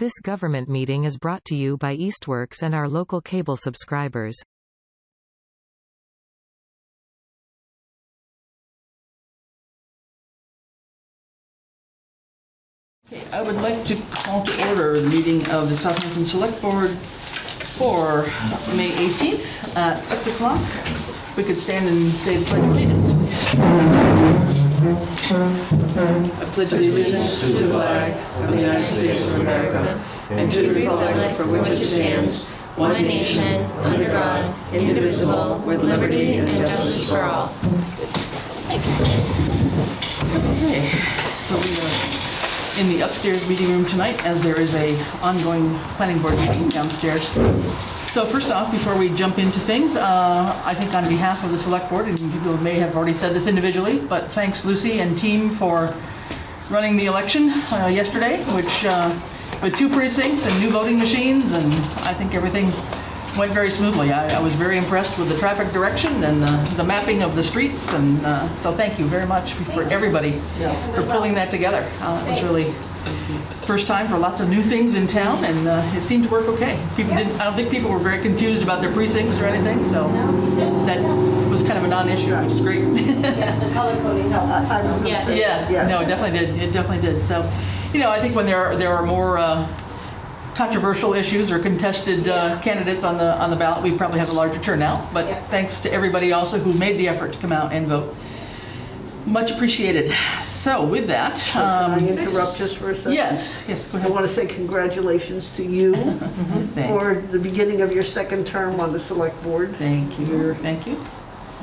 This government meeting is brought to you by Eastworks and our local cable subscribers. Okay, I would like to call to order the meeting of the Southampton Select Board for May 18th at 6 o'clock. We could stand and say the Pledge of Allegiance, please. I pledge allegiance to the flag of the United States of America and to the republic for which it stands, one nation, under God, indivisible, with liberty and justice for all. Okay, so we are in the upstairs meeting room tonight, as there is a ongoing planning board meeting downstairs. So first off, before we jump into things, I think on behalf of the select board, and people may have already said this individually, but thanks Lucy and team for running the election yesterday, which with 2 precincts and new voting machines, and I think everything went very smoothly. I was very impressed with the traffic direction and the mapping of the streets, and so thank you very much for everybody for pulling that together. It was really first time for lots of new things in town, and it seemed to work okay. I don't think people were very confused about their precincts or anything, so that was kind of a non-issue, which is great. Yeah, the color coding helped. Yeah, no, it definitely did. It definitely did. So, I think when there are more controversial issues or contested candidates on the ballot, we probably have a larger turnout. But thanks to everybody also who made the effort to come out and vote. Much appreciated. So with that, Can I interrupt just for a second? Yes, go ahead. I want to say congratulations to you for the beginning of your 2nd term on the select board. Thank you. Thank you.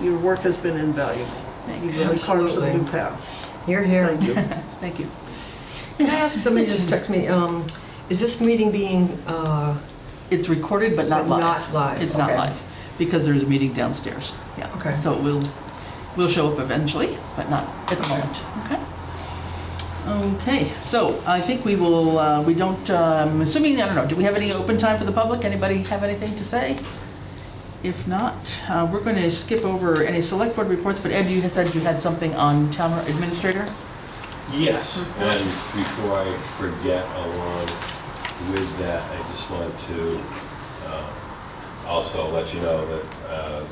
Your work has been invaluable. Thanks. You really carved some new paths. Here, here. Thank you. Thank you. Can I ask, somebody just texted me, is this meeting being, It's recorded but not live. Not live, It's not okay. live because there's a meeting downstairs. Yeah. Okay. So it will show up eventually, but not at the moment. Okay. Okay. So I think we will. We don't. I'm assuming, I don't know. Do we have any open time for the public? Anybody have anything to say? If not, we're going to skip over any select board reports. But Ed, you said you had something on town administrator. Yes, and before I forget, along with that, I just want to also let you know that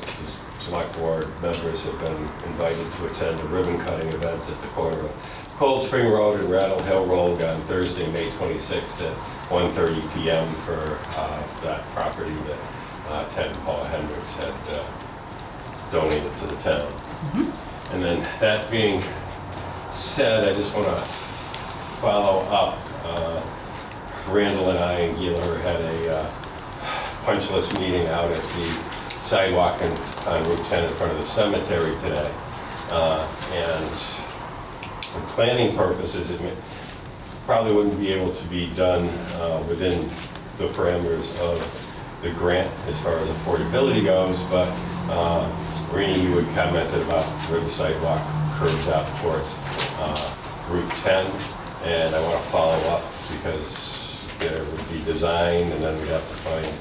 the select board members have been invited to attend a ribbon cutting event at the corner of Cold Spring Road and Rattle Hill Road on Thursday, May 26th at 1:30 p.m. for that property that Ted and Paula Hendricks had donated to the town. Mm-hmm. And then that being said, I just want to follow up. Randall and I and Gieler had a punch list meeting out at the sidewalk on Route 10 in front of the cemetery today. And for planning purposes, it probably wouldn't be able to be done within the parameters of the grant as far as affordability goes, but Rini, you had commented about where the sidewalk curves out towards Route 10, and I want to follow up because there would be design, and then we'd have to find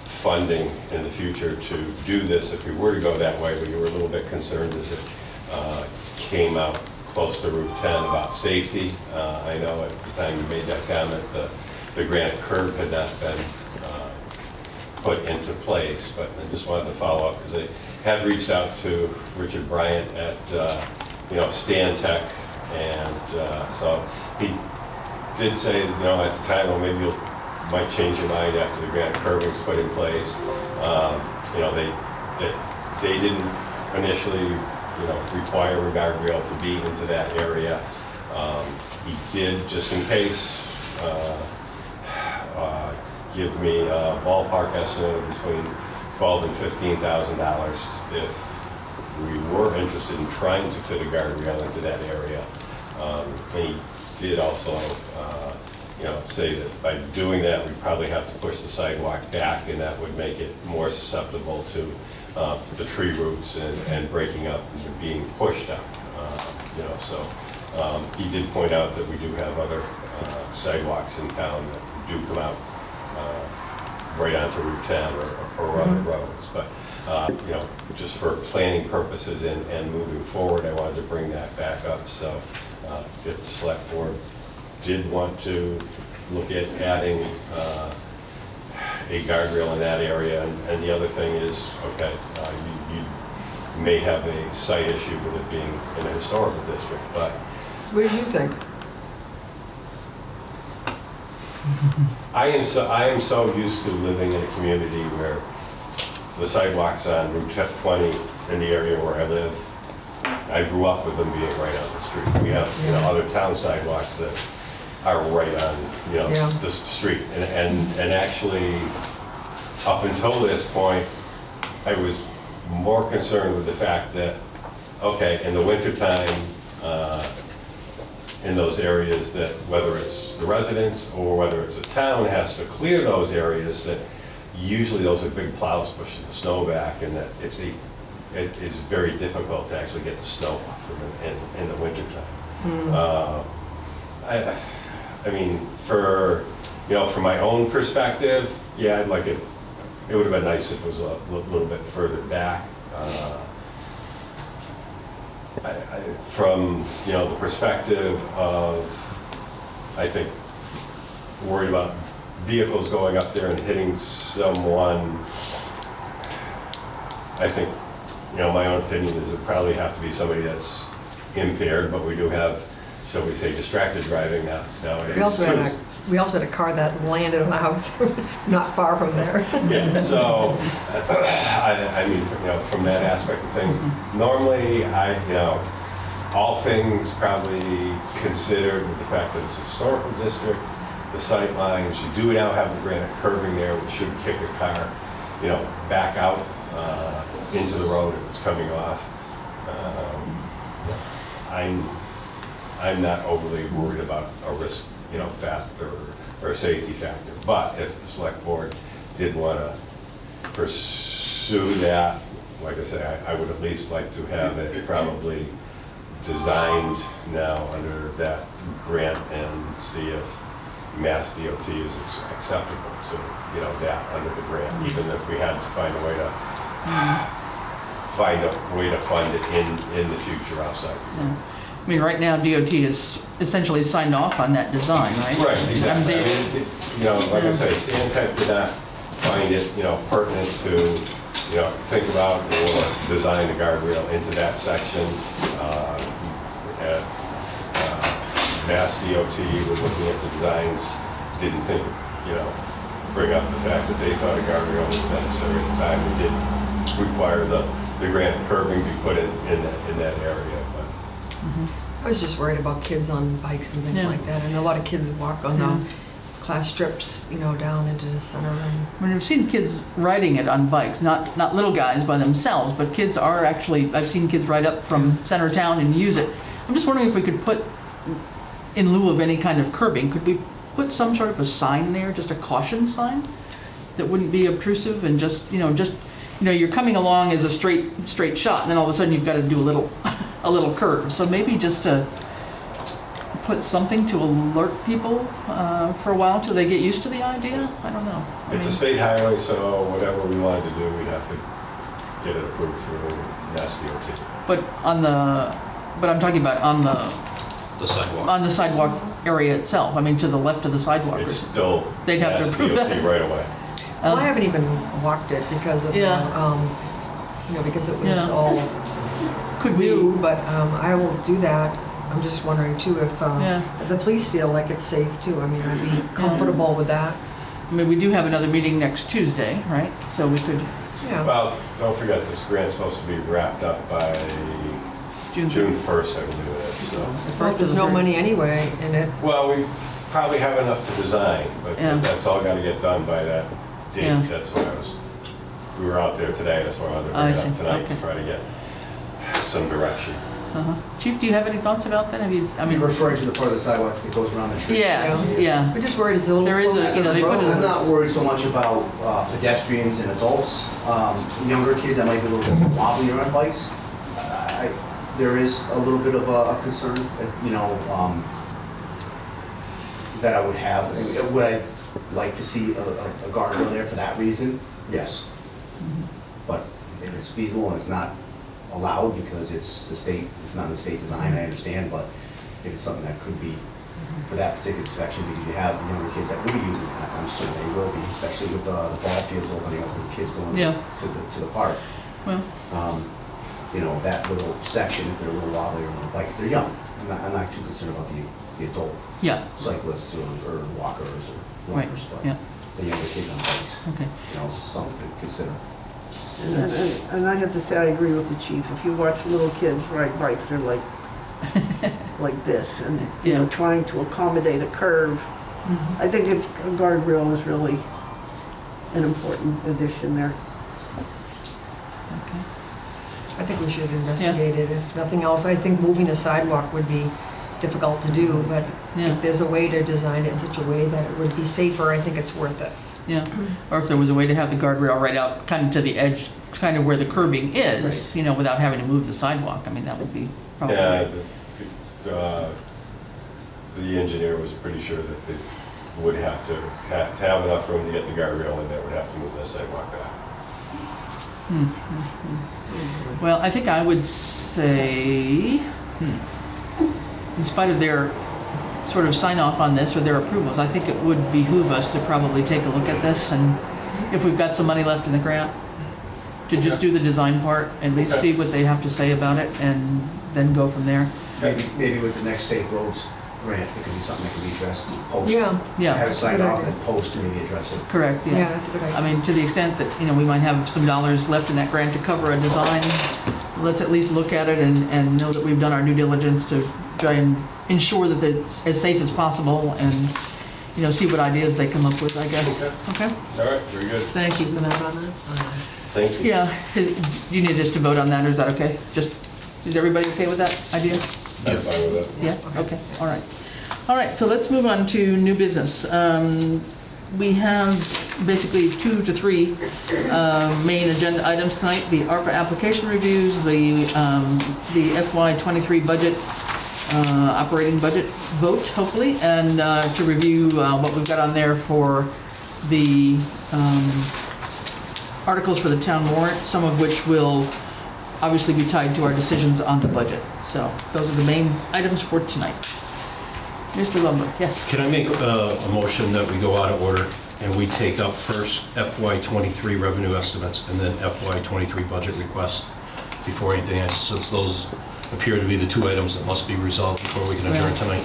funding in the future to do this if we were to go that way. But you were a little bit concerned as it came out close to Route 10 about safety. I know at the time you made that comment, the granite curb had not been put into place, but I just wanted to follow up because I had reached out to Richard Bryant at Stan Tech, and so he did say, at the time, well, maybe you might change your mind after the granite curbing was put in place. They didn't initially, require a guardrail to be into that area. He did, just in case, give me a ballpark estimate of between $12,000 and $15,000 if we were interested in trying to fit a guardrail into that area. And he did also, say that by doing that, we'd probably have to push the sidewalk back, and that would make it more susceptible to the tree roots and breaking up and being pushed up. He did point out that we do have other sidewalks in town that do come out right onto Route 10 or other roads. But just for planning purposes and moving forward, I wanted to bring that back up. So if the select board did want to look at adding a guardrail in that area. And the other thing is, okay, you may have a site issue with it being in a historical district, but What did you think? I am so used to living in a community where the sidewalks on Route 20 in the area where I live, I grew up with them being right on the street. We have, you know, other town sidewalks that are right on, you know, Yeah. the street. And actually, up until this point, I was more concerned with the fact that, okay, in the wintertime, in those areas, that whether it's the residents or whether it's the town has to clear those areas, that usually those are big plows pushing the snow back, and that it is very difficult to actually get the snow off them in the wintertime. I mean, for my own perspective, yeah, I'd like it would have been nice if it was a little bit further back. From the perspective of, I think, worried about vehicles going up there and hitting someone, I think, my own opinion is it probably have to be somebody that's impaired, but we do have, shall we say, distracted driving nowadays. We also had a car that landed on a house not far from there. Yeah, so, I mean, from that aspect of things, normally, all things probably considered with the fact that it's a historical district, the sight lines, you do now have the granite curbing there, which should kick a car, back out into the road if it's coming off. I'm not overly worried about a risk, factor or a safety factor. But if the select board did want to pursue that, like I say, I would at least like to have it probably designed now under that grant and see if Mass DOT is acceptable to, that under the grant, even if we had to find a way to fund it in the future outside. Yeah. I mean, right now DOT is essentially signed off on that design, right? Right, exactly. Like I say, Stantec did not find it, pertinent to, think about or design a guardrail into that section. Mass DOT was looking at the designs, didn't think, bring up the fact that they thought a guardrail was necessary at the time. We did require the granite curbing be put in that area, but. I was just worried about kids on bikes and things like that, and a lot of kids walk on the class strips, down into the center. I mean, I've seen kids riding it on bikes, not little guys by themselves, but kids are actually, I've seen kids ride up from center town and use it. I'm just wondering if we could put, in lieu of any kind of curbing, could we put some sort of a sign there, just a caution sign that wouldn't be obtrusive and just, you're coming along as a straight shot, and then all of a sudden you've got to do a little curve. So maybe just to put something to alert people for a while till they get used to the idea. I don't know. It's a state highway, so whatever we wanted to do, we'd have to get it approved through Mass DOT. But I'm talking about on the sidewalk. On the sidewalk area itself. I mean, to the left of the sidewalk. It's still They'd have to Mass approve DOT that. right away. Well, I haven't even walked it because of because it was all Could we? new, but I will do that. I'm just wondering too if the police feel like it's safe too. I mean, I'd be comfortable with that. I mean, we do have another meeting next Tuesday, right? So we could. Yeah. Well, don't forget, this grant's supposed to be wrapped up by June 1st, I believe it is. So. Well, there's no money anyway in it. Well, we probably have enough to design, but that's all got to get done by that date. Yeah. That's why we were out there today. That's why I wanted to bring it up tonight to try to get some direction. Chief, do you have any thoughts about that? You're referring to the part of the sidewalk that goes around the tree? Yeah. We're just worried it's a little There is close to the they put road. I'm not worried so much about pedestrians and adults. Younger kids that might be a little bit wobblier on bikes. There is a little bit of a concern, that I would have. Would I like to see a guardrail there for that reason? Yes. But if it's feasible and it's not allowed because it's not in the state design, I understand, but if it's something that could be for that particular section, because you have younger kids that will be using that. I'm sure they will be, especially with the ball fields opening up and kids going Yeah. to the park. Well, You know, that little section, if they're a little wobbly or on a bike, if they're young. I'm not too concerned about the adult yeah, cyclists or walkers or right, runners, but yeah, the younger kids on bikes, okay. you know, something to consider. And I have to say, I agree with the chief. If you watch little kids ride bikes, they're like, like this, and, you know, Yeah. trying to accommodate a curve. I think a guardrail is really an important addition there. Okay. I think we should investigate it, if nothing else. I think moving the sidewalk would be difficult to do, but Yeah. if there's a way to design it in such a way that it would be safer, I think it's worth it. Yeah, or if there was a way to have the guardrail right out kind of to the edge, kind of where the curbing is, you know, without having to move the sidewalk. I mean, that would be probably. Yeah, the engineer was pretty sure that they would have to have enough room to get the guardrail in there, would have to move the sidewalk back. Well, I think I would say, in spite of their sort of sign off on this or their approvals, I think it would behoove us to probably take a look at this, and if we've got some money left in the grant, to just do the design part, at least see what they have to say about it, and then go from there. Maybe with the next Safe Roads grant, it could be something that can be addressed post. Yeah, Yeah, Have it signed Good off idea. and post and maybe address it. correct, yeah, yeah. that's a good idea. I mean, to the extent that, you know, we might have some dollars left in that grant to cover a design, let's at least look at it and know that we've done our due diligence to try and ensure that it's as safe as possible, and, you know, see what ideas they come up with, I guess. Okay? All right, very good. Thank you for that. Thank you. Yeah, you need us to vote on that, or is that okay? Just, is everybody okay with that idea? I'm fine with it. Yeah, okay, all right. All right, so let's move on to new business. We have basically 2 to 3 main agenda items tonight: the ARPA application reviews, the FY23 budget, operating budget vote, hopefully, and to review what we've got on there for the articles for the town warrant, some of which will obviously be tied to our decisions on the budget. So those are the main items for tonight. Mr. Lumber, yes. Can I make a motion that we go out of order and we take up first FY23 revenue estimates and then FY23 budget request before anything else, since those appear to be the 2 items that must be resolved before we can adjourn Right. tonight?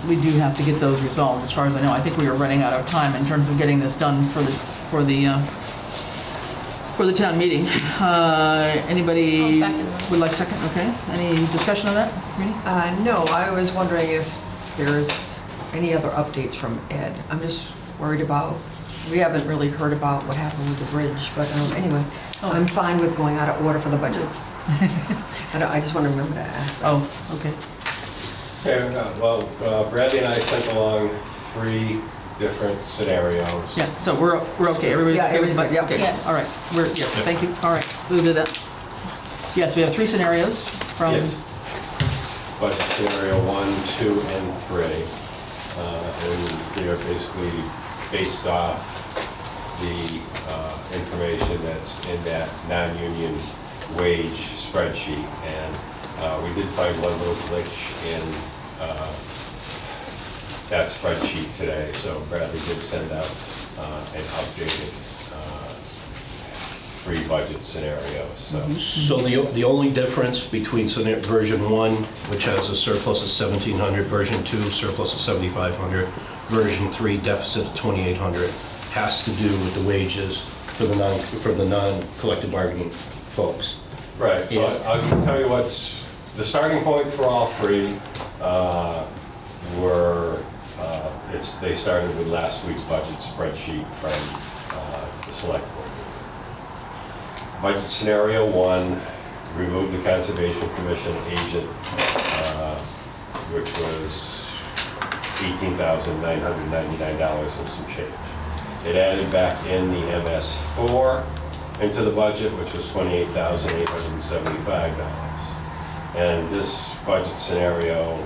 We do have to get those resolved, as far as I know. I think we are running out of time in terms of getting this done for the town meeting. Anybody I'll second. would like second? Okay. Any discussion on that? Reenie? No, I was wondering if there's any other updates from Ed. I'm just worried about, we haven't really heard about what happened with the bridge, but anyway, I'm fine with going out of order for the budget. I just want to remember to ask that. Oh, okay. Okay, well, Bradley and I sent along 3 different scenarios. Yeah, so we're okay. Everybody's Yeah, okay with everybody, that? yeah. Okay, Yes. all right. Yes, thank you. All right, we'll do that. Yes, we have 3 scenarios from, Yes. Budget scenario 1, 2, and 3. And they are basically based off the information that's in that non-union wage spreadsheet. And we did find one little glitch in that spreadsheet today, so Bradley did send out an updated 3 budget scenarios. So the only difference between version 1, which has a surplus of 1,700, version 2, surplus of 7,500, version 3, deficit of 2,800, has to do with the wages for the non-collective bargaining folks. Right, so Yeah. I'll tell you what's, the starting point for all 3 were, they started with last week's budget spreadsheet from the select board. Budget scenario 1, remove the Conservation Commission agent, which was $18,999 and some change. It added back in the MS4 into the budget, which was $28,875. And this budget scenario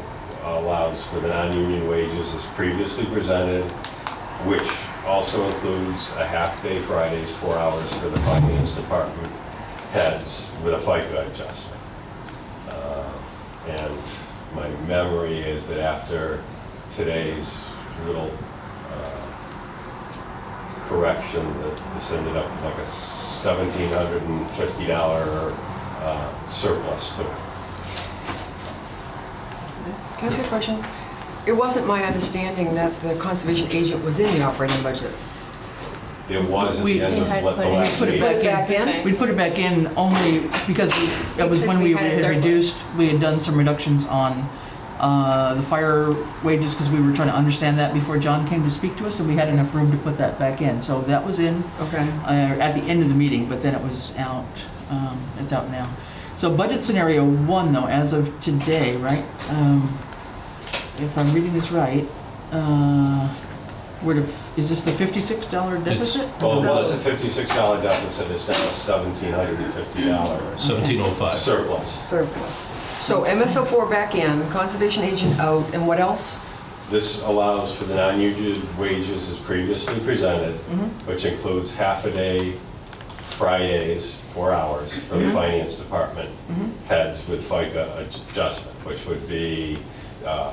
allows for the non-union wages as previously presented, which also includes a half-day Fridays, 4 hours for the finance department heads with a FICA adjustment. And my memory is that after today's little correction, that this ended up like a $1,750 surplus to it. Can I ask you a question? It wasn't my understanding that the conservation agent was in the operating budget. It was at We- the end of had the put it- last put it meeting. Back in? We put it back in only because that was Because when we we had a had surplus. reduced, we had done some reductions on the fire wages because we were trying to understand that before John came to speak to us, and we had enough room to put that back in. So that was in Okay. at the end of the meeting, but then it was out. It's out now. So budget scenario 1, though, as of today, right? If I'm reading this right, is this the $56 deficit? Well, it was a $56 deficit, it's now a $1,750 $1,705. surplus. Surplus. So MSO4 back in, conservation agent out, and what else? This allows for the non-union wages as previously presented, which includes half a day Fridays, 4 hours for the finance department heads with FICA adjustment, which would be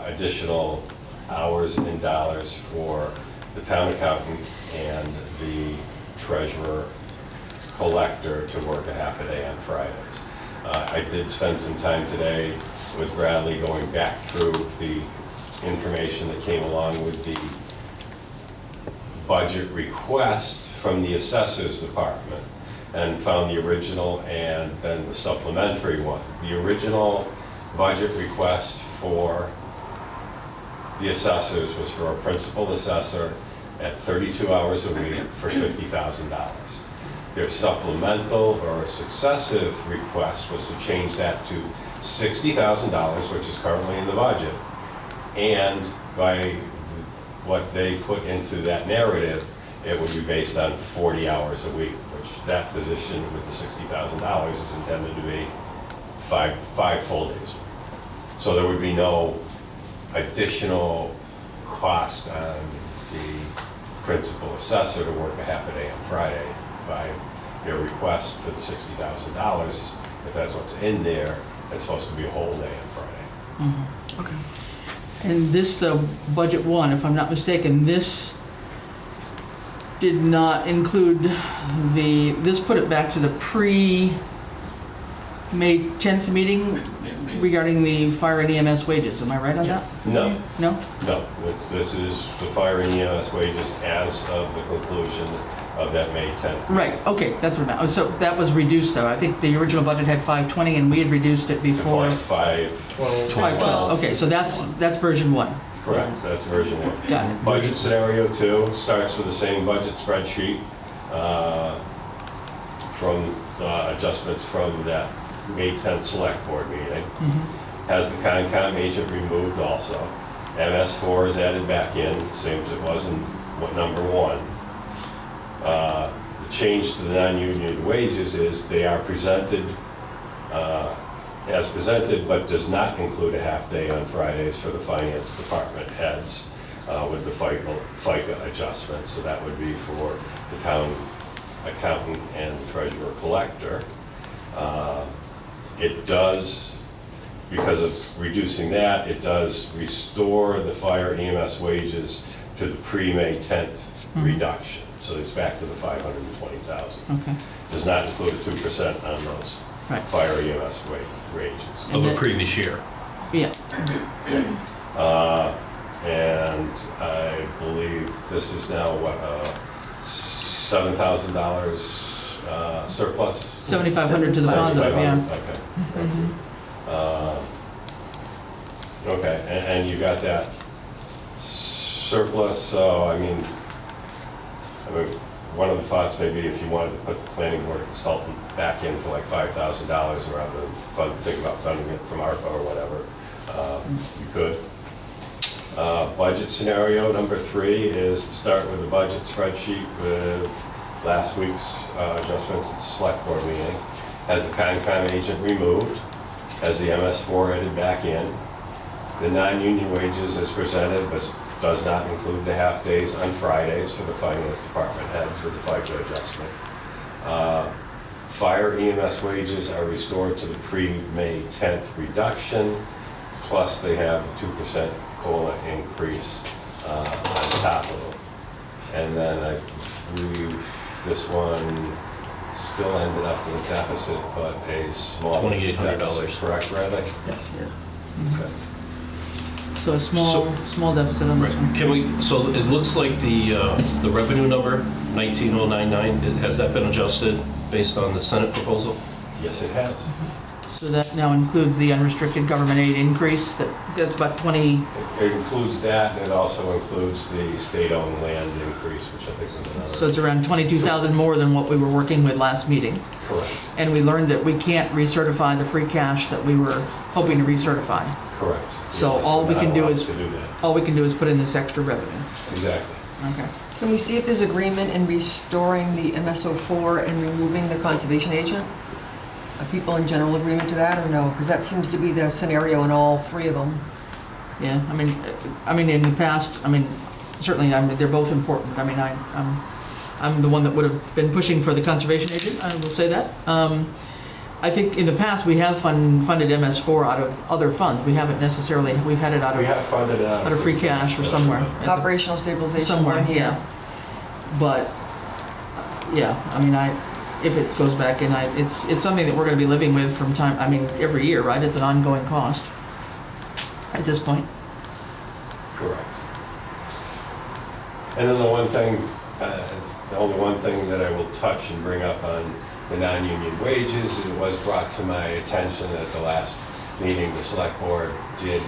additional hours in dollars for the town accountant and the treasurer collector to work a half a day on Fridays. I did spend some time today with Bradley going back through the information that came along with the budget request from the assessors department and found the original and then the supplementary one. The original budget request for the assessors was for a principal assessor at 32 hours a week for $50,000. Their supplemental or successive request was to change that to $60,000, which is currently in the budget. And by what they put into that narrative, it would be based on 40 hours a week, which that position with the $60,000 is intended to be five full days. So there would be no additional cost on the principal assessor to work a half a day on Friday by their request for the $60,000. If that's what's in there, it's supposed to be a whole day on Friday. Okay. And this, the budget 1, if I'm not mistaken, this did not include this put it back to the pre-May 10th meeting regarding the fire and EMS wages. Am I right on that? No, No? no. This is the fire and EMS wages as of the conclusion of that May 10th. Right, okay, that's what I meant. So that was reduced, though. I think the original budget had 520, and we had reduced it before. 512. Okay, so that's version 1. Correct, that's version 1. Got it. Budget scenario 2 starts with the same budget spreadsheet from adjustments from that May 10th select board meeting. Has the Concom agent removed also. MS4 is added back in, same as it was in number 1. The change to the non-union wages is they are presented as presented, but does not include a half day on Fridays for the finance department heads with the FICA adjustment. So that would be for the town accountant and treasurer collector. It does, because of reducing that, it does restore the fire EMS wages to the pre-May 10th reduction. So it's back to the $520,000. Okay. Does not include a 2% on those Right. fire EMS wages. Of the previous year. Yeah. And I believe this is now, what, $7,000 surplus? 7,500 to the positive, yeah. Okay. Okay, and you got that surplus, so I mean, one of the thoughts maybe if you wanted to put the planning board consultant back in for like $5,000 rather than think about funding it from ARPA or whatever, you could. Budget scenario number 3 is to start with the budget spreadsheet with last week's adjustments at the select board meeting. Has the Concom agent removed, has the MS4 added back in, the non-union wages as presented, but does not include the half days on Fridays for the finance department heads with the FICA adjustment. Fire EMS wages are restored to the pre-May 10th reduction. plus they have a 2% COLA increase on top of them. And then I believe this one still ended up with a deficit, but a small $2,800. deficit, correct, Bradley? Yes. Okay. So a small deficit on this one. Can we, so it looks like the revenue number, 19,099, has that been adjusted based on the Senate proposal? Yes, it has. So that now includes the unrestricted government aid increase, that's about 20, It includes that, and it also includes the state-owned land increase, which I think is another. so it's around 22,000 more than what we were working with last meeting. Correct, And we learned that we can't recertify the free cash that we were hoping to recertify. correct. So Yes, all we we're can not do allowed is- to do that. All we can do is put in this extra revenue. Exactly. Okay. Can we see if there's agreement in restoring the MSO4 and removing the conservation agent? Are people in general agreement to that or no? Because that seems to be the scenario in all three of them. Yeah, I mean, in the past, certainly, they're both important. I'm the one that would have been pushing for the conservation agent, I will say that. I think in the past, we have funded MS4 out of other funds. We haven't necessarily, we've had it out We of, have funded it out of free cash or somewhere. Operational stabilization. Somewhere, one, yeah. But, yeah, if it goes back in, it's something that we're gonna be living with from time, every year, right? It's an ongoing cost at this point. Correct. And then the only one thing that I will touch and bring up on the non-union wages, it was brought to my attention at the last meeting, the select board did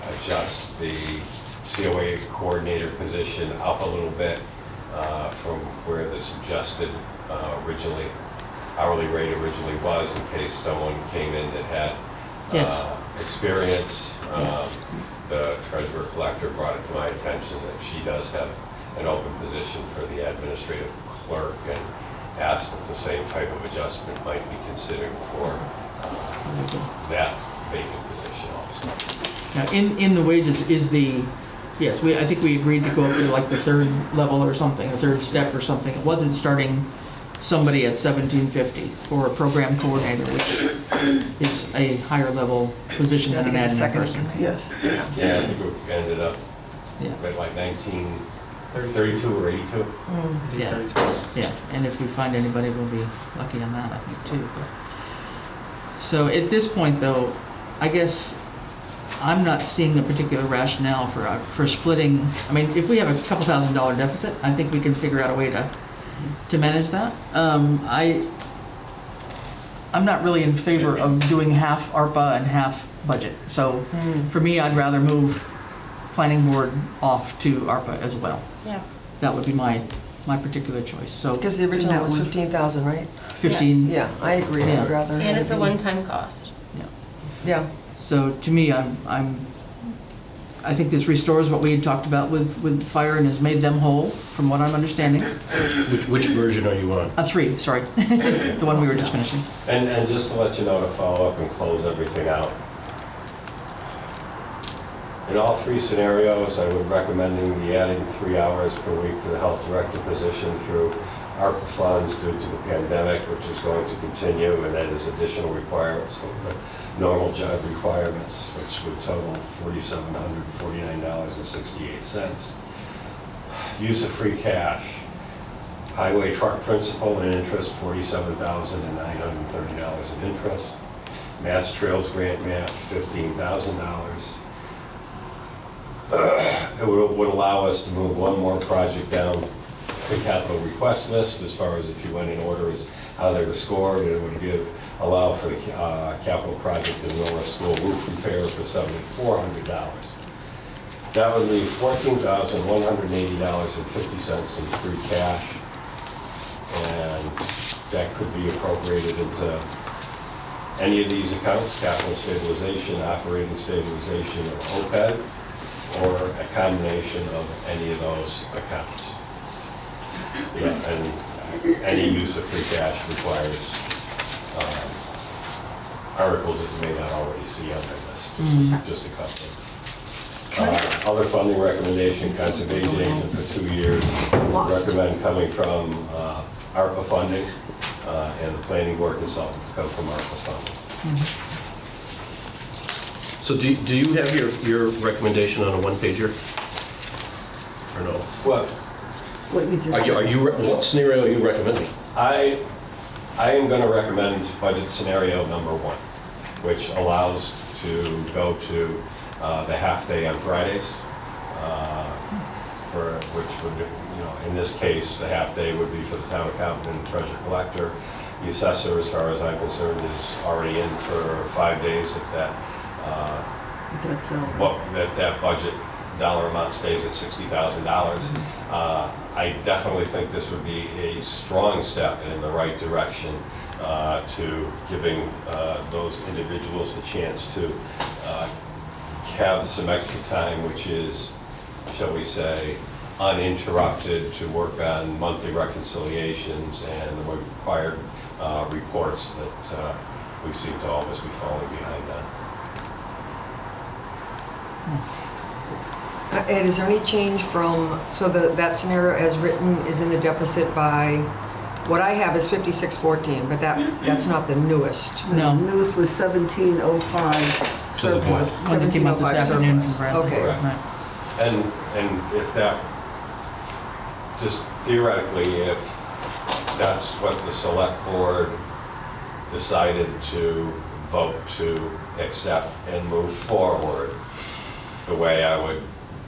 adjust the COA coordinator position up a little bit from where the suggested hourly rate originally was, in case someone came in that had Yes. experience. Yeah. The treasurer collector brought it to my attention that she does have an open position for the administrative clerk, and asked if the same type of adjustment might be considered for that vacant position also. Now, in the wages is yes, I think we agreed to go up to like the third level or something, a third step or something. It wasn't starting somebody at $1,750 for a program coordinator, which is a higher level position I than think an it's a admin second. person. Yes. Yeah, I think we ended up Yeah, at like 1932 or 82. yeah, yeah. And if we find anybody, we'll be lucky on that, I think, too. But- So at this point, though, I guess I'm not seeing a particular rationale for splitting. If we have a couple $1,000 deficit, I think we can figure out a way to manage that. I'm not really in favor of doing half ARPA and half budget. So for me, I'd rather move planning board off to ARPA as well. Yeah. That would be my particular choice. So Because the original that was one. 15,000, right? 15. Yeah, I agree. Yeah. I'd rather. And it's a one-time cost. Yeah. So to me, I think this restores what we had talked about with fire and has made them whole, from what I'm understanding. Which version are you on? 3, sorry, the one we were just finishing. And just to let you know, to follow up and close everything out, in all three scenarios, I would recommending the adding 3 hours per week to the health director position through ARPA funds due to the pandemic, which is going to continue, and that is additional requirements over the normal job requirements, which would total $4,749.68. Use of free cash. Highway truck principal and interest, $47,930 in interest. Mass Trails grant match, $15,000. It would allow us to move one more project down the capital request list, as far as if you went in order as how they were scored. It would allow for the capital project in North School roof repair for $7,400. That would leave $14,180.50 in free cash, and that could be appropriated into any of these accounts: capital stabilization, operating stabilization, or OPEB, or a combination of any of those accounts. Yeah, and any use of free cash requires articles that you may not already see on that list, just a couple. Other funding recommendation, conservation agent for 2 years. Lost. Recommend coming from ARPA funding, and the planning board consultant to come from ARPA funding. So do you have your recommendation on a one-pager? Or no? Well, What you just What scenario are you recommending? I am going to recommend budget scenario number 1, which allows to go to the half-day on Fridays, for which would, in this case, the half-day would be for the town accountant and treasurer collector. The assessor, as far as I'm concerned, is already in for 5 days if that That's all. well, if that budget dollar amount stays at $60,000. I definitely think this would be a strong step in the right direction to giving those individuals the chance to have some extra time, which is, shall we say, uninterrupted, to work on monthly reconciliations and the required reports that we seem to always be falling behind on. Ed, is there any change from, so that scenario as written is in the deficit by, what I have is 5614, but that's not the newest. No. Newest was 1705 So the surplus. One that came out this 1705 afternoon from surplus. Bradley. Okay. Correct. Right. And if that, just theoretically, if that's what the select board decided to vote to accept and move forward, the way I would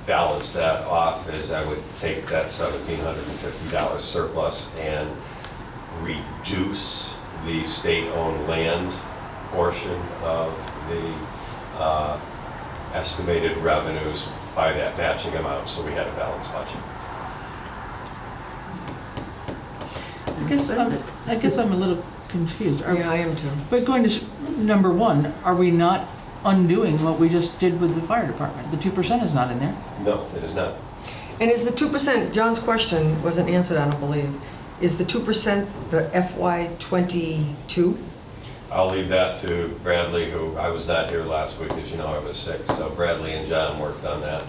balance that off is I would take that $1,750 surplus and reduce the state-owned land portion of the estimated revenues by that matching amount, so we had a balanced budget. I guess I'm a little confused. Yeah, I am too. But going to number 1, are we not undoing what we just did with the fire department? The 2% is not in there. No, it is not. And is the 2%, John's question wasn't answered, I don't believe, is the 2% the FY '22? I'll leave that to Bradley, who, I was not here last week, as you know, I was sick, so Bradley and John worked on that.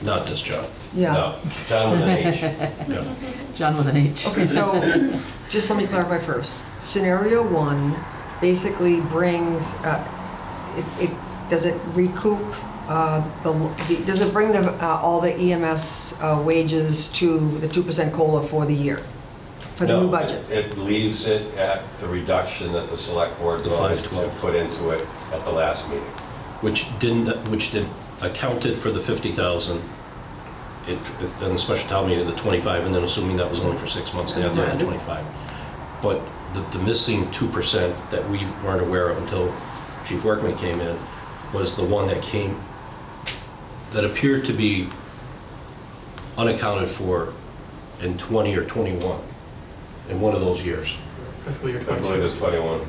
Not this job. Yeah. No, John with an H. Yeah. John with an H. Okay, so just let me clarify first. Scenario 1 basically brings, does it recoup does it bring all the EMS wages to the 2% COLA for the year, for the new budget? It leaves it at the reduction that the select board The voted to 512. put into it at the last meeting. Which accounted for the 50,000 in the special town meeting, the 25, and then assuming that was only for 6 months, they had the other 25. But the missing 2% that we weren't aware of until Chief Workman came in was the one that appeared to be unaccounted for in 20 or 21, in one of those years. Fiscal year I believe 22. it's 21.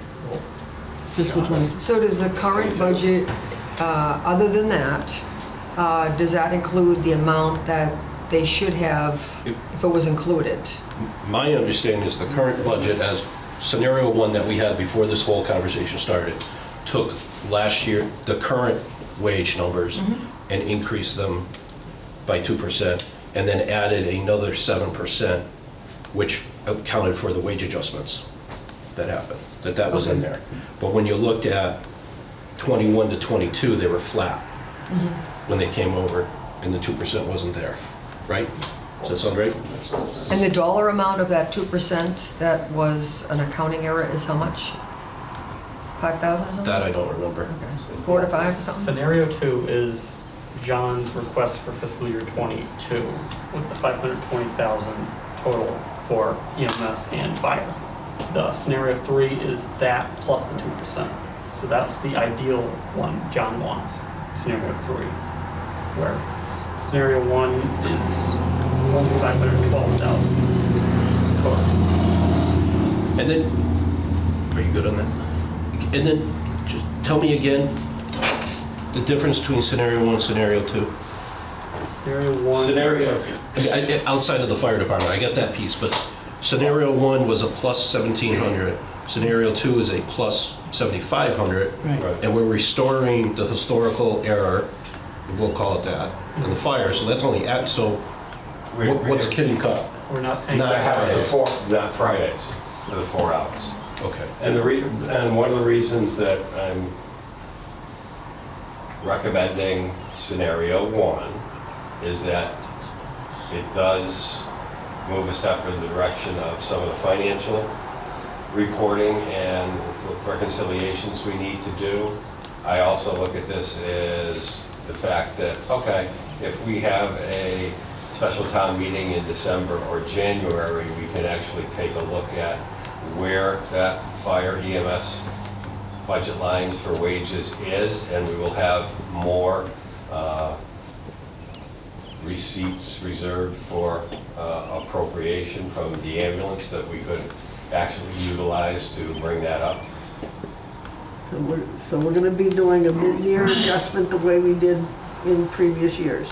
Fiscal 20. So does the current budget, other than that, does that include the amount that they should have if it was included? My understanding is the current budget, as scenario 1 that we had before this whole conversation started, took last year, the current wage numbers, and increased them by 2%, and then added another 7%, which accounted for the wage adjustments that happened, that was in there. But when you looked at 21 to 22, they were flat when they came over, and the 2% wasn't there, right? Does that sound right? And the dollar amount of that 2% that was an accounting error is how much? 5,000 or something? That I don't remember. Okay. 4 to 5 or something? Scenario 2 is John's request for fiscal year 22 with the 520,000 total for EMS and fire. The scenario 3 is that plus the 2%. So that's the ideal one John wants, scenario 3, where scenario 1 is only 512,000 total. And then, are you good on that? And then, just tell me again, the difference between scenario 1 and scenario 2? Scenario 1. Scenario, Outside of the fire department, I got that piece, but scenario 1 was a plus 1,700. Scenario 2 is a plus 7,500. Right. right. And we're restoring the historical error, we'll call it that, in the fire, so that's only at, so what's kid and cut? We're not paying. Not Fridays. not Fridays, for the 4 hours. Okay. And and one of the reasons that I'm recommending scenario one is that it does move a step in the direction of some of the financial reporting and reconciliations we need to do. I also look at this as the fact that, okay, if we have a special town meeting in December or January, we can actually take a look at where that fire EMS budget lines for wages is, and we will have more receipts reserved for appropriation from the ambulance that we could actually utilize to bring that up. So we're gonna be doing a mid-year adjustment the way we did in previous years.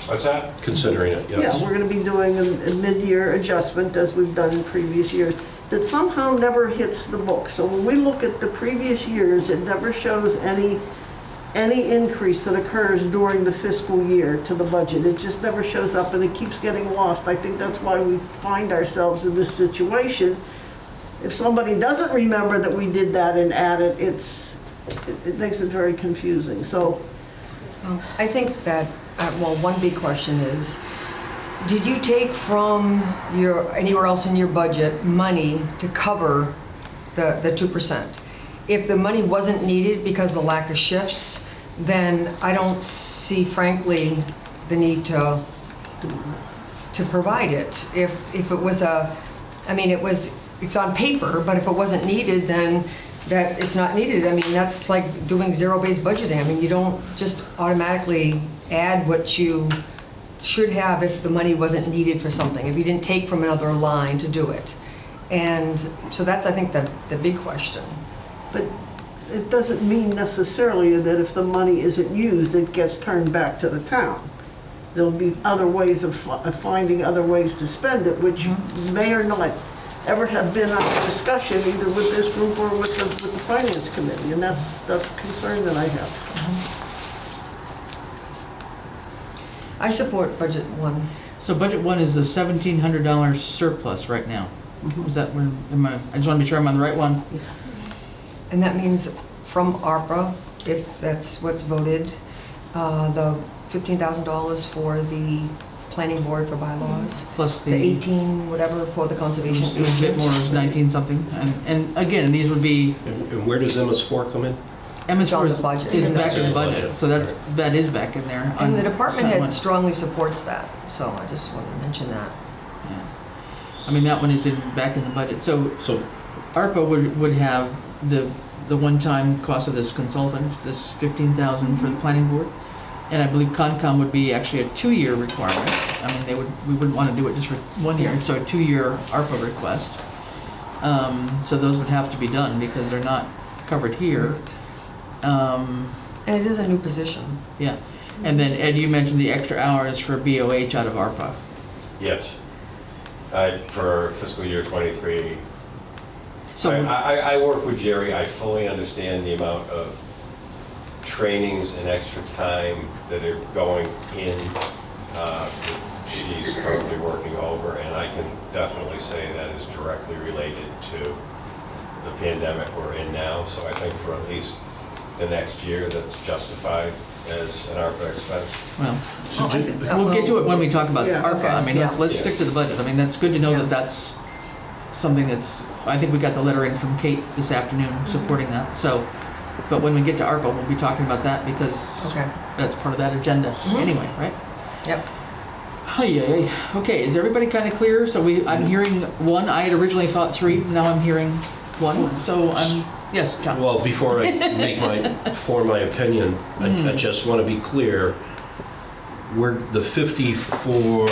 What's that? Considering it, yes. Yeah, we're gonna be doing a mid-year adjustment as we've done in previous years that somehow never hits the book. So when we look at the previous years, it never shows any increase that occurs during the fiscal year to the budget. It just never shows up and it keeps getting lost. I think that's why we find ourselves in this situation. If somebody doesn't remember that we did that and add it, it makes it very confusing. So I think that, well, one big question is, did you take from anywhere else in your budget money to cover the 2%? If the money wasn't needed because of the lack of shifts, then I don't see, frankly, the need to provide it. If it was it's on paper, but if it wasn't needed, then that it's not needed. I mean, that's like doing zero-based budgeting. I mean, you don't just automatically add what you should have if the money wasn't needed for something, if you didn't take from another line to do it. And so that's, I think, the big question. but it doesn't mean necessarily that if the money isn't used, it gets turned back to the town. There'll be other ways of finding other ways to spend it, which may or not ever have been a discussion either with this group or with the finance committee, and that's a concern that I have. I support budget one. So budget one is the $1,700 surplus right now. Is that where, I just want to be sure I'm on the right one. And that means from ARPA, if that's what's voted, the $15,000 for the planning board for bylaws, Plus the 18 whatever for the conservation it was a bit more, it was 19 something. And again, these would be, And where does MS4 come in? MS4 It's on the budget. is back in the Budget. budget, so that is back in there. And the on department someone. head strongly supports that, so I just want to mention that. Yeah. I mean, that one is back in the budget. So So, ARPA would have the one-time cost of this consultant, this $15,000 for the planning board. And I believe Concom would be actually a 2-year requirement. I mean, we wouldn't want to do it just for 1 year, so a 2-year ARPA request. So those would have to be done because they're not covered here. And it is a new position. Yeah. And then Ed, you mentioned the extra hours for BOH out of ARPA. Yes. For fiscal year '23. So I work with Jerry. I fully understand the amount of trainings and extra time that are going in. She's currently working over, and I can definitely say that is directly related to the pandemic we're in now. So I think for at least the next year, that's justified as an ARPA expense. well, so did- we'll get to it when we talk about Yeah, ARPA. okay, I mean, yeah. let's stick to the budget. I mean, that's good to know Yeah. that that's something that's, I think we got the letter in from Kate this afternoon supporting that. So, but when we get to ARPA, we'll be talking about that because Okay. that's part of that agenda anyway, right? Yep. Okay, is everybody kind of clear? So I'm hearing one. I had originally thought 3. Now I'm hearing 1. So yes, John. well, before I form my opinion, I just want to be clear. We're the 54.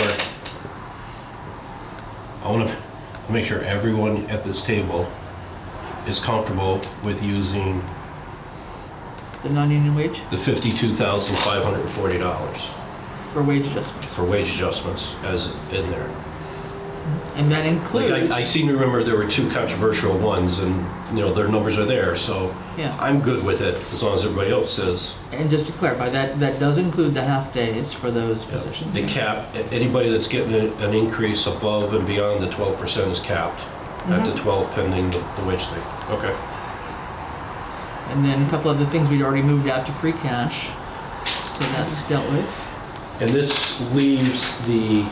I want to make sure everyone at this table is comfortable with using The non-union wage the $52,540 for wage adjustments. for wage adjustments as in there. And that Like, includes, I seem to remember there were 2 controversial ones, and, their numbers are there, so yeah. I'm good with it, as long as everybody else is. And just to clarify, that does include the half days for those positions. The cap, anybody that's getting an increase above and beyond the 12% is capped at the 12 pending the wage thing. Okay. And then a couple of the things we'd already moved out to free cash, so that's dealt with. And this leaves the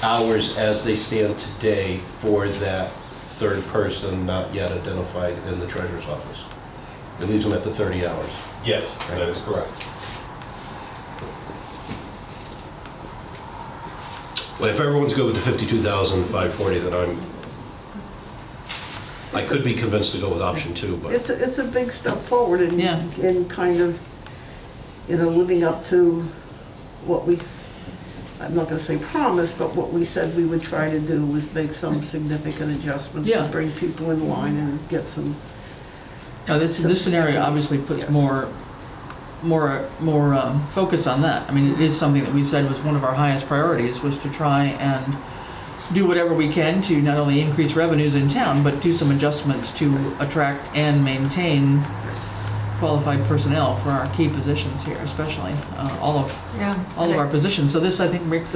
hours as they stand today for that third person not yet identified in the treasurer's office. It leaves them at the 30 hours. Yes, that is correct. Well, if everyone's good with the 52,540, then I could be convinced to go with option 2, but It's a big step forward in, Yeah. in kind of, living up to what we, I'm not gonna say promise, but what we said we would try to do was make some significant adjustments Yeah. to bring people in line and get some, Now, this scenario obviously puts Yes. more focus on that. I mean, it is something that we said was one of our highest priorities, was to try and do whatever we can to not only increase revenues in town, but do some adjustments to attract and maintain qualified personnel for our key positions here, especially all of our positions. So this, I think, makes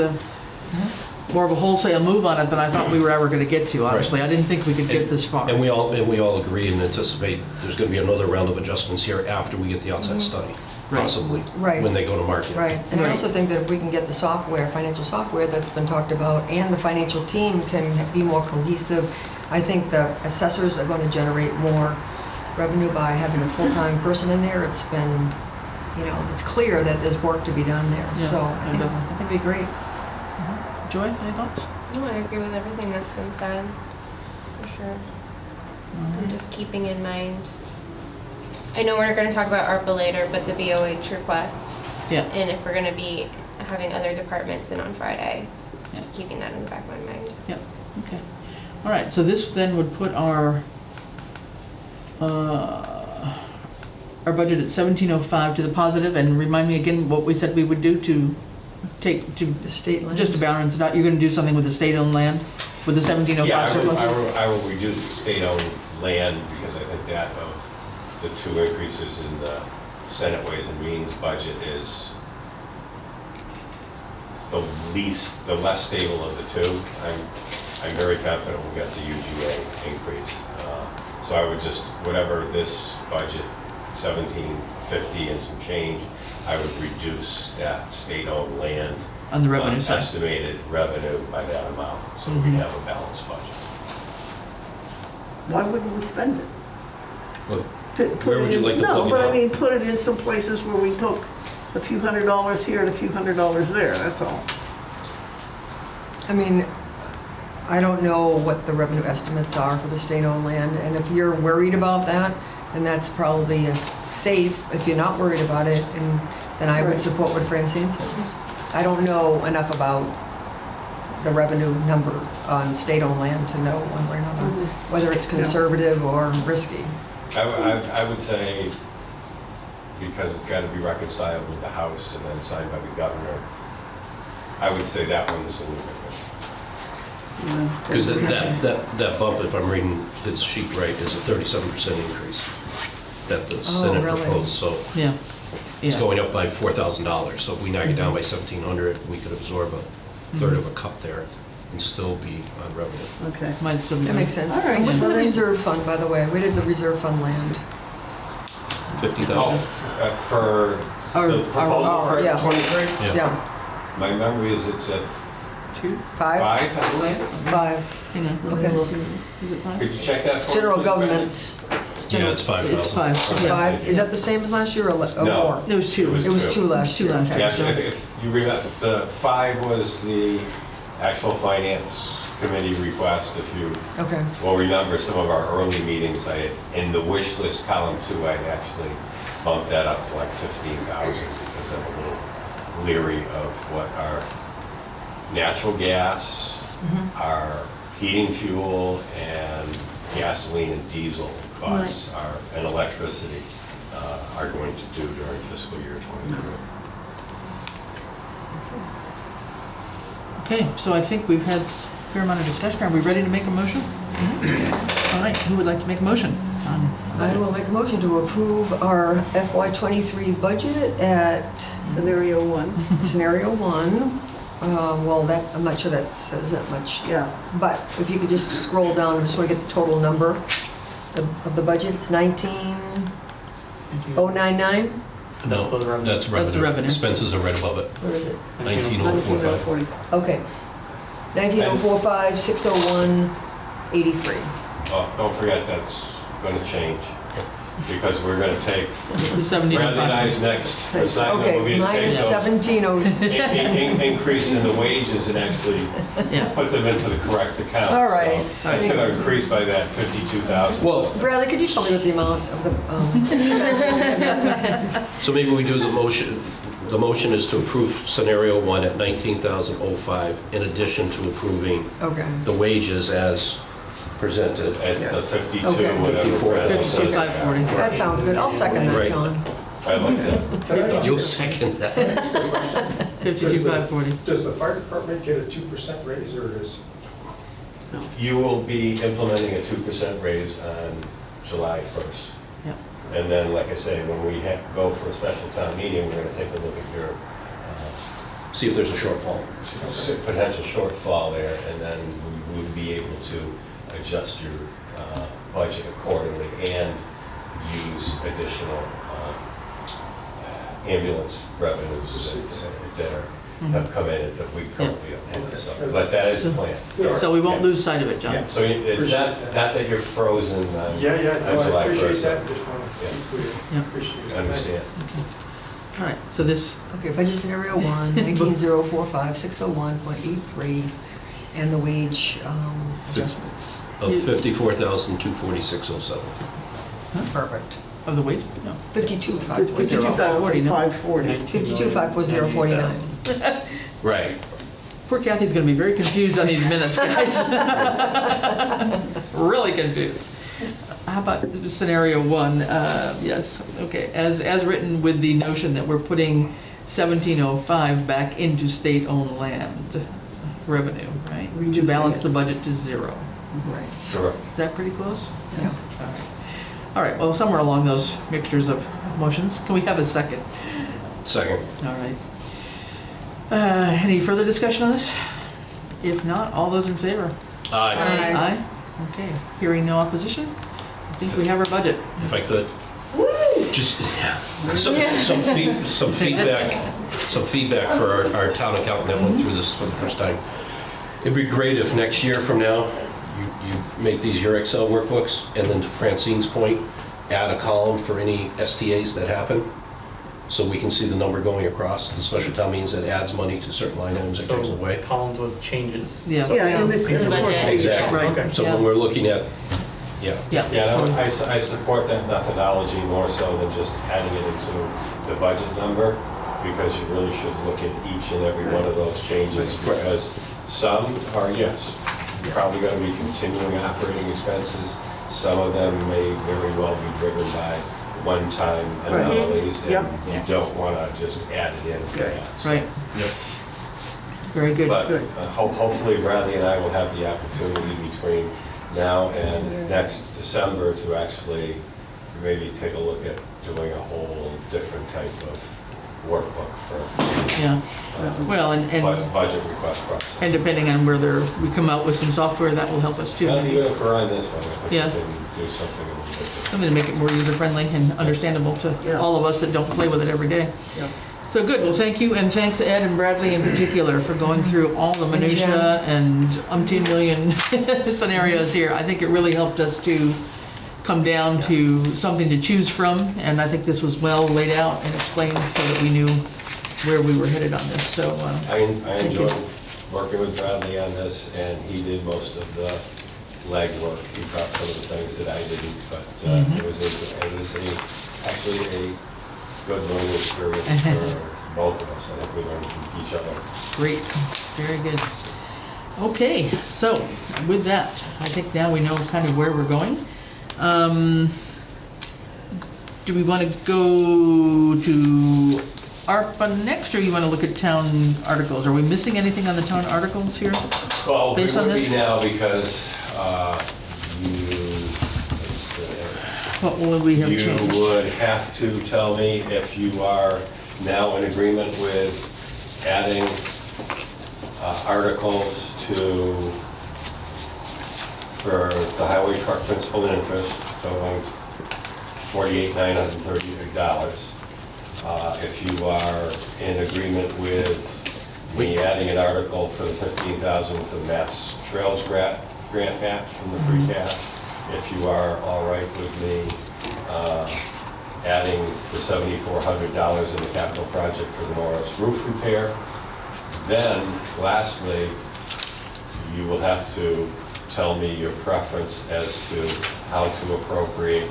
more of a wholesale move on it than I thought we were ever going to get to, honestly. I didn't think we could get this far. and we all agree and anticipate there's going to be another round of adjustments here after we get the outside study, Right. possibly, Right. when they go to market. Right, and I Right. also think that if we can get the software, financial software that's been talked about, and the financial team can be more cohesive, I think the assessors are going to generate more revenue by having a full-time person in there. It's been, it's clear that there's work to be done there. Yeah, So yeah, I think it'd be great. Joy, any thoughts? No, I agree with everything that's been said, for sure. I'm just keeping in mind, I know we're going to talk about ARPA later, but the BOH request, Yeah. and if we're going to be having other departments in on Friday, just keeping that in the back of my mind. Yep, okay. All right, so this then would put our budget at 1705 to the positive, and remind me again what we said we would do to The state land. just to balance it out. You're gonna do something with the state-owned land, with the 1705 Yeah, surplus? I will reduce the state-owned land because I think that of the two increases in the Senate Ways and Means budget is the less stable of the two. I'm very confident we'll get the UGA increase. So I would just, whatever this budget, 1750 and some change, I would reduce that state-owned land On the revenue side. estimated revenue by that amount, so we have a balanced budget. why wouldn't we spend it? Well, Put Where it would you in- like to No, plug it but I out? mean, put it in some places where we took a few $100s here and a few $100s there, that's all. I mean, I don't know what the revenue estimates are for the state-owned land, and if you're worried about that, then that's probably safe. If you're not worried about it, and then I would Right. support what Francine says. I don't know enough about the revenue number on state-owned land to know one way or another, whether it's conservative or risky. I would say, because it's got to be reconciled with the House and then signed by the governor, I would say that one's the weakest. Because that bump, if I'm reading his sheet right, is a 37% increase that the Senate really? proposed. So Yeah. it's Yeah. going up by $4,000. So if we knock it down by 1,700, we could absorb a third of a cut there and still be on revenue. Okay. Might still be. That makes sense. All right, And what's in so the then- reserve fund, by the way? Where did the reserve fund land? 50,000? For Our- the proposal our- for yeah. 23, Yeah, my memory is it's at Two? 5? 5, I believe. 5. Hang on. Okay. Is it five? Could you check that for me? General please, government. Yeah, general- it's 5,000. It's five. It's Yeah. 5. Is that the same as last year or or No. more? There was two. It It was 2 last Two year. last okay. year. Yeah, if you remember, the 5 was the actual finance committee request. If you Okay. will remember some of our early meetings, in the wish list column 2, I actually bumped that up to like 15,000 because I'm a little leery of what our natural gas, our heating fuel, and gasoline and diesel costs are, and electricity are going to do during fiscal year 23. Okay, so I think we've had a fair amount of discussion. Are we ready to make a motion? All right, who would like to make a motion? I will make a motion to approve our FY23 budget at Scenario 1, scenario 1. Well, I'm not sure that says that much. yeah. But if you could just scroll down, I just want to get the total number of the budget. It's 19, 099? No, for the revenue. that's That's the revenue. revenue. Expenses are right above it. Where is it? 19045. Okay. 19045, 601, 83. Oh, don't forget, that's going to change, because we're going to take, The 70. Bradley and I's next assignment will be Okay, to take minus those 1706. increase in the wages and actually Yeah. put them into the correct account. All right. So it's going to increase by that 52,000. Well, Bradley, could you tell me what the amount of the expenses? so maybe we do the motion. The motion is to approve scenario 1 at 19,005, in addition to approving Okay. the wages as presented. At the 52, Okay. whatever. 54. Bradley says. 5540. That sounds good. I'll second that, Right. John. I like that. You'll second that. 52,540. Does the fire department get a 2% raise, or is? You will be implementing a 2% raise on July 1st. Yep. And then, like I say, when we go for a special town meeting, we're going to take a look at your See if there's a shortfall. potential shortfall there, and then we would be able to adjust your budget accordingly and use additional ambulance revenues that have come in that we currently don't have. So, but that is the plan. So we won't lose sight of it, John. Yeah, so it's not that you're frozen on No, on July I appreciate 1st. that, just want Yeah. to be clear. Yeah. Appreciate it. Understand. All right, so this, Okay, budget scenario 1, 19045, 601.83, and the wage adjustments. Of 54,246.07. Perfect. of the wage? No. 52,540. 52,540. 52,540.49. Right. Poor Kathy's going to be very confused on these minutes, guys. Really confused. How about scenario 1? Yes, okay. As written with the notion that we're putting 1705 back into state-owned land revenue, right? To Reducing balance it. the budget to 0. Right. Correct. Is that pretty close? Yeah. All right. All right, well, somewhere along those mixtures of motions, can we have a second? Second. All right. Any further discussion on this? If not, all those in favor? Aye. Aye. Okay, hearing no opposition, I think we have our budget. If I could. Just, some feedback for our town accountant that went through this for the first time. It'd be great if next year from now, you make these your Excel workbooks, and then to Francine's point, add a column for any STAs that happen, so we can see the number going across. The special town means that adds money to certain line items and takes So away. columns with changes. Yeah. Yeah, in the budget. Exactly. Right. Okay. So Yeah. when we're looking at, yeah. Yeah. Yeah, I support that methodology more so than just adding it into the budget number, because you really should look at each and every one of those changes, because some are, yes, probably going to be continuing operating expenses. Some of them may very well be driven by one-time anomalies, and Yep. you don't want to just add it in for that. Right. Very good. But hopefully Bradley and I will have the opportunity between now and next December to actually maybe take a look at doing a whole different type of workbook for Yeah, well, and budget request process. and depending on whether we come out with some software, that will help us too. Not even if we're on this one, if we Yeah. can do something a little bit. Something to make it more user-friendly and understandable to Yeah. all of us that don't play with it every day. Yeah. So good, well, thank you, and thanks Ed and Bradley in particular for going through all the minutia and umpteen million scenarios here. I think it really helped us to come down to something to choose from, and I think this was well laid out and explained so that we knew where we were headed on this, so. I Thank you. enjoyed working with Bradley on this, and he did most of the legwork. He brought some of the things that I didn't, but Mm-hmm. it was actually a good learning experience for both of us. I think we learned from each other. Great, very good. Okay, so with that, I think now we know kind of where we're going. Do we want to go to ARPA next, or you want to look at town articles? Are we missing anything on the town articles here? Well, we Based on would this? be now because What will we have you changed? would have to tell me if you are now in agreement with adding articles for the highway truck principal and interest going $48,930. If you are in agreement with me adding an article for the $15,000 for the Mass Trails grant match from the free cash, if you are all right with me adding the $7,400 in the capital project for the Norris roof repair, then lastly, you will have to tell me your preference as to how to appropriate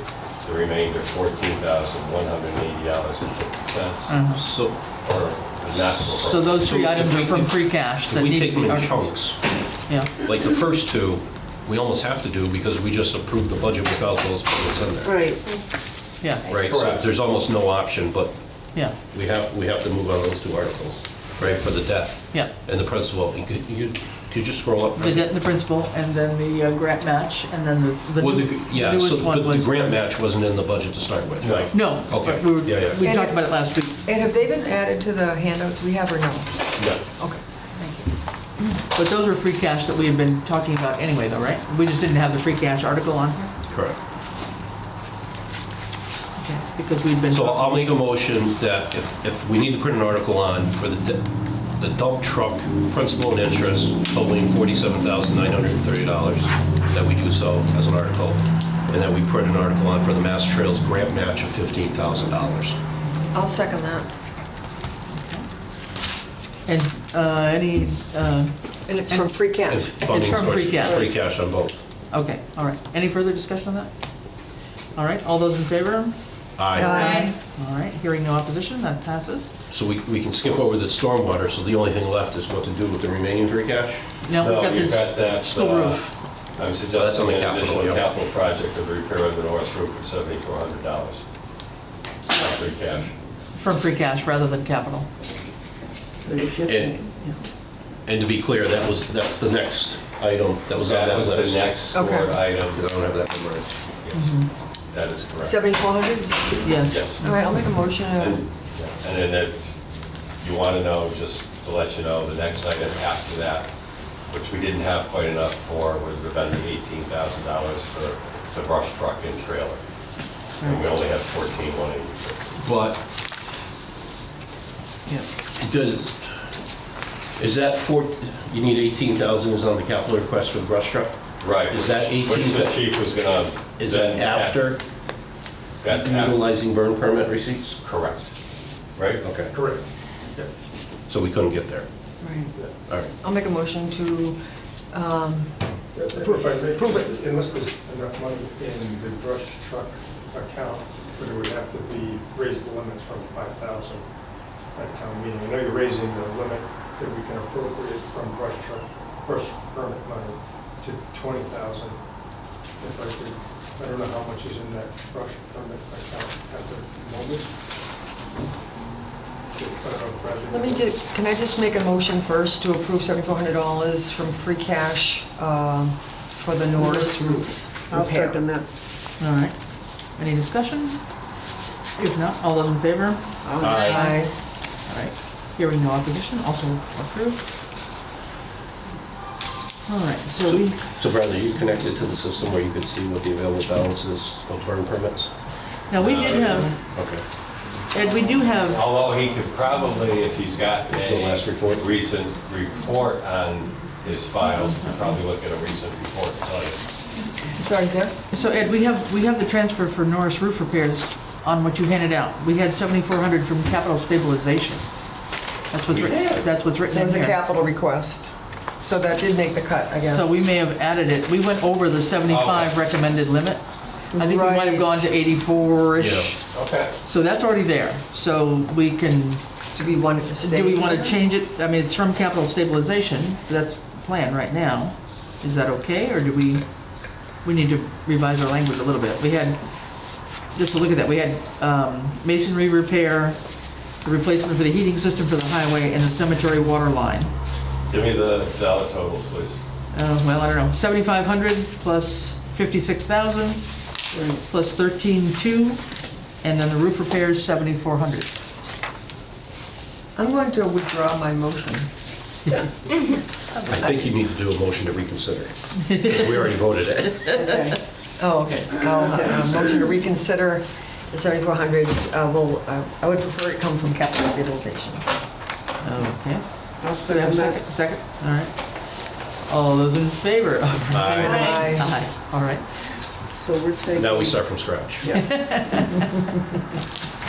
the remainder $14,180.50. So, Or not to So appropriate. those three So items if are we- from free cash if that we need to take be. them in chunks, Yeah, like the first two, we almost have to do because we just approved the budget without those bullets in there. Right. yeah, Right, so Correct. there's almost no option, but yeah, we have to move on those two articles, right, for the debt yeah. and the principal. You could just scroll up? The debt and the principal, and then the grant match, and then the Well, yeah, so newest one the was. grant match wasn't in the budget to start with, right? No, Okay. but we Yeah, yeah. we And talked it- about it last week. And have they been added to the handouts we have or no? No. Okay. But those are free cash that we had been talking about anyway, though, right? We just didn't have the free cash article on here, Correct. okay, because we'd been. So I'll make a motion that if we need to put an article on for the dump truck principal and interest totaling $47,930, that we do so as an article, and that we put an article on for the Mass Trails grant match of $15,000. I'll second that. And any, And it's from free And cash. funding from free sources, cash. Free cash on both. okay, all right. Any further discussion on that? All right, all those in favor? Aye. All right, hearing no opposition, that passes. So we can skip over the stormwater, so the only thing left is what to do with the remaining free cash? Now, we've No, got you've this got that. school roof. I'm That's suggesting on the an capital, additional yeah. capital project of the repair of the Norris roof for $7,400. Not free cash. From free cash rather than capital. So you're shifting. And to be clear, that's the next item that was on That that was the list. next Okay. scored item. Because I don't have that memorized. Yes, that is correct. 7,400? Yes. Yes. All right, I'll make a motion. And then if you want to know, just to let you know, the next item after that, which we didn't have quite enough for, would have been the $18,000 for the brush truck and trailer. And we only have $14,186. But Yeah. is that you need 18,000 is on the capital request for the brush truck? Right. Is that Which 18 the chief was gonna. Is that after That's after, utilizing burn permit receipts? correct. Right? Okay, Correct. so we couldn't get there. Right. All right. I'll make a motion to, If I may, Prove it. unless there's enough money in the brush truck account, but it would have to be, raise the limit from 5,000 at town meeting. I know you're raising the limit that we can appropriate from brush permit money to 20,000. If I could, I don't know how much is in that brush permit account at the moment. let me just, can I just make a motion first to approve $7,400 from free cash for the Norris roof I'll repair? second that. All right. Any discussion? If not, all those in favor? Aye. All right. Hearing no opposition, also approved. All right, so we, So Bradley, you connected to the system where you could see what the available balance is of burn permits? now we did have, Okay. Ed, we do have, Although he could probably, if he's got The last report? a recent report on his files, he could probably look at a recent report and tell you. It's already there? so Ed, we have the transfer for Norris roof repairs on what you handed out. We had 7,400 from capital stabilization. That's what's written, that's what's written That in was a here. capital request. So that did make the cut, I guess. So we may have added it. We went over the 75 Okay. recommended limit. I think we might have Right. gone to 84-ish. Yeah. Okay. So that's already there. So we can, Do we want it to stay? do we want to change it? I mean, it's from capital stabilization. That's the plan right now. Is that okay? Or do we need to revise our language a little bit? We had, just to look at that, we had masonry repair, the replacement for the heating system for the highway, and the cemetery water line. Give me the dollar totals, please. Well, I don't know, 7,500 plus 56,000 plus 13,200, and then the roof repairs 7,400. I'm going to withdraw my motion. I think you need to do a motion to reconsider. Because we already voted it. Okay. Oh, okay. I'll motion to reconsider The 7,400, I would prefer it come from capital stabilization. Okay. I'll Could I have a second second? Second, all right. All those in favor of receiving? Aye. Aye, all right. that. So we're taking. Now we start from scratch. Yeah.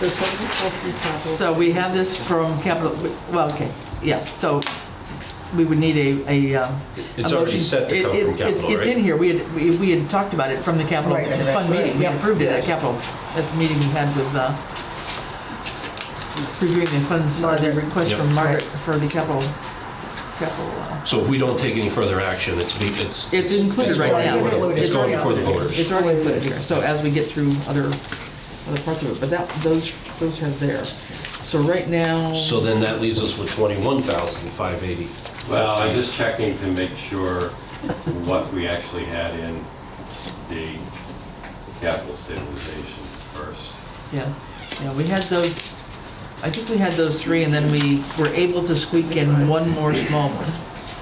So 74 from capital. So we have this from capital, well, okay, yeah, so we would need a It's a already motion. set to come from It's- capital, It's in right? here, we had talked about it from the capital Right, right, fund right. meeting. We had approved it at Yes. capital, at the meeting we had with, reviewing the funds, the request Yep. from Margaret for the capital, So if we don't take any further action, it's included right going now. before the- It's It's going already before the included. voters. It's already included here, so as we get through other parts of it, but those are there. So right now. So then that leaves us with 21,580. Well, I'm just checking to make sure what we actually had in the capital stabilization first. Yeah, we had those, I think we had those three, and then we were able to squeak in one more small one.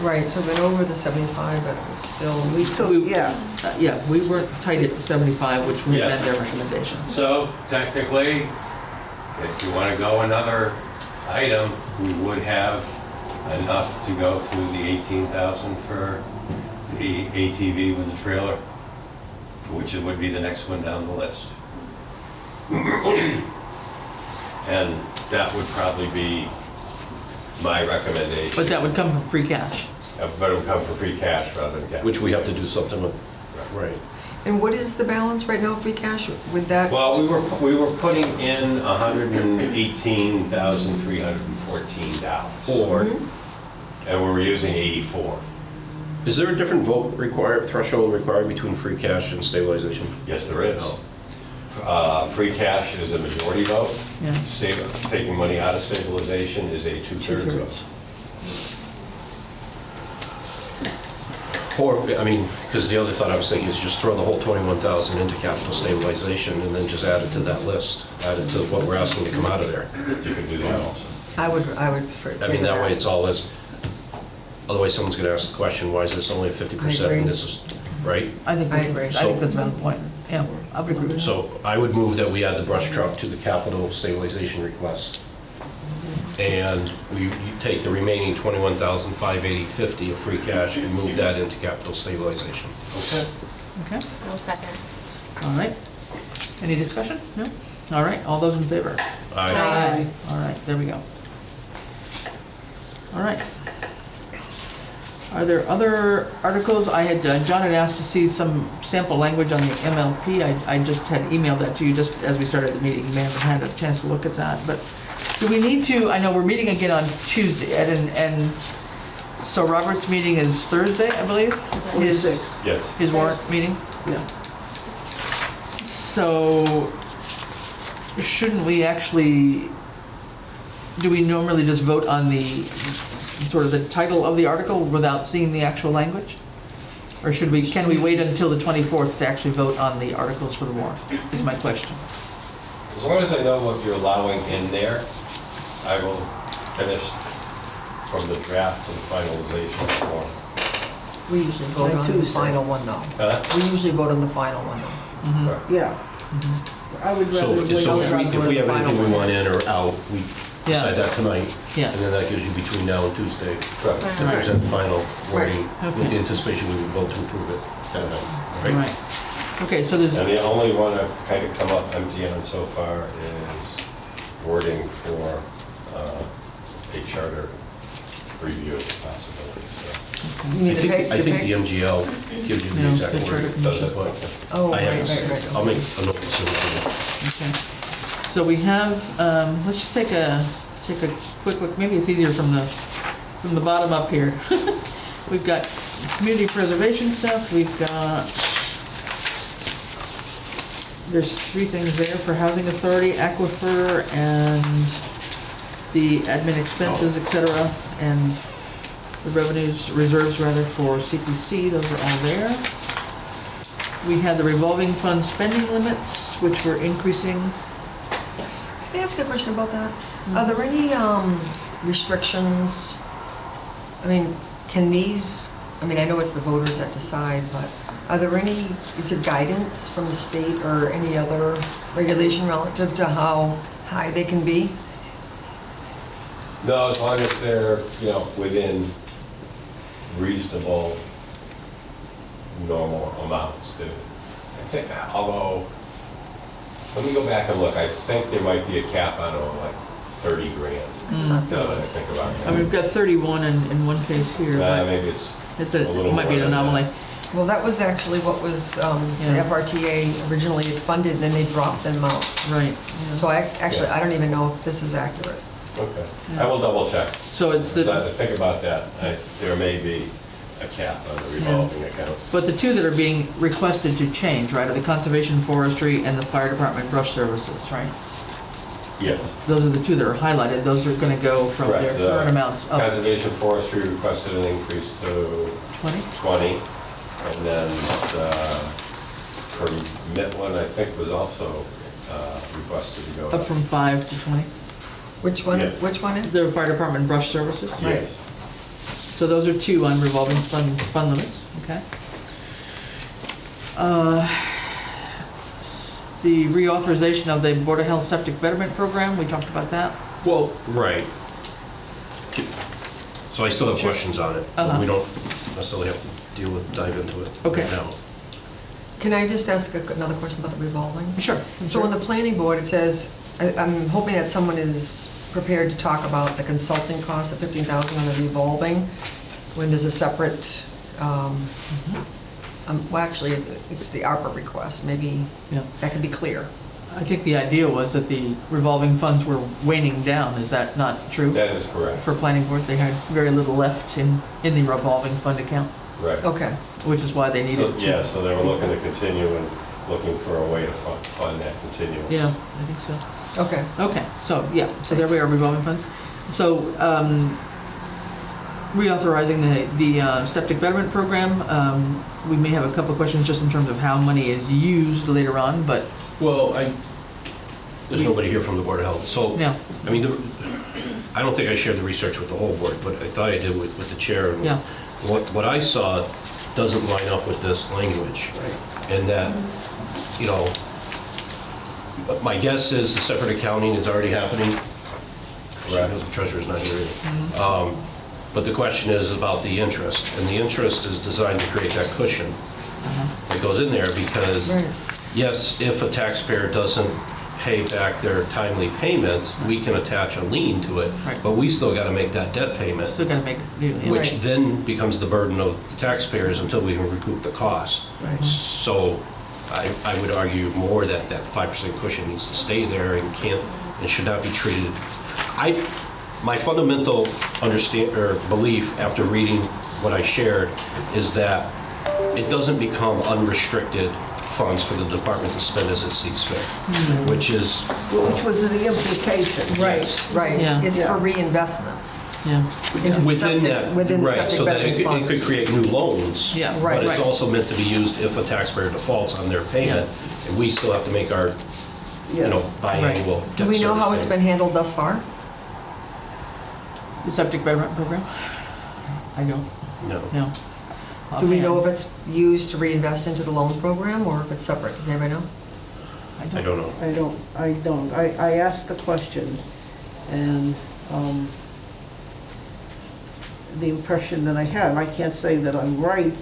Right, so we've been over the 75, but it was still, We took, yeah. Yeah, we weren't tight at 75, which would have Yes. been their recommendation. So technically, if you want to go another item, we would have enough to go to the 18,000 for the ATV with the trailer, which would be the next one down the list. And that would probably be my recommendation. But that would come from free cash. But it would come from free cash rather than capital. Which we have to do something with, right? and what is the balance right now, free cash, with that? Well, we were putting in $118,314. Or, And we were using 84. is there a different vote threshold required between free cash and stabilization? Yes, there is. Free cash is a majority vote. Yeah. Taking money out of stabilization is a two-thirds vote. Or, I mean, because the other thought I was thinking is just throw the whole 21,000 into capital stabilization and then just add it to that list, add it to what we're asking to come out of there. You could do that also. I would prefer. I mean, that way it's all as, otherwise someone's going to ask the question, why is this only a 50% agree. and this is, right? I think I agree. that's a valid point. Yeah, I would agree with that. So I would move that we add the brush truck to the capital stabilization request. And you take the remaining 21,580.50 of free cash and move that into capital stabilization. Okay. Okay, I'll second. all right. Any discussion? No? All right, all those in favor? Aye. All right, there we go. All right. Are there other articles? John had asked to see some sample language on the MLP. I just had emailed that to you just as we started the meeting. You may have had a chance to look at that, but do we need to, I know we're meeting again on Tuesday, and so Robert's meeting is Thursday, I believe? His 26th. Yes. His warrant meeting? Yeah. So, shouldn't we actually, do we normally just vote on the, sort of the title of the article without seeing the actual language? Or can we wait until the 24th to actually vote on the articles for the warrant, is my question. As long as I know what you're allowing in there, I will finish from the draft to the finalization form. We usually vote Like on the Tuesday. final one, though. Huh? We usually vote on the final one, though. Yeah. I would So rather if wait. so I'd rather if go to we the have final anything we one. want in or out, we Yeah. decide that tonight. Yeah. And then that gives you between now and Tuesday to Right. present the final wording Right. with the anticipation we would vote to approve it that night. Right? Right. Okay, so there's, And the only one I've kind of come up empty on so far is wording for a charter review possibility. You mean I the think, pay- I think the pay- MGL gives you No, the exact the charter wording. commission. Does it? But Oh, I right, haven't, right. I'll make a note to send it to you. okay. So we have, let's just take a quick look, maybe it's easier from the bottom up here. We've got community preservation stuff, we've got, there's three things there for housing authority, aquifer, and the admin expenses, et cetera, and the reserves rather for CPC, those are all there. We had the revolving fund spending limits, which were increasing. Can I ask a question about that? Are there any restrictions? I mean, can these I mean, I know it's the voters that decide, but are there any, is there guidance from the state or any other regulation relative to how high they can be? No, as long as they're, within reasonable, normal amounts. I think, although, let me go back and look. I think there might be a cap on it, like 30 grand. Now that I think about it. I mean, we've got 31 in one case here, but Maybe it's it little might be an more than anomaly. Well, that was actually what was, the Yeah. FRTA originally had funded, and then they dropped them out. Right. So I don't even know if this is accurate. Okay. I will double check. So it's the, Think about that. There may be a cap on the revolving account. but the two that are being requested to change, right, are the Conservation Forestry and the Fire Department Brush Services, right? Yes. Those are the two that are highlighted. Those are going to go from their Correct. current amounts up Conservation Forestry requested an increase to 20? 20, and then the permit one, I think, was also requested to go Up from 5 to 20. Which one, Yes. which one is? The Fire Department Brush Services. Yes. So those are two on revolving fund limits, okay? The reauthorization of the Board of Health Septic Betterment Program, we talked about that. Well, right. So I still have questions on it, but we don't necessarily have to dive into it Okay. right now. Can I just ask another question about the revolving? Sure. So on the planning board, it says, I'm hoping that someone is prepared to talk about the consulting cost of 15,000 on the revolving, when there's a separate, well, actually, it's the ARPA request, maybe Yeah. that could be clear. I think the idea was that the revolving funds were waning down. Is that not true? That is correct. For planning board, they had very little left in the revolving fund account, Right. Okay, which is why they needed to. Yeah, so they were looking to continue and looking for a way to fund that continuum. Yeah, I think so. okay. Okay, so, yeah, so there we are, revolving funds. So, reauthorizing the septic betterment program, we may have a couple of questions just in terms of how money is used later on, but, Well, there's nobody here from the Board of Health, so, yeah, I mean, I don't think I shared the research with the whole board, but I thought I did with the chair. And yeah, What I saw doesn't line up with this language. And that, my guess is the separate accounting is already happening. Right. The treasurer's not here either. But the question is about the interest, and the interest is designed to create that cushion that goes in there because, Right. yes, if a taxpayer doesn't pay back their timely payments, we can attach a lien to it, Right. but we still got to make that debt payment, still gotta make, yeah. which then becomes the burden of the taxpayers until we can recoup the cost. Right. So I would argue more that that 5% cushion needs to stay there and should not be treated. My fundamental belief after reading what I shared is that it doesn't become unrestricted funds for the department to spend as it sees fit, which is... Which was the implication. Yes. Right, Yeah. it's Yeah. for reinvestment. Yeah, into the Within septic- that, within the right, septic so that betterment it fund. could create new loans. yeah, Right. But it's right. also meant to be used if a taxpayer defaults on their payment, and we still have to make our, Yeah. biannual Do debt we know service how it's been payment. handled thus far? The septic betterment program? I don't No. know. Do we know Offhand. if it's used to reinvest into the loan program, or if it's separate? Does anybody know? I don't know. I don't. I asked the question, and the impression that I had, I can't say that I'm right,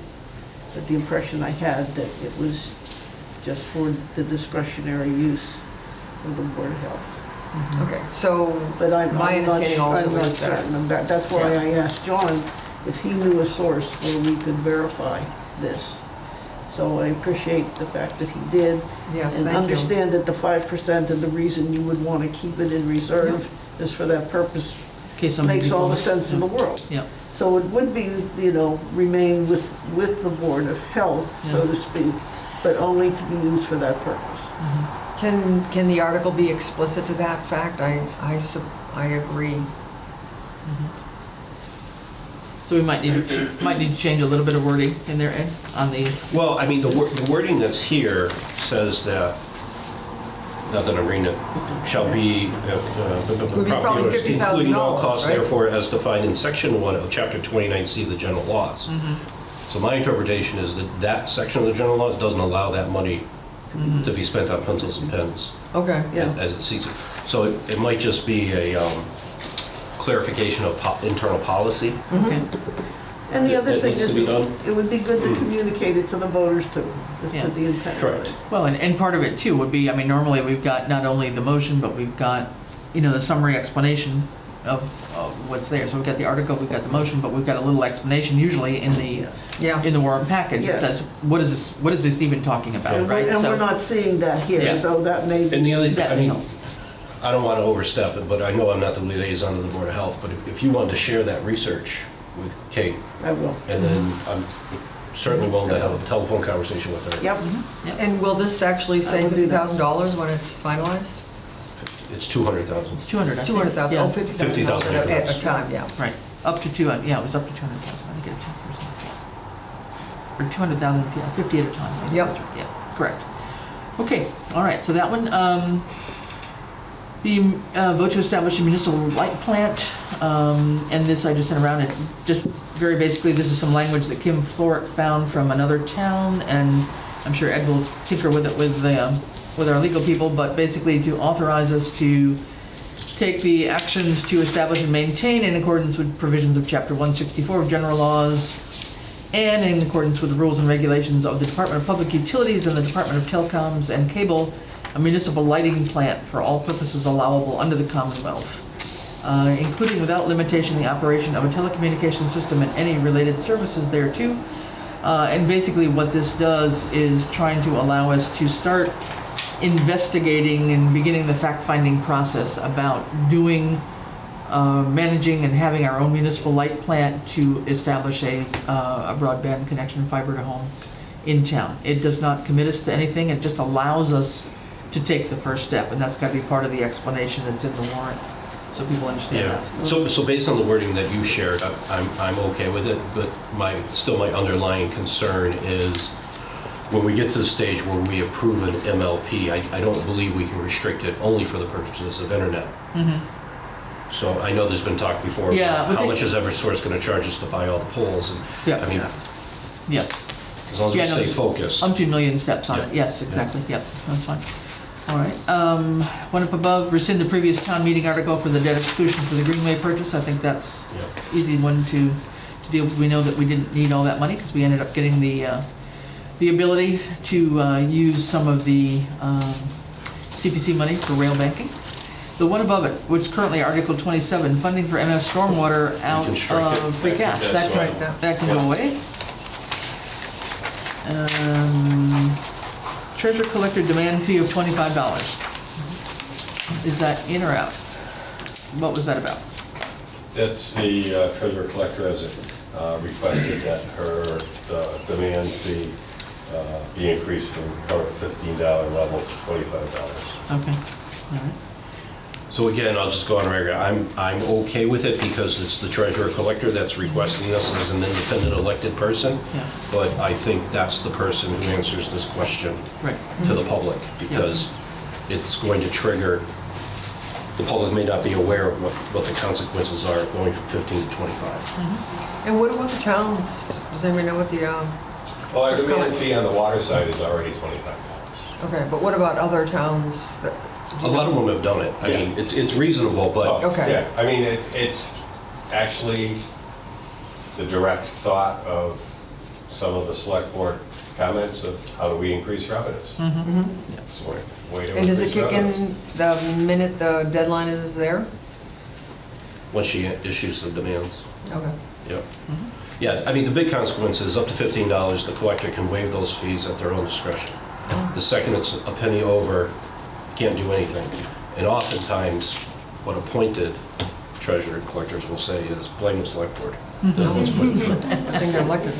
but the impression I had that it was just for the discretionary use of the Board of Health. Okay, so But I'm my I'm not understanding su- also I'm not is that. certain of that. That's why I asked John if he knew a source where we could verify this. So I appreciate the fact that he did. Yes, And thank you. understand that the 5% and the reason you would want to keep it in reserve is for that purpose. In case somebody Makes all the defaults. sense in the world. Yeah, So it would be, remain with the Board of Health, so Yeah. to speak, but only to be used for that purpose. Can the article be explicit to that fact? I agree. so we might need to change a little bit of wording in there, Ed, on the, Well, I mean, the wording that's here says that, not that I'm reading it, shall be Would be probably property owners, including all $50,000, costs right? therefore as defined in section 1 of chapter 29C of the general laws. So my interpretation is that that section of the general laws doesn't allow that money to be spent on pencils and pens Okay. Yeah. as it sees it. So it might just be a clarification of internal policy. Okay. And the other That thing needs to is, be done. it would be good to communicate it to the voters too, as Yeah. to the intent of Correct. it. Well, and part of it too would be, I mean, normally we've got not only the motion, but we've got, the summary explanation of what's there. So we've got the article, we've got the motion, but we've got a little explanation usually in the Yeah. warrant package. It Yes. says, what is this even talking about, And right? we're So- not seeing that here, Yeah. so that may And be, the other, That I mean, helps. I don't want to overstep it, but I know I'm not the liaison to the Board of Health, but if you wanted to share that research with Kate, I will. and then I'm certainly willing to have a telephone conversation with her. Yep. And will this actually I say will do that. $50,000 when it's finalized? It's 200,000. It's 200, I think. 200,000, Yeah. oh, $50,000 $50,000 at a time, yeah. Right, up to 200, yeah, it was up to 200,000, I think it's 2%. Or 200,000, yeah, 50 at a time. I think Yep. that's right, yeah, correct. Okay, all right, so that one, the vote to establish a municipal light plant, and this I just sent around, it just very basically, this is some language that Kim Florick found from another town, and I'm sure Ed will tinker with it with our legal people, but basically to authorize us to take the actions to establish and maintain in accordance with provisions of Chapter 164 of General Laws and in accordance with the rules and regulations of the Department of Public Utilities and the Department of Telecoms and Cable, a municipal lighting plant for all purposes allowable under the Commonwealth, including without limitation the operation of a telecommunications system and any related services thereto. And basically what this does is trying to allow us to start investigating and beginning the fact-finding process about doing, managing and having our own municipal light plant to establish a broadband connection, fiber to home in town. It does not commit us to anything, it just allows us to take the first step, and that's got to be part of the explanation that's in the warrant, so people understand Yeah, that. so based on the wording that you shared, I'm okay with it, but my underlying concern is when we get to the stage where we approve an MLP, I don't believe we can restrict it only for the purposes of internet. So I know there's been talk before Yeah, about but how they- much is Eversource going to charge us to buy all the poles, and Yeah. I mean, Yeah, as long as we Yeah, no, stay there's focused. umpteen million steps on it, Yeah. yes, exactly, yep, that's fine. All right, one up above, rescind the previous town meeting article for the debt exclusion for the Greenway purchase. I think that's Yeah. easy one to deal with. We know that we didn't need all that money because we ended up getting the ability to use some of the CPC money for rail banking. The one above it, which is currently Article 27, funding for MS stormwater out can strike it. of free cash. That's That right. can, that can go away. Treasure collector demand fee of $25. Is that in or out? What was that about? That's the treasurer collector has requested that her demand fee be increased from current $15 level to $25. Okay, all right. So again, I'll just go on record, I'm okay with it because it's the treasurer collector that's requesting this as an independent elected person. Yeah. But I think that's the person who answers this question Right. to the public, because it's going to trigger, the public may not be aware of what the consequences are going from 15 to 25. And what about the towns? Does anybody know what the, Well, our demand fee on the water side is already $25. okay, but what about other towns that? A lot of them have done it. I Yeah. mean, it's reasonable, but Oh, Okay. Yeah, I mean, it's actually the direct thought of some of the select board comments of how do we increase revenues. It's a way to And does it increase kick revenues. in the minute the deadline is there? once she issues the demands. Okay. Yep. Yeah, I mean, the big consequence is up to $15, the collector can waive those fees at their own discretion. The second it's a penny over, you can't do anything. And oftentimes, what appointed treasurer and collectors will say is blame the select board. They're the ones putting it through. I think they're elected.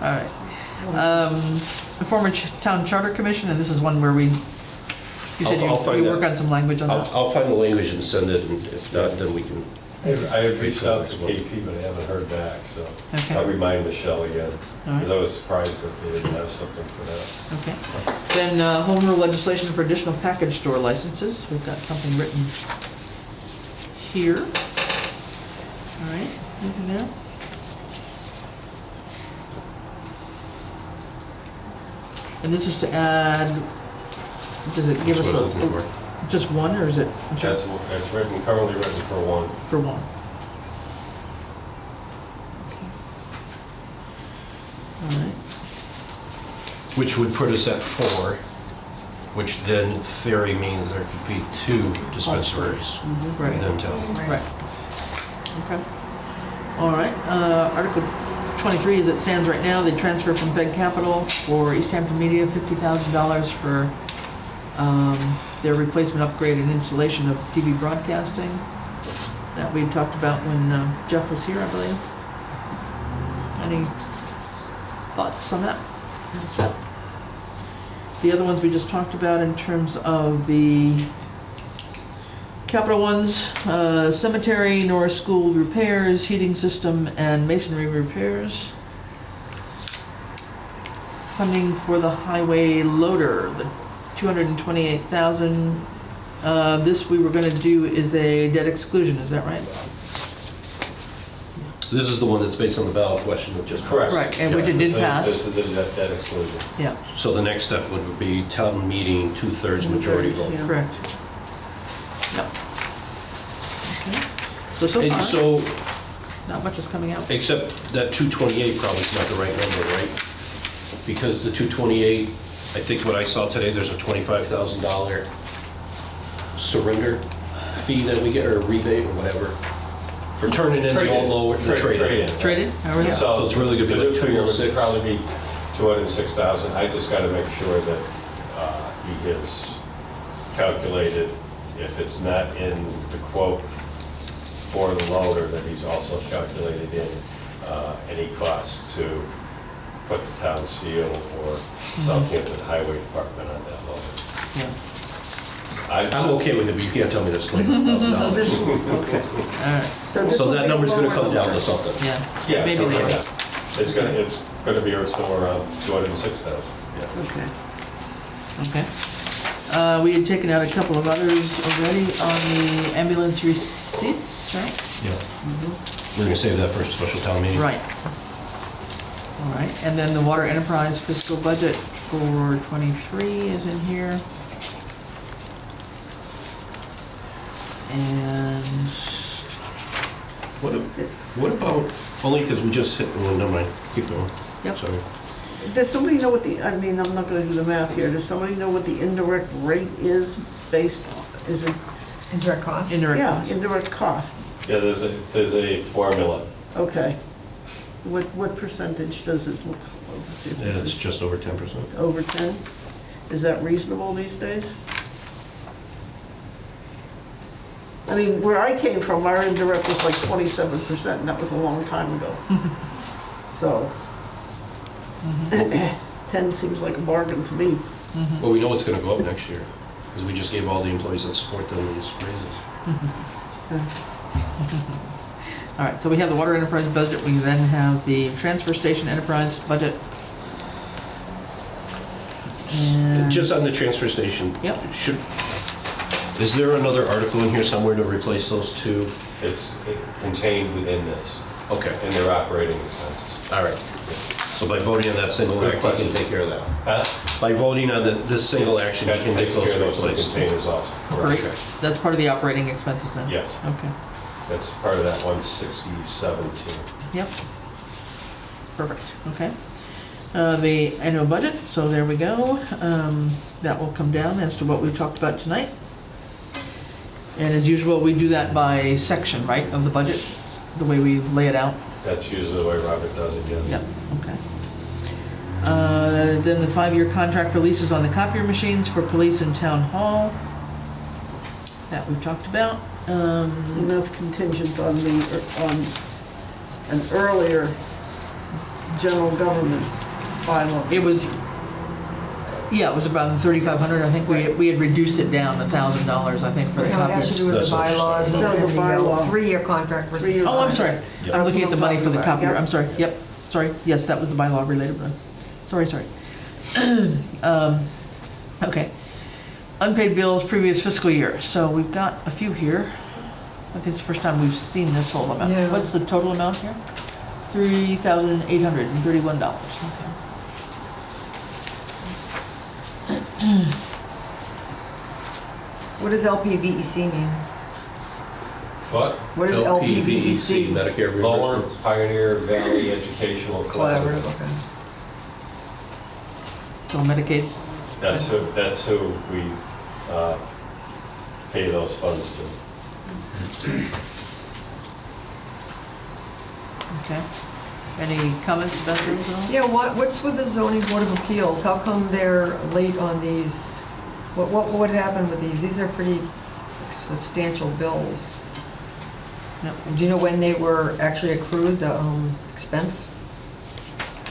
All right. The former town charter commission, and this is one where you said I'll find you that. work on some language on that. I'll find the language and send it, and if not, then we can. I have reached out to KP, but I haven't heard back, so Okay. I'll remind Michelle again. All right. Because I was surprised that they didn't have something for that. Okay. Then home rule legislation for additional package store licenses. We've got something written here. All right, anything there? And this is to add, does it give That's us what I was looking for. just one, or is it That's written, currently written for one. for one? All right. Which would put us at 4, which then in theory means there could be 2 dispensaries Right. within town. Right. Okay. All right. Article 23, as it stands right now, the transfer from Beg Capital for Easthampton Media, $50,000 for their replacement, upgrade, and installation of TV broadcasting. That we talked about when Jeff was here, I believe. Any thoughts on that? So, the other ones we just talked about in terms of the capital ones, cemetery, Norris School repairs, heating system, and masonry repairs. Funding for the highway loader, the $228,000. This we were going to do is a debt exclusion, is that right? This is the one that's based on the ballot question that just Correct. Right, and which it did pass. This is the debt exclusion. Yeah, So the next step would be town meeting 2/3 majority vote. Yeah. correct. Yep. Okay. So And far, so, not much is coming out. except that 228 probably is not the right number, right? Because the 228, I think what I saw today, there's a $25,000 surrender fee that we get, or rebate, or whatever, for turning in the old lower, the trade-in. Traded? How are they? So it's really gonna be the like new figure would 206. probably be 206,000. I just got to make sure that he has calculated, if it's not in the quote for the loader, that he's also calculated in any cost to put the town seal or Southampton Highway Department on that loader. Yeah. I'm okay with it, but you can't tell me there's So this, $25,000. okay. All right, So this So will that be number's gonna lower come down number. to something. yeah. Yeah, Maybe something like later. that. It's gonna be somewhere around 206,000. Okay. Okay. We had taken out a couple of others already on the ambulance receipts, right? Yeah. We're gonna save that for a special town meeting. Right. All right, and then the water enterprise fiscal budget for '23 is in here. And, What about, only because we just hit, well, never mind, keep going. Yep. Sorry. Does somebody know what the, I mean, I'm not gonna do the math here, does somebody know what the indirect rate is based on? Is it, Indirect cost? indirect yeah, cost. indirect cost, Yeah, there's a formula. okay. What percentage does it look, let's see if Yeah, this it's is just over 10%. over 10? Is that reasonable these days? I mean, where I came from, our indirect was like 27%, and that was a long time ago. So, 10 seems like a bargain to me. Well, we know it's gonna go up next year, because we just gave all the employees that support them these raises. All right, so we have the water enterprise budget, we then have the transfer station enterprise budget. And- Just on the transfer station. Yep. Is there another article in here somewhere to replace those two? It's contained within this, Okay, in their operating expenses. all right. So by voting on that single Good act, you can question. take care of that. Huh? By voting on this single action, you That can make takes those care of those replaced. containers also. Great, Okay. that's part of the operating expenses then? Yes, Okay, that's part of that 16017. yep. Perfect, okay. The annual budget, so there we go. That will come down as to what we talked about tonight. And as usual, we do that by section, right, of the budget, the way we lay it out? That's usually the way Robert does it, yes. Yep, okay. Then the 5-year contract for leases on the copier machines for police and town hall. That we've talked about. And that's contingent on on an earlier general government bylaw. It was, yeah, it was about 3,500. I think we had reduced it down $1,000, I think, for the No, it has to copier. do with That's the what she's bylaws No, the and the bylaw. 3-year contract versus 3-year. Oh, I'm 5. sorry. Yep. I'm looking at the money for the That's what I'm copier. talking I'm sorry. Yep, sorry. Yes, that was the bylaw related one. Sorry. Okay. Unpaid bills, previous fiscal year. So we've got a few here. I think it's the first time we've seen this whole amount. Yeah. What's the total amount here? $3,831. Okay. What does LPVEC mean? But What is LPVEC? Medicare Lower reimbursement. Pioneer Valley Educational Collaborative, Collaborative. okay. So Medicaid, That's who we pay those funds to. okay. Any comments about those at all? Yeah, what's with the zoning board of appeals? How come they're late on these? What happened with these? These are pretty substantial bills. Yep. Do you know when they were actually accrued, the expense?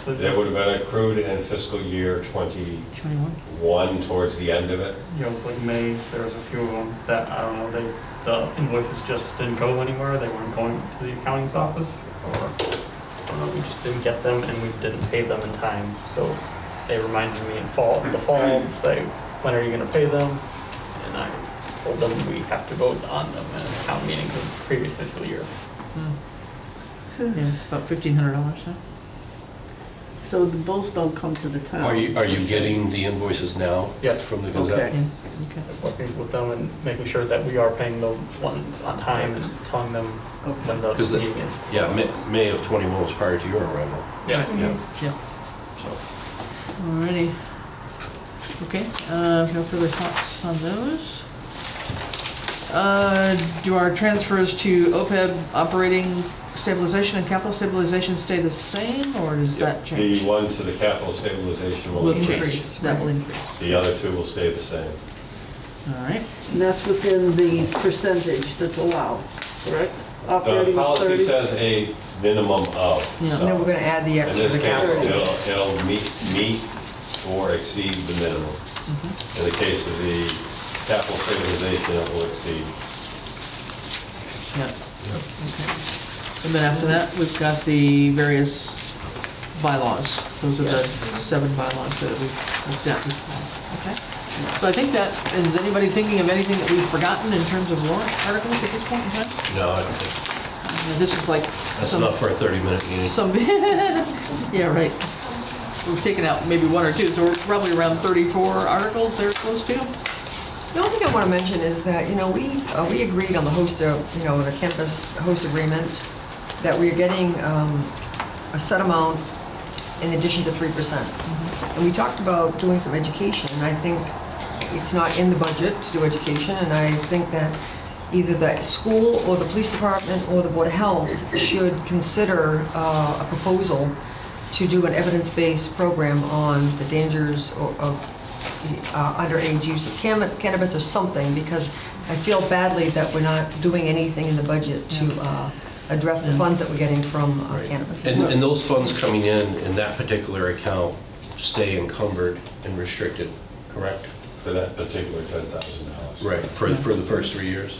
That would have been accrued in fiscal year 21? '21, towards the end of it. Yeah, it was like May, there was a few of them that, I don't know, the invoices just didn't go anywhere, they weren't going to the accountant's office, or, I don't know, we just didn't get them and we didn't pay them in time, so they reminded me in the fall, to say, when are you gonna pay them? And I told them we have to vote on them in an account meeting because it's previous fiscal year. Yeah, about $1,500, huh? So the bills don't come to the town. Are you getting the invoices now? Yes. From the Gazette? Okay. Yeah, okay. Working with them and making sure that we are paying the ones on time and telling them when the 'Cause the- meeting is. Yeah, May of '21 was prior to your arrival. Yeah. Yeah. Yeah. So, Alrighty. Okay, no further thoughts on those. Do our transfers to OPEB operating stabilization and capital stabilization stay the same, or does that The change? one to the capital stabilization will Will increase. increase, that will increase. The other two will stay the same. Alright, And that's within the percentage that's allowed, correct? The Operating is policy 30. says a minimum of. Yeah. And then we're So gonna add the in extra, this the case, capital. it'll meet or exceed the minimum. In the case of the capital stabilization, it will exceed. yeah. Okay. And then after that, we've got the various bylaws. Those are the 7 bylaws that we've looked at before. Okay. So I think that, is anybody thinking of anything that we've forgotten in terms of warrant articles at this point in time? no, I don't think, This is like that's some, enough for a 30-minute meeting. some, yeah, right. We've taken out maybe 1 or 2, so we're probably around 34 articles they're close to. The only thing I want to mention is that, we agreed on the host, the campus host agreement, that we're getting a set amount in addition to 3%. And we talked about doing some education, and I think it's not in the budget to do education, and I think that either the school or the police department or the Board of Health should consider a proposal to do an evidence-based program on the dangers of underage use of cannabis or something, because I feel badly that we're not doing anything in the budget to address the funds that we're getting from cannabis. And those funds coming in that particular account stay encumbered and restricted, correct? For that particular $10,000. Right, for the first 3 years?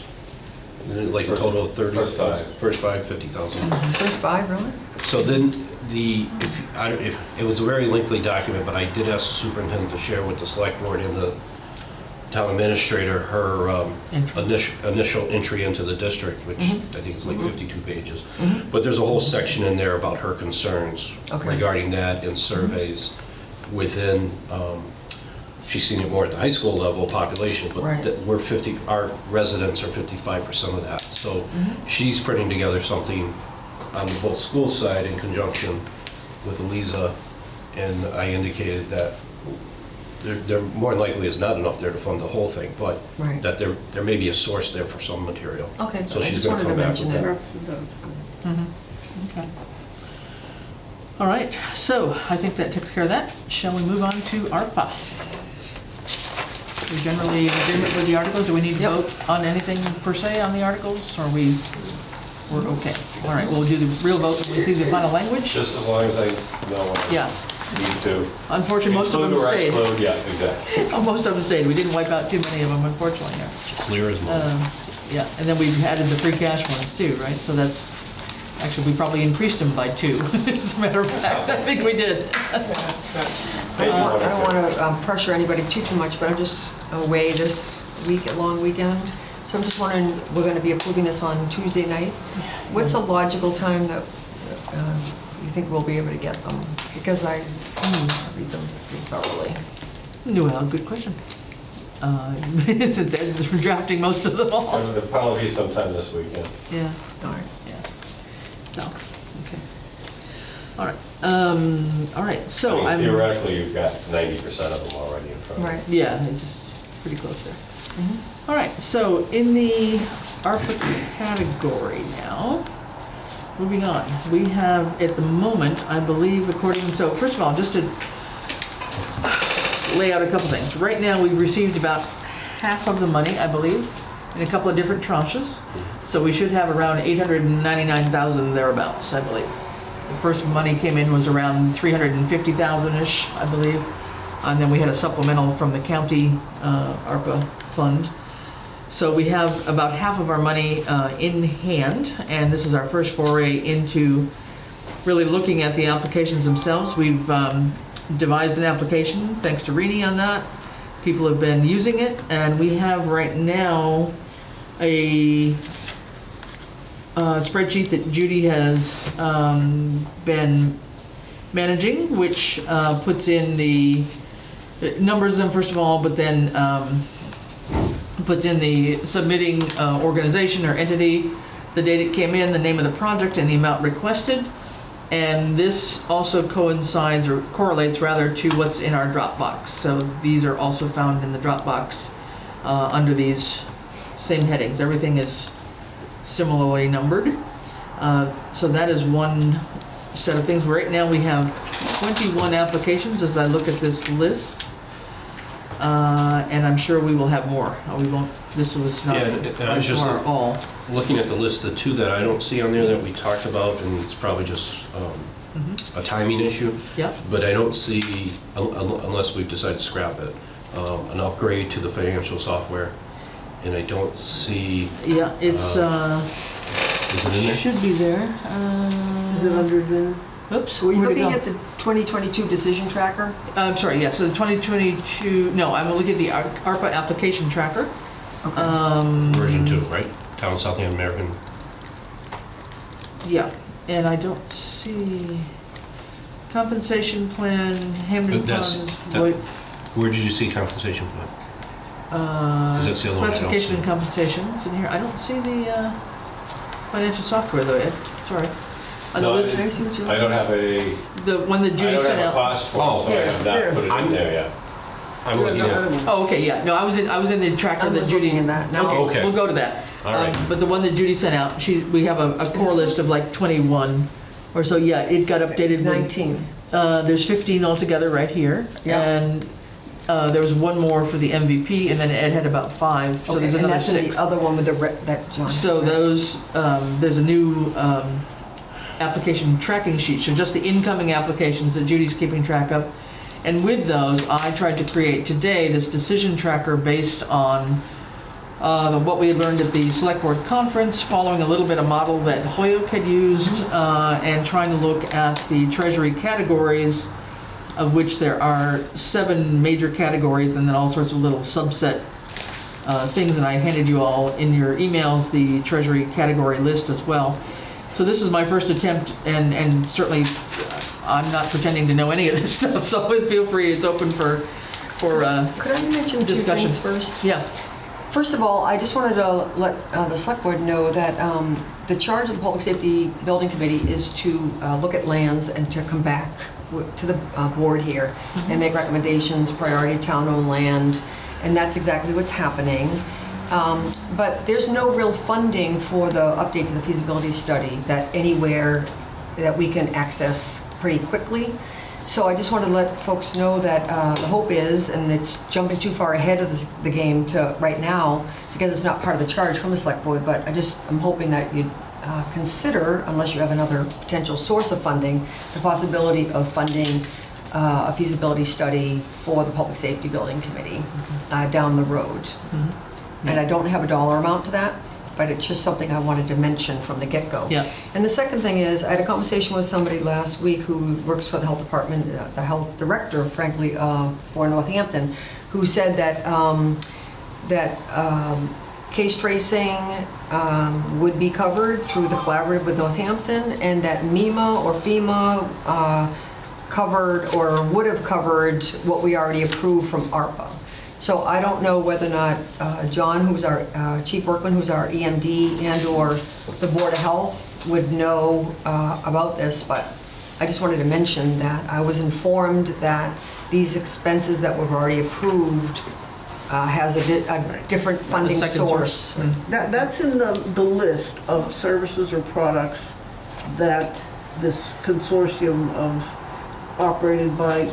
Isn't it like a total of 30? First 5. First 5, 50,000. It's first 5, really? So then, it was a very lengthy document, but I did ask the superintendent to share with the select board and the town administrator her initial entry into the district, which I think is like 52 pages. But there's a whole section in there about her concerns regarding that and surveys within, she's seen it more at the high school level population, but Right. that we're our residents are 55% of that. So she's putting together something on the both school side in conjunction with Eliza, and I indicated that there more than likely is not enough there to fund the whole thing, but Right. that there may be a source there for some material. Okay, So I she's just gonna wanted to come back mention with that. that. That's good. Okay. All right, so I think that takes care of that. Shall we move on to ARPA? We generally in agreement with the articles. Do we need to Yep. vote on anything per se on the articles, or we're okay? All right, we'll do the real vote when we see the final language. Just as long as I know what I Yeah, need to. unfortunately, most of them Include or stayed. exclude, yeah, exactly. Most of them stayed. We didn't wipe out too many of them, unfortunately, here. Clear as mud. Yeah, and then we've added the free cash ones too, right? So that's, actually, we probably increased them by 2, as a matter of fact. I think we did. I don't want to pressure anybody too much, but I'm just away this week, a long weekend. So I'm just wondering, we're going to be approving this on Tuesday night. What's a logical time that you think we'll be able to get them? Because I read them pretty thoroughly. Well, good question. Since Ed's drafting most of them all. It'll probably be sometime this weekend. Yeah, Darn. yeah. So, okay. All right. All right, so I I'm. mean, theoretically, you've got 90% of them already in front of you. Right. Yeah, it's just pretty close there. All right, so in the ARPA category now, moving on, we have at the moment, I believe, so first of all, just to lay out a couple things. Right now, we've received about half of the money, I believe, in a couple of different tranches. So we should have around 899,000 thereabouts, I believe. The first money came in was around 350,000-ish, I believe. And then we had a supplemental from the county ARPA fund. So we have about half of our money in hand, and this is our first foray into really looking at the applications themselves. We've devised an application, thanks to Rini on that. People have been using it, and we have right now a spreadsheet that Judy has been managing, which puts in the numbers them first of all, but then puts in the submitting organization or entity, the date it came in, the name of the project, and the amount requested. And this also coincides or correlates rather to what's in our Dropbox. So these are also found in the Dropbox under these same headings. Everything is similarly numbered. So that is one set of things. Right now we have 21 applications as I look at this list. And I'm sure we will have more. We won't, this was not I was just all. looking at the list, the two that I don't see on there that we talked about, and it's probably just a timing issue. Yeah. But I don't see, unless we've decided to scrap it, an upgrade to the financial software. And I don't see. Yeah, it's is it in there? should be there. Is it under the? Oops. Were you where'd it looking go? at the 2022 decision tracker? I'm sorry, yeah, so the 2022, no, I'm looking at the ARPA application tracker. Version 2, right? Town of Southampton American. Yeah, and I don't see compensation plan, Hamden That's- Ponds, that- Where did you see compensation plan? That's the other one I don't classification see. and compensation, it's in here. I don't see the financial software though, Ed, sorry. On the No, list, Can I see what you I don't have a, the one that I Judy don't sent have a out. cost form, so I have not There. put it in there yet. I'm looking at. Oh, okay, yeah, no, I was in the tracker I that was Judy. looking in that now. Okay. We'll go to that. All right. But the one that Judy sent out, we have a core list of like 21 or so, yeah, it got updated. It's when- 19. There's 15 altogether right here. Yeah. And there was one more for the MVP, and then Ed had about 5, so Okay, there's and another that's in 6. the other one with the that John. So those, there's a new application tracking sheet, so just the incoming applications that Judy's keeping track of. And with those, I tried to create today this decision tracker based on what we had learned at the select board conference, following a little bit of model that Hoyok had used, and trying to look at the treasury categories, of which there are 7 major categories and then all sorts of little subset things. And I handed you all in your emails the treasury category list as well. So this is my first attempt, and certainly I'm not pretending to know any of this stuff, so feel free, it's open for Could I mention 2 discussion. things first? Yeah. First of all, I just wanted to let the select board know that the charge of the Public Safety Building Committee is to look at lands and to come back to the board here and make recommendations, priority town-owned land, and that's exactly what's happening. But there's no real funding for the update to the feasibility study that anywhere that we can access pretty quickly. So I just wanted to let folks know that the hope is, and it's jumping too far ahead of the game to right now, because it's not part of the charge from the select board, but I'm hoping that you'd consider, unless you have another potential source of funding, the possibility of funding a feasibility study for the Public Safety Building Committee down the road. And I don't have a dollar amount to that, but it's just something I wanted to mention from the get-go. Yeah. And the second thing is, I had a conversation with somebody last week who works for the health department, the health director, frankly, for Northampton, who said that case tracing would be covered through the collaborative with Northampton, and that MEMA or FEMA covered or would have covered what we already approved from ARPA. So I don't know whether or not John, who's our, Chief Workman, who's our EMD, and/or the Board of Health would know about this, but I just wanted to mention that I was informed that these expenses that we've already approved has a different funding second source. That's in the list of services or products that this consortium of operated by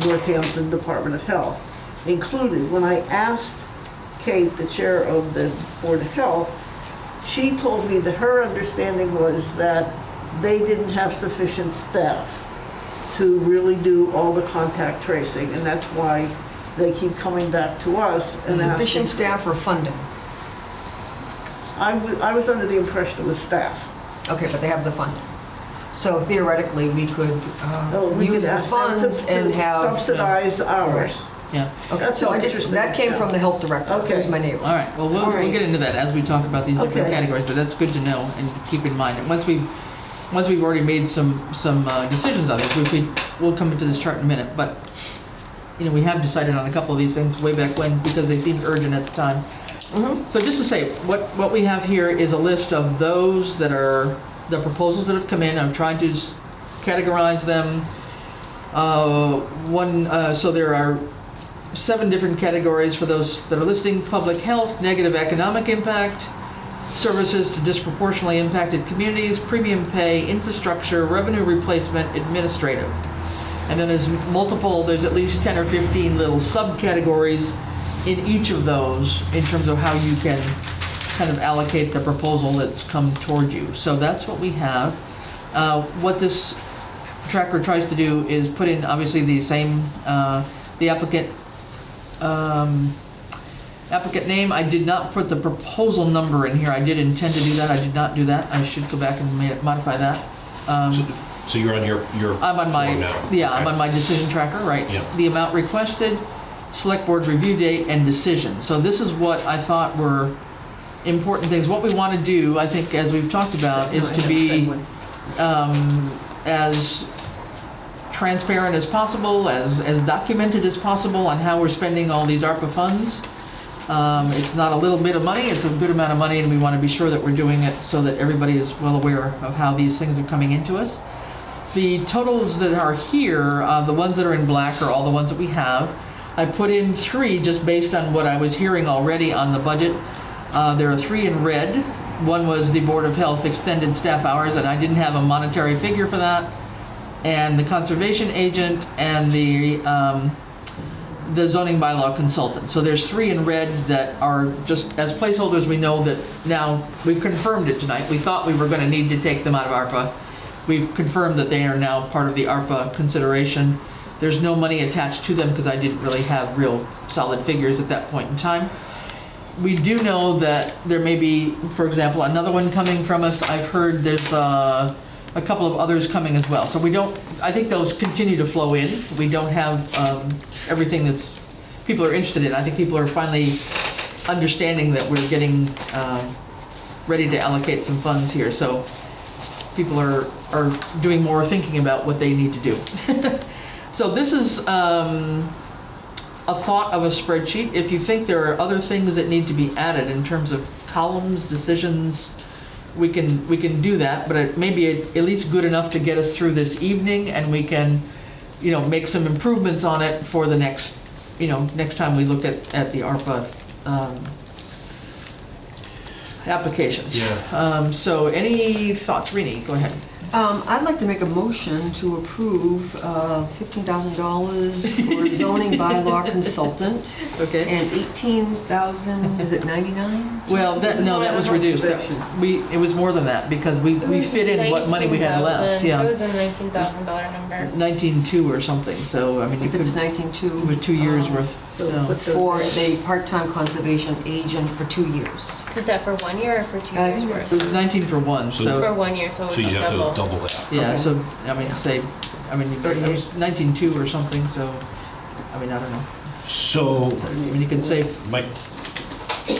Northampton Department of Health included. When I asked Kate, the chair of the Board of Health, she told me that her understanding was that they didn't have sufficient staff to really do all the contact tracing, and that's why they keep coming back to us and asking. Sufficient staff or funding? I was under the impression it was staff. Okay, but they have the funding. So theoretically, we could We could use the ask them funds and to have... subsidize ours. Yeah. Okay, That's so interesting. that came from the health director, Okay. who's my neighbor. All right, well, All we'll right. get into that as we talk about these different Okay. categories, but that's good to know and keep in mind. And once we've already made some decisions on this, we'll come into this chart in a minute, but, you know, we have decided on a couple of these things way back when because they seemed urgent at the time. So just to say, what we have here is a list of those that are the proposals that have come in. I'm trying to just categorize them. So there are 7 different categories for those that are listing: public health, negative economic impact, services to disproportionately impacted communities, premium pay, infrastructure, revenue replacement, administrative. And then there's at least 10 or 15 little subcategories in each of those in terms of how you can kind of allocate the proposal that's come toward you. So that's what we have. What this tracker tries to do is put in obviously the same, the applicant name. I did not put the proposal number in here. I did intend to do that. I did not do that. I should go back and modify that. So you're on your I'm on my form now. yeah. Okay. I'm on my decision tracker, right? Yeah. The amount requested, select board review date, and decision. So this is what I thought were important things. What we want to do, I think, as we've talked about, is to be as transparent as possible, as documented as possible on how we're spending all these ARPA funds. It's not a little bit of money, it's a good amount of money, and we want to be sure that we're doing it so that everybody is well aware of how these things are coming into us. The totals that are here, the ones that are in black are all the ones that we have. I put in 3 just based on what I was hearing already on the budget. There are 3 in red. One was the Board of Health extended staff hours, and I didn't have a monetary figure for that. And the conservation agent and the zoning bylaw consultant. So there's 3 in red that are just as placeholders. We know that now we've confirmed it tonight. We thought we were going to need to take them out of ARPA. We've confirmed that they are now part of the ARPA consideration. There's no money attached to them because I didn't really have real solid figures at that point in time. We do know that there may be, for example, another one coming from us. I've heard there's a couple of others coming as well. So I think those continue to flow in. We don't have everything that's people are interested in. I think people are finally understanding that we're getting ready to allocate some funds here. So people are doing more thinking about what they need to do. So this is a thought of a spreadsheet. If you think there are other things that need to be added in terms of columns, decisions, we can do that, but it may be at least good enough to get us through this evening, and we can, make some improvements on it for the next time we look at the ARPA applications. Yeah. So any thoughts, Rini? Go ahead. I'd like to make a motion to approve $15,000 for zoning bylaw consultant. Okay. And 18,000, is it 99? Well, that was reduced. It was more than that because we fit in what money we had left. Yeah. It was a $19,000 number. 19.2 or something. So I mean, If it's 19.2. with 2 years worth. So Yeah. put those For in. the part-time conservation agent for 2 years. Is that for 1 year or for 2 I years think worth? So it was 19 for one. So- So For 1 year, so So you have to double. double that. yeah. Okay. So I mean, it was 19.2 or something. So I mean, I don't know. So, I mean, you could say. Mike,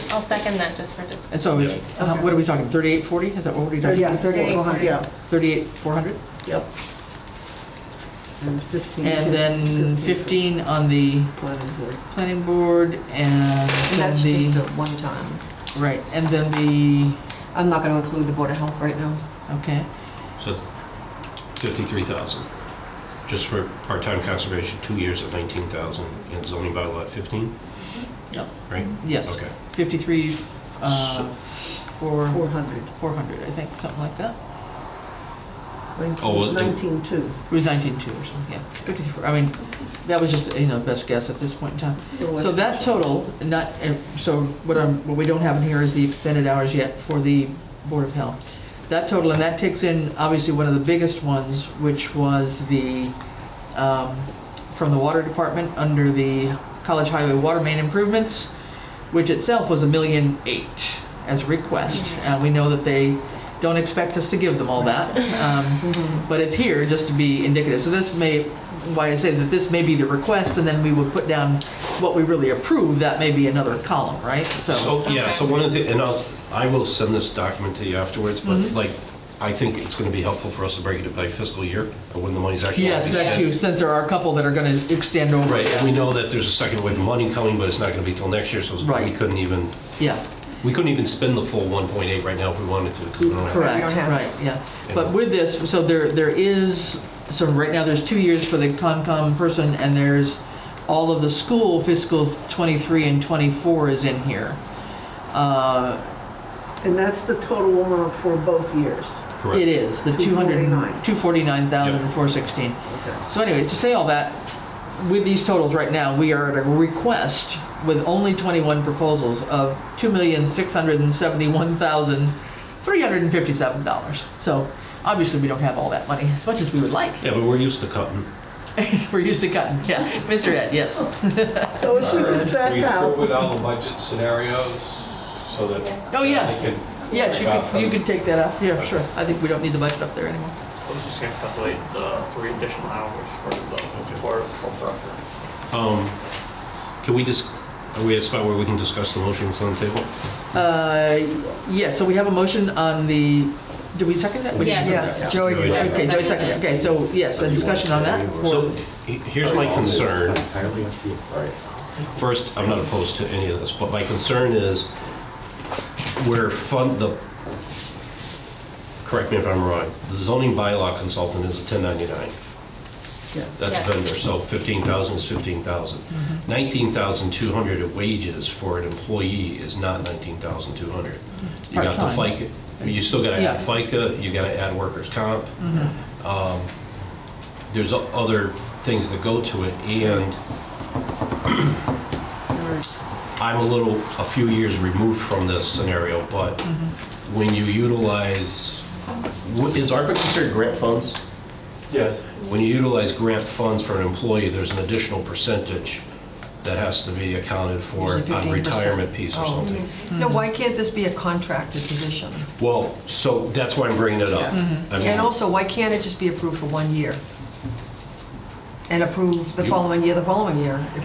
I'll second that just for discussion. And so Yeah. what are we talking? 3840? Is that what we're talking? Yeah, 38,400. Yeah, 38,400. yep. And 15. And then 15 on the Planning board. planning board, and And that's then just a the, one-time. right, and then the, I'm not going to include the Board of Health right now. okay, So 53,000. Just for part-time conservation, 2 years at 19,000, and zoning bylaw at 15, no, right? yes. Okay. 53, So- for 400. 400, I think, something like that. Oh, well, 19.2. It was 19.2 or something, yeah. 54, I mean, that was just, best guess at this point in time. So that total, not, so what we don't have in here is the extended hours yet for the Board of Health. That total, and that takes in, obviously, one of the biggest ones, which was the, from the water department under the College Highway water main improvements, which itself was $1.8 million as a request. We know that they don't expect us to give them all that, but it's here just to be indicative. So this may, why I say that this may be the request, and then we would put down what we really approve. That may be another column, right? So, yeah, so one of the, and I will send this document to you afterwards, but like, I think it's going to be helpful for us to break it by fiscal year, or when the money's actually. Yes, that too, since there are a couple that are going to extend over. Right, and we know that there's a second wave of money coming, but it's not going to be till next year, so Right. we couldn't even spend the full 1.8 right now if we wanted to, because we don't have. Correct, We don't have it. right, yeah. But with this, so there is, so right now there's 2 years for the Concom person, and there's all of the school fiscal 23 and 24 is in here. And that's the total amount for both years. Correct. It is, the 249,416. Okay. So anyway, to say all that, with these totals right now, we are at a request with only 21 proposals of $2,671,357. So obviously we don't have all that money, as much as we would like. Yeah, but we're used to cutting. We're used to cutting, yeah. Mr. Ed, yes. So if we just back We out, through with all the budget scenarios so that Oh, yeah. they can. Yes, you could take that up. Yeah, sure. I think we don't need the budget up there anymore. I was just gonna calculate the 3 additional hours for the Board of Health Director. Can we just, are we at a spot where we can discuss the motions on the table? Yeah, so we have a motion on the, do we second that? We didn't. Yes. Yes, Joey did. Yes. Okay, Joey seconded. Okay, so yes, a discussion on that. So here's my concern. First, I'm not opposed to any of this, but my concern is correct me if I'm wrong, the zoning bylaw consultant is a 1099. yeah. That's a Yes. vendor, so 15,000 is 15,000. 19,200 of wages for an employee is not 19,200. You got the Part-time. FICA, you still gotta Yeah. add FICA, you gotta add workers' comp. There's other things that go to it, and I'm a few years removed from this scenario, but when you utilize, is ARPA considered grant funds? Yes. When you utilize grant funds for an employee, there's an additional percentage that has to be accounted for Usually on 15%. retirement piece or Oh. something. No, why can't this be a contracted position? Well, so that's why I'm bringing it up. I mean, And also, why can't it just be approved for 1 year? And approved the You- following year, if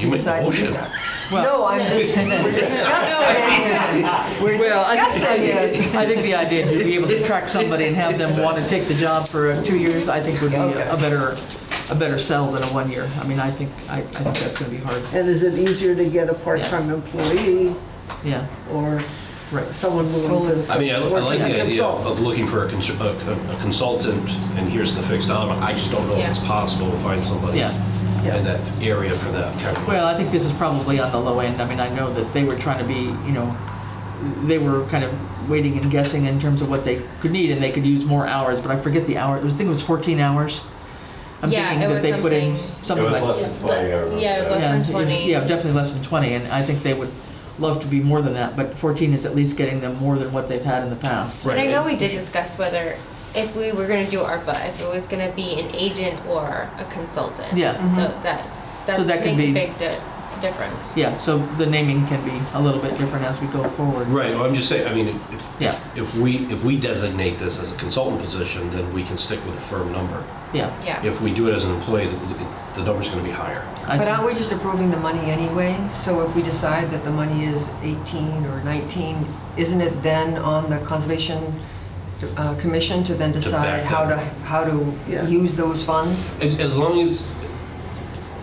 You you make the decide to do motion. that? Well- No, I'm just, we're discussing. We're Well, discussing it. I think the idea to be able to track somebody and have them want to take the job for 2 years, I think would be Okay. a better sell than a 1 year. I mean, I think that's going to be hard. And is it easier to get a part-time employee Yeah, or right. someone willing to? I mean, I work like as a the idea consultant? of looking for a consultant, and here's the fixed element. I just don't know if it's possible to find somebody Yeah. in that area for that kind of. Well, I think this is probably on the low end. I mean, I know that they were trying to be, they were kind of waiting and guessing in terms of what they could need, and they could use more hours, but I forget the hour. I think it was 14 hours. I'm Yeah, thinking it that was they put in It something was like. less than 20, I remember. Yeah, it was less that. than it was- 20. Yeah, definitely less than 20, and I think they would love to be more than that, but 14 is at least getting them more than what they've had in the past. But I know we did discuss whether, if we were gonna do ARPA, if it was gonna be an agent or a consultant. Yeah. So that So that could makes a be- big difference. Yeah, so the naming can be a little bit different as we go forward. Right, well, I'm just saying, I mean, Yeah. if we designate this as a consultant position, then we can stick with a firm number. Yeah. Yeah. If we do it as an employee, the number's gonna be higher. I But think- aren't we just approving the money anyway? So if we decide that the money is 18 or 19, isn't it then on the conservation commission to then decide back how that. Yeah. to use those funds? As long as,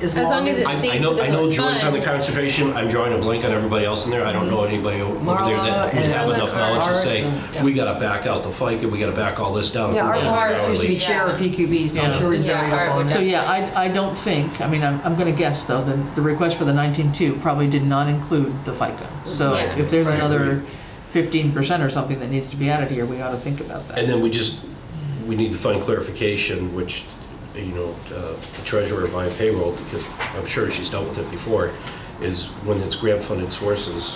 As long as it I stays know within Joy's those on the funds. conservation, I'm drawing a blank on everybody else in there. I don't know anybody over there Marla that would have and enough knowledge to Art say, and- yeah. we gotta back out the FICA, we gotta back all this down. Yeah, if we're Art gonna Lawrence do used to be hourly. chair of PQB, so I'm Yeah. sure he's Yeah, very Art up on would- So that. yeah, I don't think, I mean, I'm going to guess though, the request for the 19.2 probably did not include the FICA. So Yeah. if there's Right. another 15% or something that needs to be added here, we ought to think about that. And then we need to find clarification, which, the treasurer via payroll, because I'm sure she's dealt with it before, is when it's grant funded sources,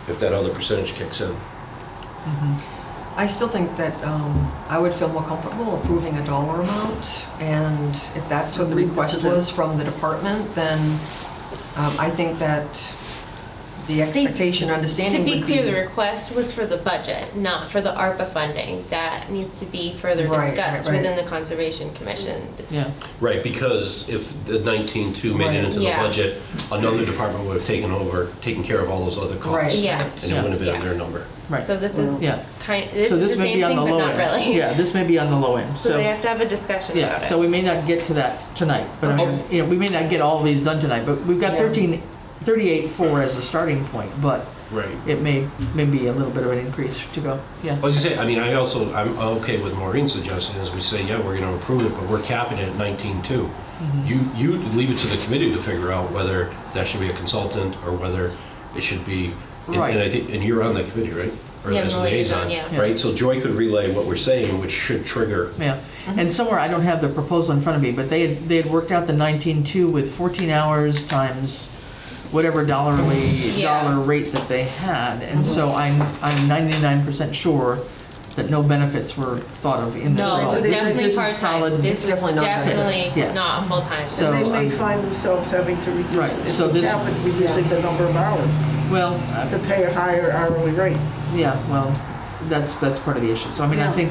if that other percentage kicks in. I still think that I would feel more comfortable approving a dollar amount, and if that's what the request was from the department, then I think that the expectation, To understanding be would clear, the request was for the budget, not for the ARPA funding. That needs to be further Right, discussed right. within the Conservation Commission. Yeah, Right, because if the 19.2 made it Right. into the Yeah. budget, another department would have taken care of all those other Right. costs. Yeah. And it wouldn't have been Yeah. in their number. right. So this is Yeah. this So is the may same be on thing, the but low not end. really. Yeah, this may be on the low end. So they have to have a discussion about Yeah, it. so we may not get to that tonight, but I mean, we may not get all of these done tonight, but we've got Yeah. 38.4 as a starting point, but Right. it may be a little bit of an increase to go, yeah. Well, as you say, I mean, I'm okay with Maureen's suggestion, as we say, yeah, we're gonna approve it, but we're capping it at 19.2. You leave it to the committee to figure out whether that should be a consultant or whether it should be, and Right. I think, and you're on the committee, right? Or Yeah, as I'm a liaison, yeah. Right, so Joy could relay what we're saying, which should trigger. Yeah, and somewhere, I don't have the proposal in front of me, but they had worked out the 19.2 with 14 hours times whatever dollar rate that they had, and so I'm 99% sure that no benefits were thought of in this at No, all. it was This- definitely this is part-time. solid- This was definitely not definitely Yeah. not full-time. So- They may find themselves having to reduce, Right, if so we this- cap it, reducing the number of hours Well, to pay a higher hourly rate. yeah, well, that's part of the issue. So I mean, I Yeah. think,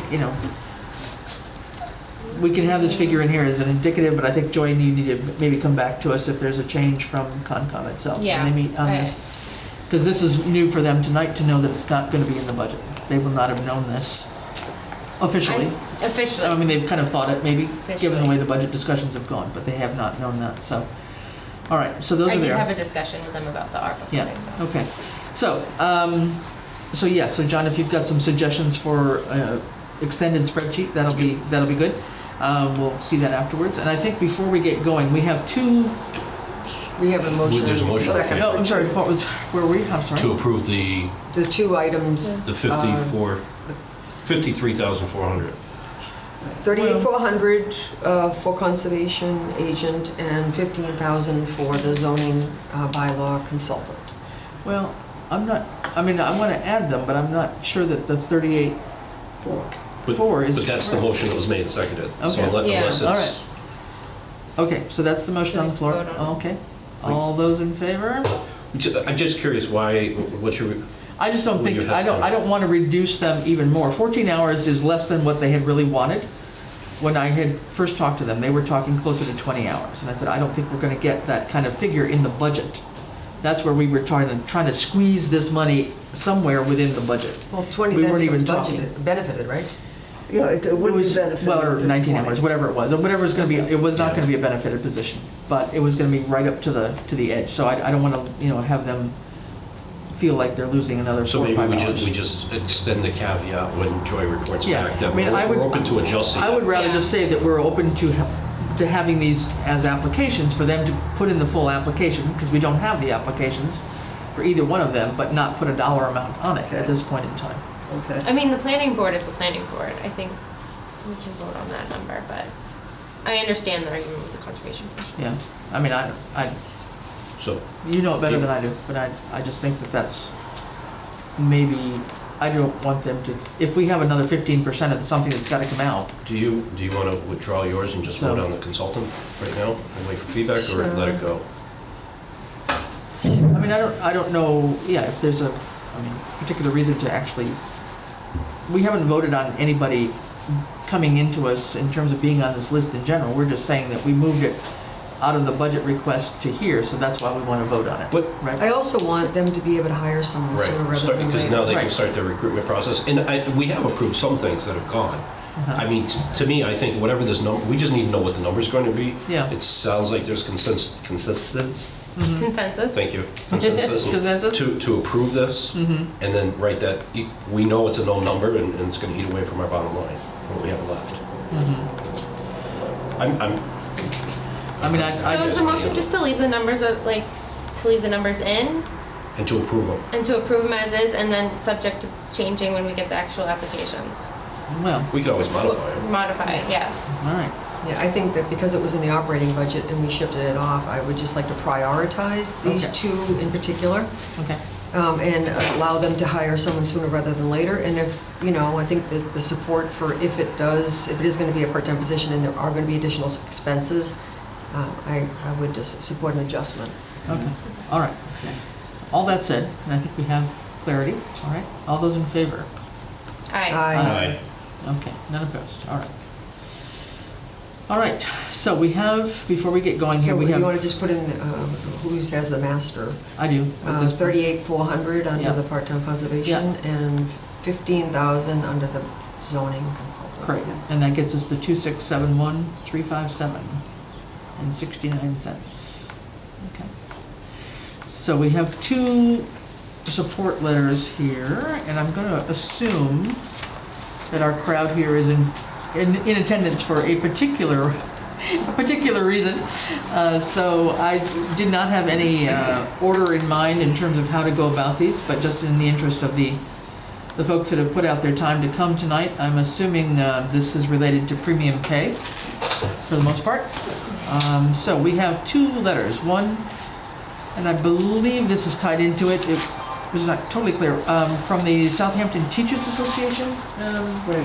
we can have this figure in here as an indicative, but I think, Joy, you need to maybe come back to us if there's a change from Concom itself. when Yeah, they meet on right. this. Because this is new for them tonight to know that it's not going to be in the budget. They will not have known this officially. Officially. I mean, they've kind of thought it maybe, given the Officially. way the budget discussions have gone, but they have not known that, so. All right, so those I are did there. have a discussion with them about the ARPA Yeah, funding. though. okay. So John, if you've got some suggestions for extended spreadsheet, that'll be good. We'll see that afterwards. And I think before we get going, we have two, We have a motion. There's a motion. Second. no, I'm sorry, where were we? I'm sorry. To approve the The two items, 53,400. 38,400 for conservation agent and 15,000 for the zoning bylaw consultant. Well, I want to add them, but I'm not sure that the 38 But- 4 is. But that's the motion that was made and seconded. So Okay. Yeah. unless All it's, Okay, so that's the motion on the floor. Vote on it. Okay. All those in favor? I'm just curious why, what's your, I just don't Well, think, you have I don't want to reduce them even more. 14 hours is less than what they had really wanted. When I had first talked to them, they were talking closer to 20 hours. And I said, I don't think we're going to get that kind of figure in the budget. That's where we were trying to squeeze this money somewhere within the budget. Well, 20 We then weren't becomes even talking. budgeted, benefited, right? Yeah, it It would be was, beneficial. well, or at this 19 point. hours, whatever it was. Whatever it's going to be, it was not going to be a benefited position, but it was going to be right up to the edge. So I don't want to, have them feel like they're losing another so 4 or maybe 5 we hours. just extend the caveat when Joy reports Yeah, back that I mean, I would- we're open to adjusting. I would rather Yeah. just say that we're open to having these as applications for them to put in the full application, because we don't have the applications for either one of them, but not put a dollar amount on it at this point in time. Okay. I mean, the planning board is the planning board. I think we can vote on that number, but I understand the argument with the conservation commission. Yeah, I mean, So, you know it better than I do, but I just think that that's maybe, I don't want them to, if we have another 15% of something that's got to come out. do you want to withdraw yours and just So- vote on the consultant right now and wait for feedback, or let it go? I mean, I don't know, if there's a particular reason to actually, we haven't voted on anybody coming into us in terms of being on this list in general. We're just saying that we moved it out of the budget request to here, so that's why we want to vote on it. But- Right? I also want them to be able to hire someone Right, sooner rather than because later. now they can Right. start the recruitment process. And we have approved some things that have gone. I mean, to me, I think whatever this number, we just need to know what the number's going to be. Yeah. It sounds like there's consensus, Consensus? thank you, consensus, Consensus? to approve this, and then write that, we know it's a no number, and it's going to eat away from our bottom line, what we have left. I mean, I So is the motion just to leave the numbers to leave the numbers in And to approve them. and to approve them as is, and then subject to changing when we get the actual applications? well, We could always modify it. Modify it, yes. all right. Yeah, I think that because it was in the operating budget and we shifted it off, I would just like to prioritize these Okay. two in particular, Okay. and allow them to hire someone sooner rather than later. And if, I think that the support for if it is going to be a part-time position and there are going to be additional expenses, I would just support an adjustment. Okay. All right. All that said, and I think we have clarity. All right. All those in favor? Aye. Aye. Okay. None opposed. All right. All right. So we have, before we get going here, So we you have. want to just put in who has the master? I do. at this point. 38,400 under Yeah. the part-time conservation and 15,000 under the zoning consultant. Correct. And that gets us the 2671357 and 69 cents. Okay. So we have two support letters here, and I'm going to assume that our crowd here is in attendance for a particular reason. So I did not have any order in mind in terms of how to go about these, but just in the interest of the folks that have put out their time to come tonight, I'm assuming this is related to premium pay for the most part. So we have two letters. One, and I believe this is tied into it. It was not totally clear. From the Southampton Teachers Association.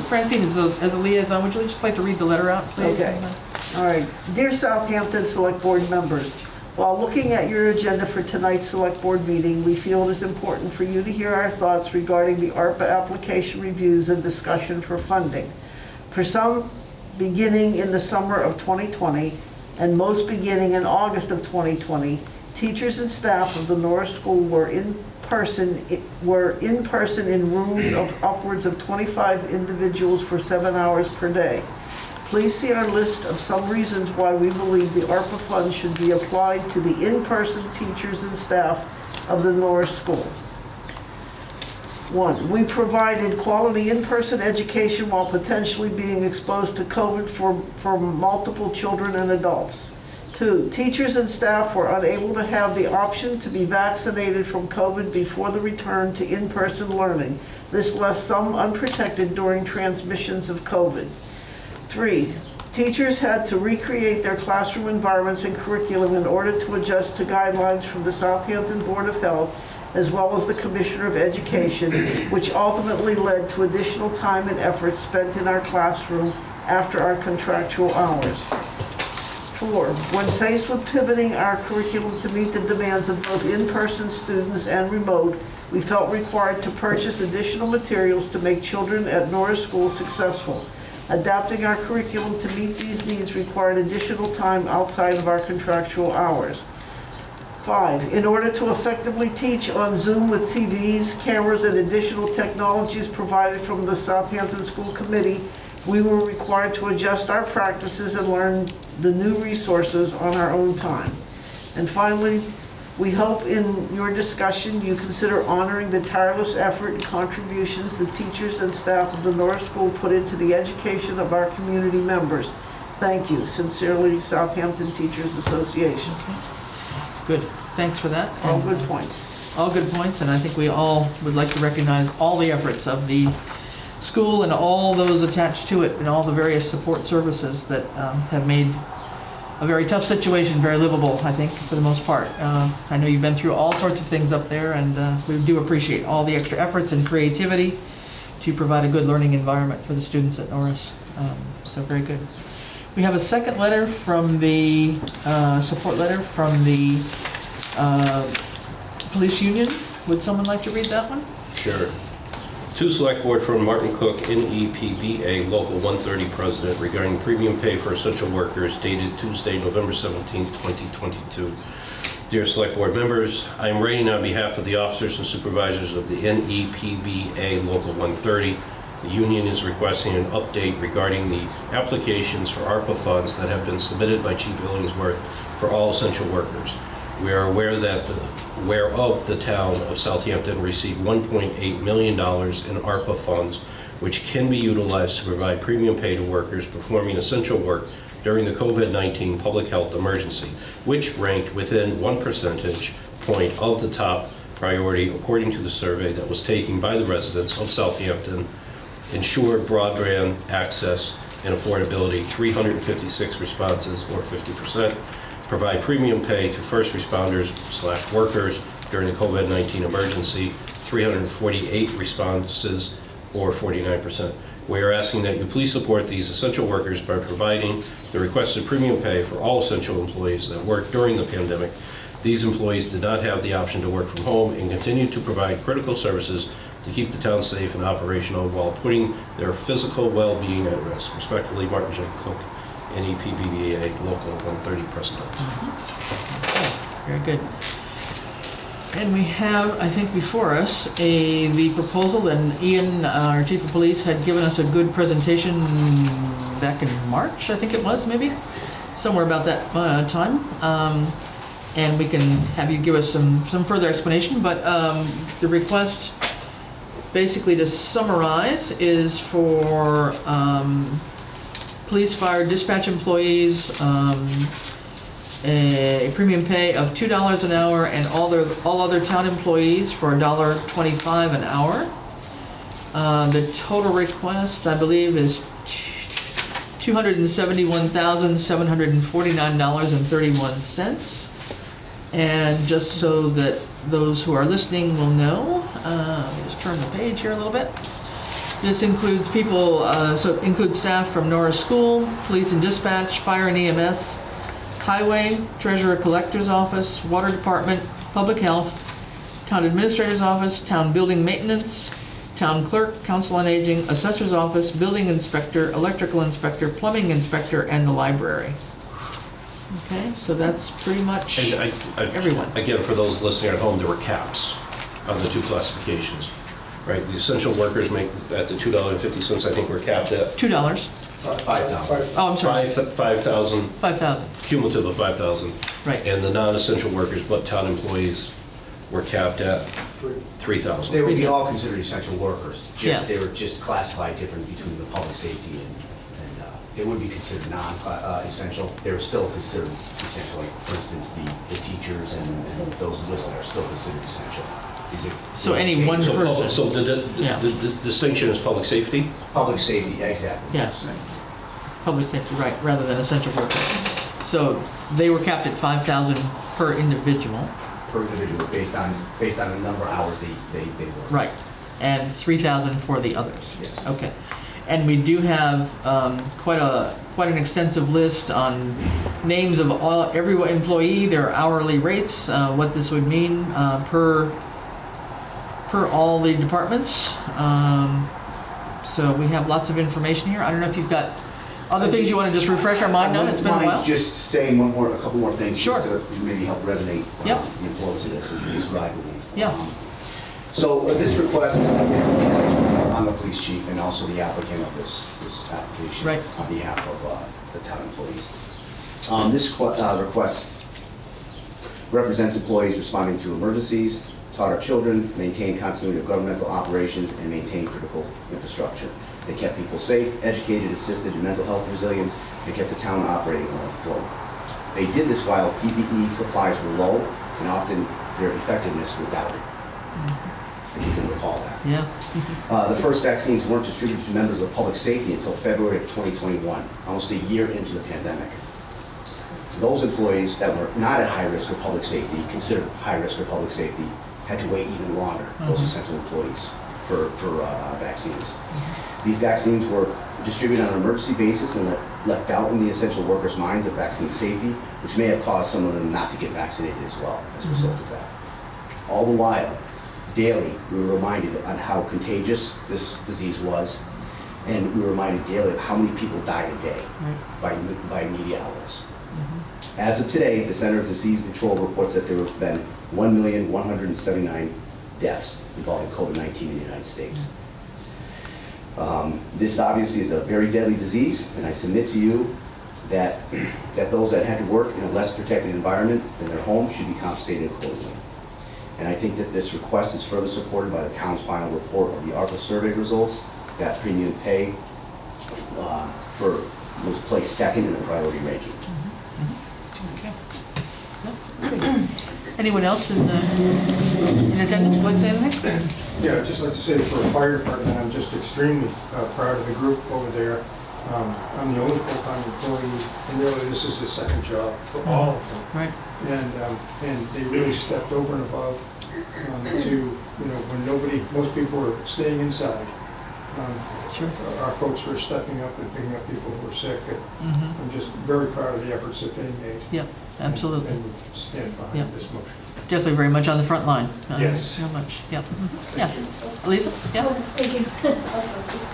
Francine, as a liaison, would you just like to read the letter out, please? Okay. All right. Dear Southampton Select Board members, while looking at your agenda for tonight's Select Board meeting, we feel it is important for you to hear our thoughts regarding the ARPA application reviews and discussion for funding. For some, beginning in the summer of 2020, and most beginning in August of 2020, teachers and staff of the Norris School were in person in rooms of upwards of 25 individuals for 7 hours per day. Please see our list of some reasons why we believe the ARPA funds should be applied to the in-person teachers and staff of the Norris School. 1, we provided quality in-person education while potentially being exposed to COVID for multiple children and adults. 2, teachers and staff were unable to have the option to be vaccinated from COVID before the return to in-person learning. This left some unprotected during transmissions of COVID. 3, teachers had to recreate their classroom environments and curriculum in order to adjust to guidelines from the Southampton Board of Health as well as the Commissioner of Education, which ultimately led to additional time and effort spent in our classroom after our contractual hours. 4, when faced with pivoting our curriculum to meet the demands of both in-person students and remote, we felt required to purchase additional materials to make children at Norris School successful. Adapting our curriculum to meet these needs required additional time outside of our contractual hours. 5, in order to effectively teach on Zoom with TVs, cameras, and additional technologies provided from the Southampton School Committee, we were required to adjust our practices and learn the new resources on our own time. And finally, we hope in your discussion you consider honoring the tireless effort and contributions the teachers and staff of the Norris School put into the education of our community members. Thank you. Sincerely, Southampton Teachers Association. Good. Thanks for that. All And, good points. All good points, and I think we all would like to recognize all the efforts of the school and all those attached to it and all the various support services that have made a very tough situation very livable, I think, for the most part. I know you've been through all sorts of things up there, and we do appreciate all the extra efforts and creativity to provide a good learning environment for the students at Norris. So very good. We have a second letter from the, support letter from the police union. Would someone like to read that one? Sure. To Select Board from Martin Cook, NEPBA Local 130 President, regarding premium pay for essential workers dated Tuesday, November 17, 2022. Dear Select Board members, I am writing on behalf of the officers and supervisors of the NEPBA Local 130. The union is requesting an update regarding the applications for ARPA funds that have been submitted by Chief Illingsworth for all essential workers. We are aware of the town of Southampton received $1.8 million in ARPA funds, which can be utilized to provide premium pay to workers performing essential work during the COVID-19 public health emergency, which ranked within 1 percentage point of the top priority according to the survey that was taken by the residents of Southampton. Ensured broadband access and affordability, 356 responses, or 50%. Provide premium pay to first responders/workers during the COVID-19 emergency, 348 responses, or 49%. We are asking that you please support these essential workers by providing the requested premium pay for all essential employees that worked during the pandemic. These employees did not have the option to work from home and continue to provide critical services to keep the town safe and operational while putting their physical well-being at risk. Respectfully, Martin J. Cook, NEPBA Local 130 President. Okay, very good. And we have, I think, before us the proposal, and Ian, our Chief of Police, had given us a good presentation back in March, I think it was, maybe? Somewhere about that time. And we can have you give us some further explanation, but the request, basically to summarize, is for police, fire, dispatch employees, a premium pay of $2 an hour, and all other town employees for $1.25 an hour. The total request, I believe, is $271,749.31. And just so that those who are listening will know, let me just turn the page here a little bit. This includes people, so it includes staff from Norris School, Police and Dispatch, Fire and EMS, Highway, Treasurer Collector's Office, Water Department, Public Health, Town Administrator's Office, Town Building Maintenance, Town Clerk, Council on Aging, Assessor's Office, Building Inspector, Electrical Inspector, Plumbing Inspector, and the Library. Okay, so that's pretty much everyone. Again, for those listening at home, there were caps on the two classifications, right? The essential workers make at the $2.50, I think we're capped at $2. 5,000. Oh, I'm sorry. 5,000. 5,000. Cumulative of 5,000. Right. And the non-essential workers, but town employees, were capped at 3,000. They would be all considered essential workers. Yeah. They were just classified different between the public safety and they would be considered non-essential. They were still considered essential. Like, for instance, the teachers and those listed are still considered essential. So any one person. So the distinction is public safety? Public safety, yeah, exactly. Yes. Public safety, right, rather than essential workers. So they were capped at 5,000 per individual. Per individual, based on the number of hours they work. Right, and 3,000 for the others. Yes. Okay, and we do have quite an extensive list on names of every employee, their hourly rates, what this would mean per all the departments. So we have lots of information here. I don't know if you've got other things you want to just refresh our mind on. It's been a while. Just saying a couple more things, Sure. just to maybe help resonate Yep. the importance of this is what I believe. Yeah. So this request on the police chief and also the applicant of this application Right. on behalf of the town employees. This request represents employees responding to emergencies, taught our children, maintain continuity of governmental operations, and maintain critical infrastructure. They kept people safe, educated, assisted in mental health resilience, and kept the town operating on a flow. They did this while PPE supplies were low, and often their effectiveness was doubted. If you can recall that. Yeah. The first vaccines weren't distributed to members of public safety until February of 2021, almost a year into the pandemic. Those employees that were not at high risk of public safety, considered high risk of public safety, had to wait even longer, those essential employees, for vaccines. These vaccines were distributed on an emergency basis and left out in the essential workers' minds of vaccine safety, which may have caused some of them not to get vaccinated as well as a result of that. All the while, daily, we were reminded on how contagious this disease was, and we were reminded daily of how many people died a day by media outlets. As of today, the Center of Disease Control reports that there have been 1,179 deaths involving COVID-19 in the United States. This obviously is a very deadly disease, and I submit to you that those that had to work in a less protected environment in their home should be compensated accordingly. And I think that this request is further supported by the town's final report of the ARPA survey results, that premium pay was placed second in the priority ranking. Okay. Anyone else in attendance would like to say anything? Yeah, I'd just like to say for the fire department, I'm just extremely proud of the group over there. I'm the only full-time employee, and really this is the second job for all of them. Right. And they really stepped over and above to, when most people were staying inside. Sure. Our folks were stepping up and picking up people who were sick. And I'm just very proud of the efforts that they made. Yeah, absolutely. And stand behind this motion. Definitely very much on the front line. Yes. So much, yeah. Yeah. Lisa? Yeah? Oh, thank you.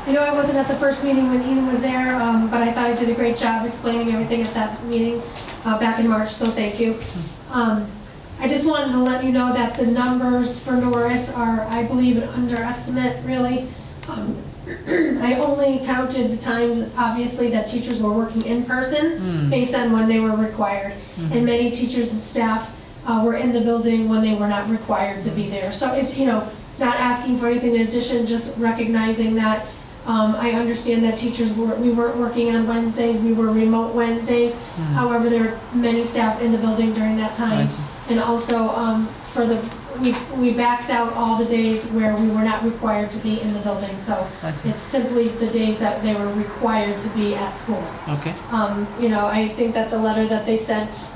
I know I wasn't at the first meeting when Ian was there, but I thought I did a great job explaining everything at that meeting back in March, so thank you. I just wanted to let you know that the numbers for Norris are, I believe, an underestimate, really. I only counted the times, obviously, that teachers were working in person based on when they were required. And many teachers and staff were in the building when they were not required to be there. So it's, not asking for anything in addition, just recognizing that I understand that we weren't working on Wednesdays, we were remote Wednesdays. However, there were many staff in the building during that time. And also, we backed out all the days where we were not required to be in the building. So it's simply the days that they were required to be at school. Okay. I think that the letter that they sent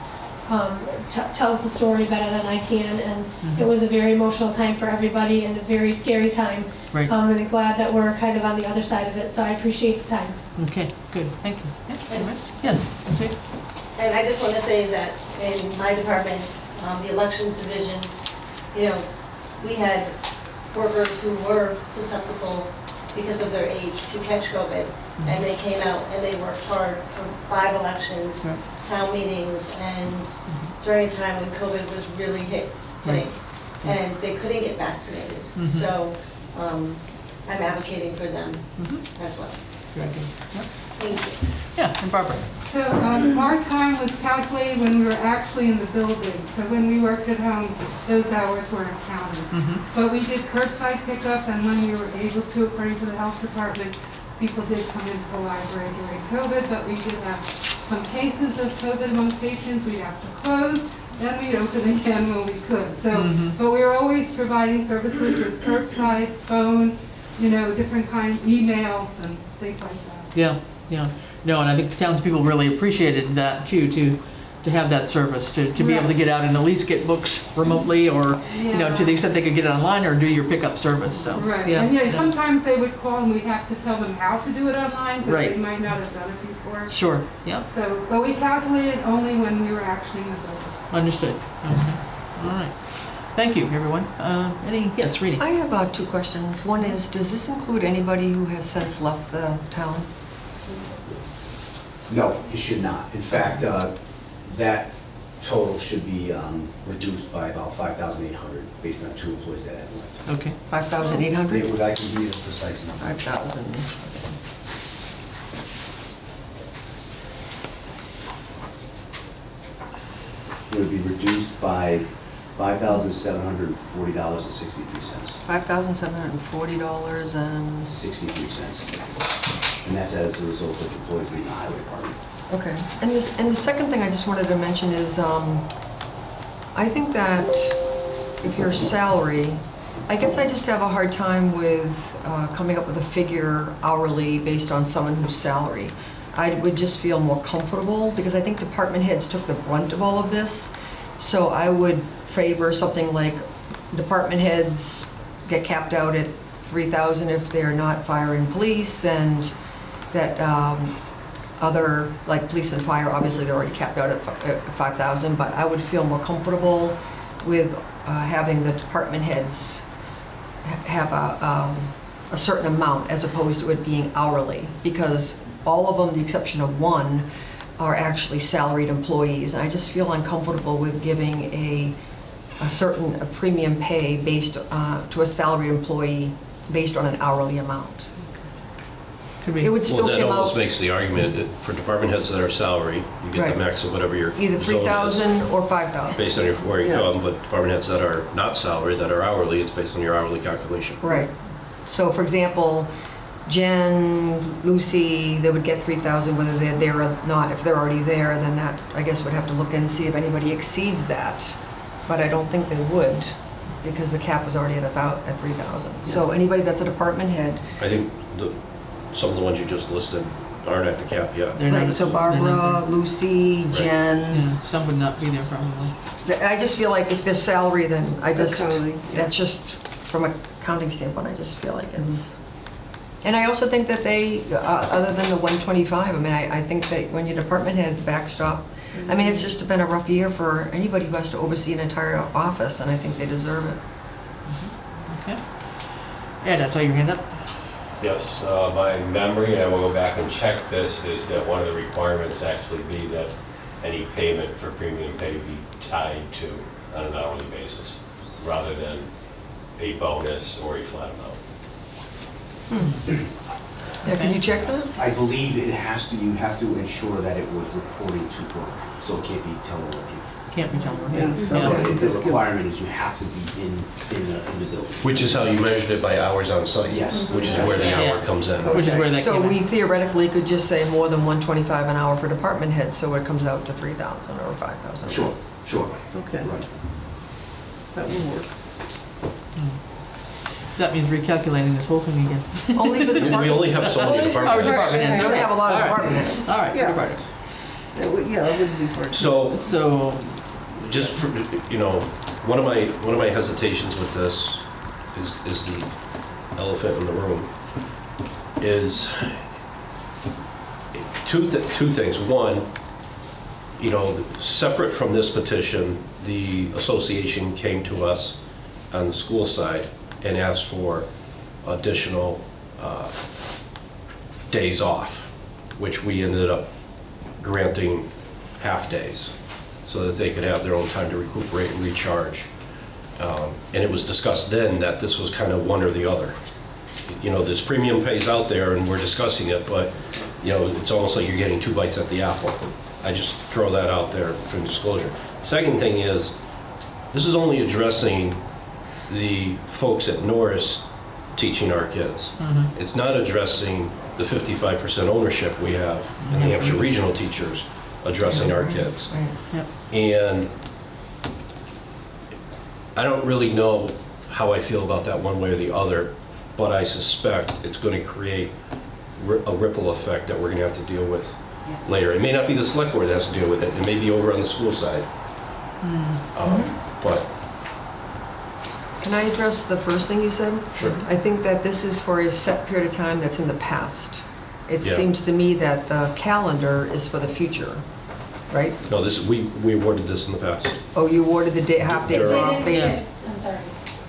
tells the story better than I can, and it was a very emotional time for everybody and a very scary time. Right. And I'm glad that we're kind of on the other side of it, so I appreciate the time. Okay, good, thank you. Yes, okay. And I just want to say that in my department, the elections division, we had workers who were susceptible because of their age to catch COVID, and they came out and they worked hard for 5 elections, town meetings, and during a time when COVID was really hitting, and they couldn't get vaccinated. So I'm advocating for them as well. Very good. Thank you. Yeah, and Barbara. So our time was calculated when we were actually in the building. So when we worked at home, those hours weren't counted. But we did curbside pickup, and when we were able to, according to the health department, people did come into the library during COVID, but we did have some cases of COVID among patrons. We'd have to close, then we'd open again when we could. So, but we were always providing services with curbside, phone, different kinds, emails, and things like that. Yeah, yeah. No, and I think townspeople really appreciated that too, to have that service, to be able to get out and at least get books remotely, or to the extent they could get it online, or do your pickup service. So yeah. And sometimes they would call and we'd have to tell them how to do it online because they might not have done it before. Sure. Yeah. So, but we calculated only when we were actually in the building. Understood. Okay. All right. Thank you, everyone. Yes, Reedy. I have 2 questions. One is, does this include anybody who has since left the town? No, it should not. In fact, that total should be reduced by about 5,800 based on 2 employees that have left. Okay. 5,800? It would actually be a precise number. 5,000. It would be reduced by $5,740.63. $5,740 and... 63 cents. And that's as a result of employees leaving the highway department. Okay. And the second thing I just wanted to mention is, I think that if your salary, I guess I just have a hard time with coming up with a figure hourly based on someone whose salary. I would just feel more comfortable because I think department heads took the brunt of all of this. So I would favor something like department heads get capped out at $3,000 if they're not fire and police, and that other, like police and fire, obviously they're already capped out at $5,000, but I would feel more comfortable with having the department heads have a certain amount as opposed to it being hourly, because all of them, the exception of one, are actually salaried employees. And I just feel uncomfortable with giving a certain premium pay based to a salaried employee based on an hourly amount. It would still Well, that come almost out makes the argument that for department heads that are salary, you get Right. the max of whatever your either zone is, 3,000 or 5,000. based on where you Yeah. come, but department heads that are not salary, that are hourly, it's based on your hourly calculation. Right. So for example, Jen, Lucy, they would get 3,000 whether they're there or not. If they're already there, then that, I guess, would have to look in and see if anybody exceeds that. But I don't think they would, because the cap was already at 3,000. So anybody that's a department head, I think some of the ones you just listed aren't at the cap yet. They're not- right, so they're not Barbara, there. Lucy, Jen, Yeah, some would not be there probably. I just feel like if they're salary, then Accounting, yeah. that's just, from a accounting standpoint, I just feel like it's, and I also think that they, other than the 125, I mean, I think that when your department head backstop, I mean, it's just been a rough year for anybody who has to oversee an entire office, and I think they deserve it. Okay. Ed, I saw your hand up. Yes, my memory, and I will go back and check this, is that one of the requirements actually be that any payment for premium pay be tied to on an hourly basis, rather than a bonus or a flat amount. Yeah, can you check that? I believe it has to, you have to ensure that it was reporting to work, so it can't be teleworking. Can't be telling. Yeah, so- Yeah. The requirement is you have to be in the building. Which is how you measured it by hours on site. Yes. Which is where the hour Yeah. comes in. Which is where that So came we in. theoretically could just say more than 125 an hour for department heads, so it comes out to 3,000 or 5,000. Sure. Okay, Right. that will work. That means recalculating this whole thing again. Only for the We department. only have so many Our department heads. department heads. We don't okay. have a lot of All right. department heads. All right, Yeah. department heads. Yeah, it would be hard. So, So, just for, one of my hesitations with this is the elephant in the room, is two things. One, separate from this petition, the association came to us on the school side and asked for additional days off, which we ended up granting half days, so that they could have their own time to recuperate and recharge. And it was discussed then that this was kind of one or the other. This premium pays out there and we're discussing it, but, it's almost like you're getting two bites at the apple. I just throw that out there for disclosure. Second thing is, this is only addressing the folks at Norris teaching our kids. It's not addressing the 55% ownership we have in the Hampshire regional teachers addressing our kids. Right. And I don't really know how I feel about that one way or the other, but I suspect it's going to create a ripple effect that we're going to have to deal with later. It may not be the select board that has to deal with it. It may be over on the school side. But Can I address the first thing you said? Sure. I think that this is for a set period of time that's in the past. It Yeah. seems to me that the calendar is for the future, right? no, we awarded this in the past. Oh, you awarded the half days There are- off based, I'm sorry.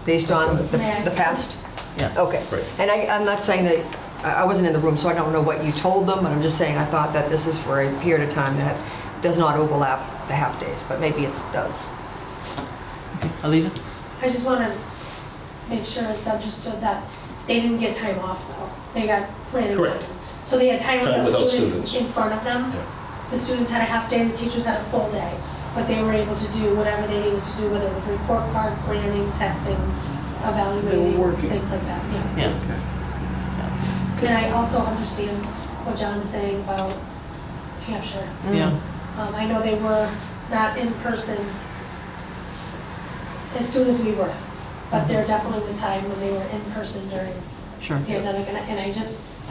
based on May I- the past? yeah. Okay. Right. And I'm not saying that, I wasn't in the room, so I don't know what you told them, but I'm just saying I thought that this is for a period of time that does not overlap the half days, but maybe it does. Alita? I just want to make sure it's understood that they didn't get time off though. They got planning time. Correct. So they had time Time with without the students students. in front of them. Yeah. The students had a half day, the teachers had a full day. But they were able to do whatever they needed to do, whether it was report card, planning, testing, evaluating, working. things like that, yeah. Yeah. And I also understand what John's saying about Hampshire. Yeah. I know they were not in person as soon as we were, but there definitely was time when they were in person during Sure. the pandemic, and I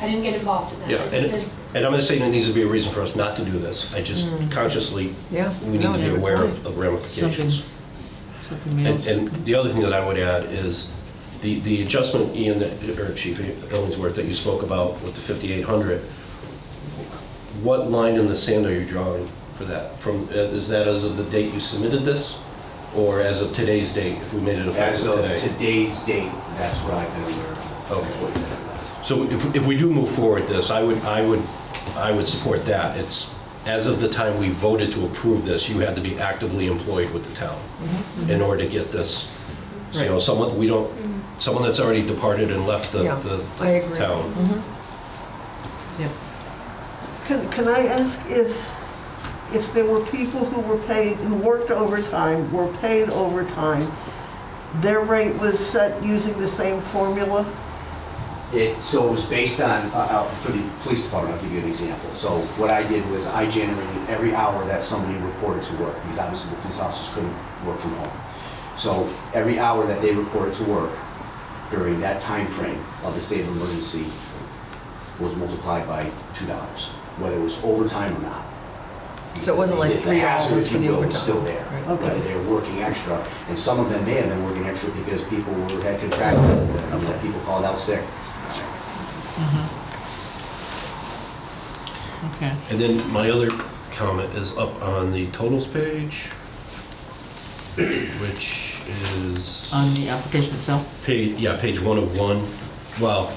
didn't get involved in that. Yeah, I just did- and I'm not saying there needs to be a reason for us not to do this. I just consciously, Yeah. we No, need it's to a be good aware point. of ramifications. Something else. And the other thing that I would add is the adjustment, Ian, or Chief Illingsworth, that you spoke about with the 5,800, what line in the sand are you drawing for that? Is that as of the date you submitted this? Or as of today's date, if we made it As effective of today? today's date, that's what I've been aware of. Okay. So if we do move forward this, I would support that. It's, as of the time we voted to approve this, you had to be actively employed with the town in order to get this. So, you know, someone that's already departed and left the Yeah, I agree. town. Yep. Can I ask if there were people who were paid, who worked overtime, were paid overtime, their rate was set using the same formula? So it was based on, for the police department, I'll give you an example. So what I did was I generated every hour that somebody reported to work, because obviously the police officers couldn't work from home. So every hour that they reported to work during that time frame of the state of emergency was multiplied by $2, whether it was overtime or not. So it wasn't like The hazard, $3 if for you the will, overtime? was still there. Right. Whether they were working extra, and some of them may have been working extra because people had contracted, people called out sick. Okay. And then my other comment is up on the totals page, which is On the application itself? page 1 of 1. Well,